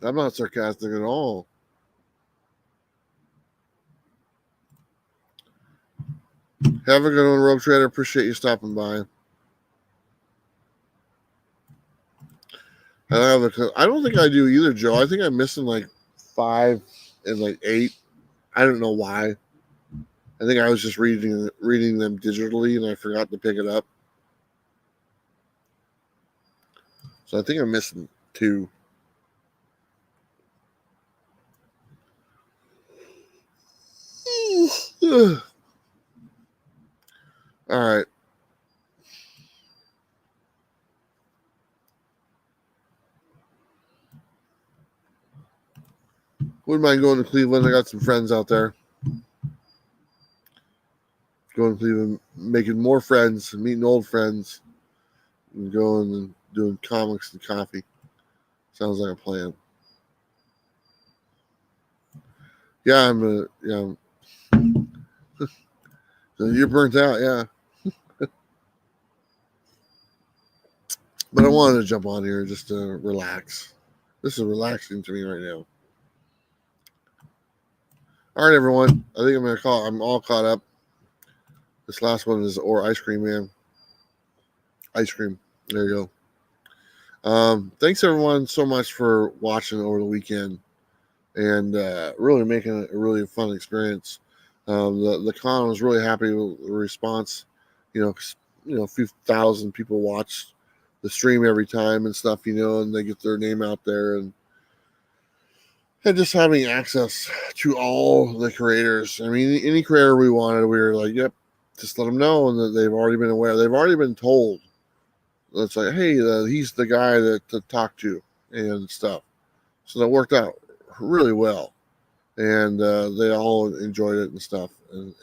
I'm not sarcastic at all. Have a good one, Rogue Trader. Appreciate you stopping by. I don't think I do either, Joe. I think I'm missing like 5 and like 8. I don't know why. I think I was just reading them digitally and I forgot to pick it up. So I think I'm missing 2. All right. Wouldn't mind going to Cleveland. I got some friends out there. Going to Cleveland, making more friends, meeting old friends, and going and doing comics and coffee. Sounds like a plan. Yeah, so you're burnt out, yeah. But I wanted to jump on here just to relax. This is relaxing to me right now. All right, everyone. I think I'm all caught up. This last one is Or Ice Cream Man. Ice cream. There you go. Thanks everyone so much for watching over the weekend and really making it a really fun experience. The con was really happy with the response. A few thousand people watch the stream every time and stuff, and they get their name out there and just having access to all the creators. I mean, any creator we wanted, we were like, yep, just let them know, and that they've already been aware. They've already been told. It's like, hey, he's the guy to talk to and stuff. So that worked out really well, and they all enjoyed it and stuff. And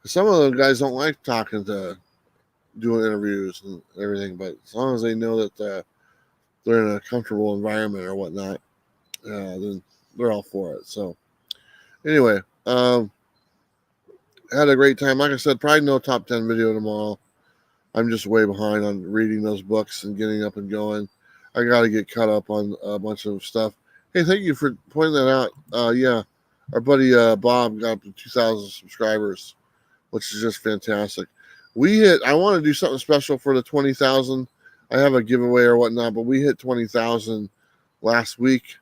some of the guys don't like doing interviews and everything, but as long as they know that they're in a comfortable environment or whatnot, then they're all for it. So anyway, had a great time. Like I said, probably no top 10 video tomorrow. I'm just way behind on reading those books and getting up and going. I got to get caught up on a bunch of stuff. Hey, thank you for pointing that out. Yeah, our buddy Bob got up to 2,000 subscribers, which is just fantastic. I want to do something special for the 20,000. I have a giveaway or whatnot, but we hit 20,000 last week.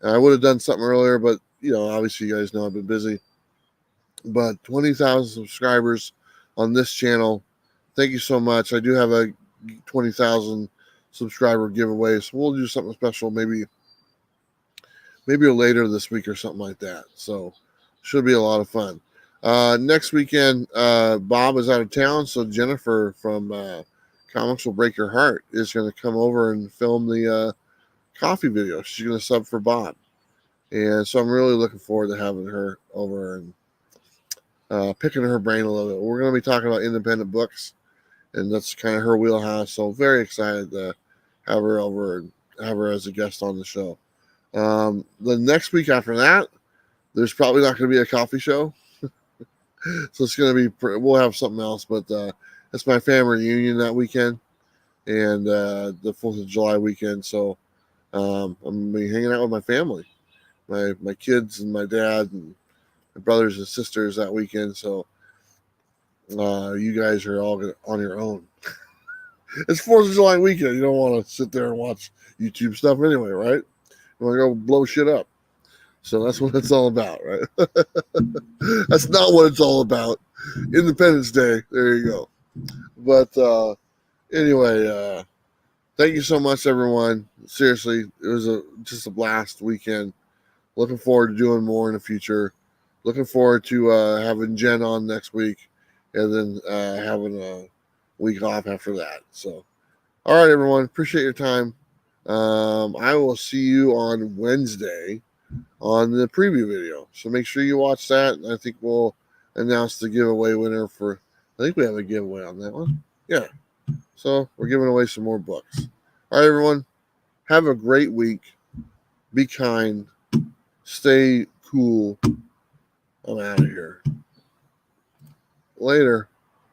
And I would have done something earlier, but obviously you guys know I've been busy. But 20,000 subscribers on this channel. Thank you so much. I do have a 20,000 subscriber giveaway, so we'll do something special maybe later this week or something like that. So should be a lot of fun. Next weekend, Bob is out of town, so Jennifer from Comics Will Break Your Heart is going to come over and film the coffee video. She's going to sub for Bob, and so I'm really looking forward to having her over and picking her brain a little bit. We're going to be talking about independent books, and that's kind of her wheelhouse. So very excited to have her over and have her as a guest on the show. The next week after that, There's probably not going to be a coffee show. So it's going to be, we'll have something else, but it's my family reunion that weekend and the 4th of July weekend. So I'm going to be hanging out with my family, my kids and my dad and my brothers and sisters that weekend. So you guys are all on your own. It's 4th of July weekend. You don't want to sit there and watch YouTube stuff anyway, right? You want to go blow shit up. So that's what it's all about, right? That's not what it's all about. Independence Day. There you go. But anyway, thank you so much, everyone. Seriously, it was just a blast weekend. Looking forward to doing more in the future. Looking forward to having Jen on next week, and then having a week off after that. So, all right, everyone. Appreciate your time. I will see you on Wednesday on the preview video. So make sure you watch that. I think we'll announce the giveaway winner for. I think we have a giveaway on that one. Yeah. So we're giving away some more books. All right, everyone. Have a great week. Be kind. Stay cool. I'm out of here. Later.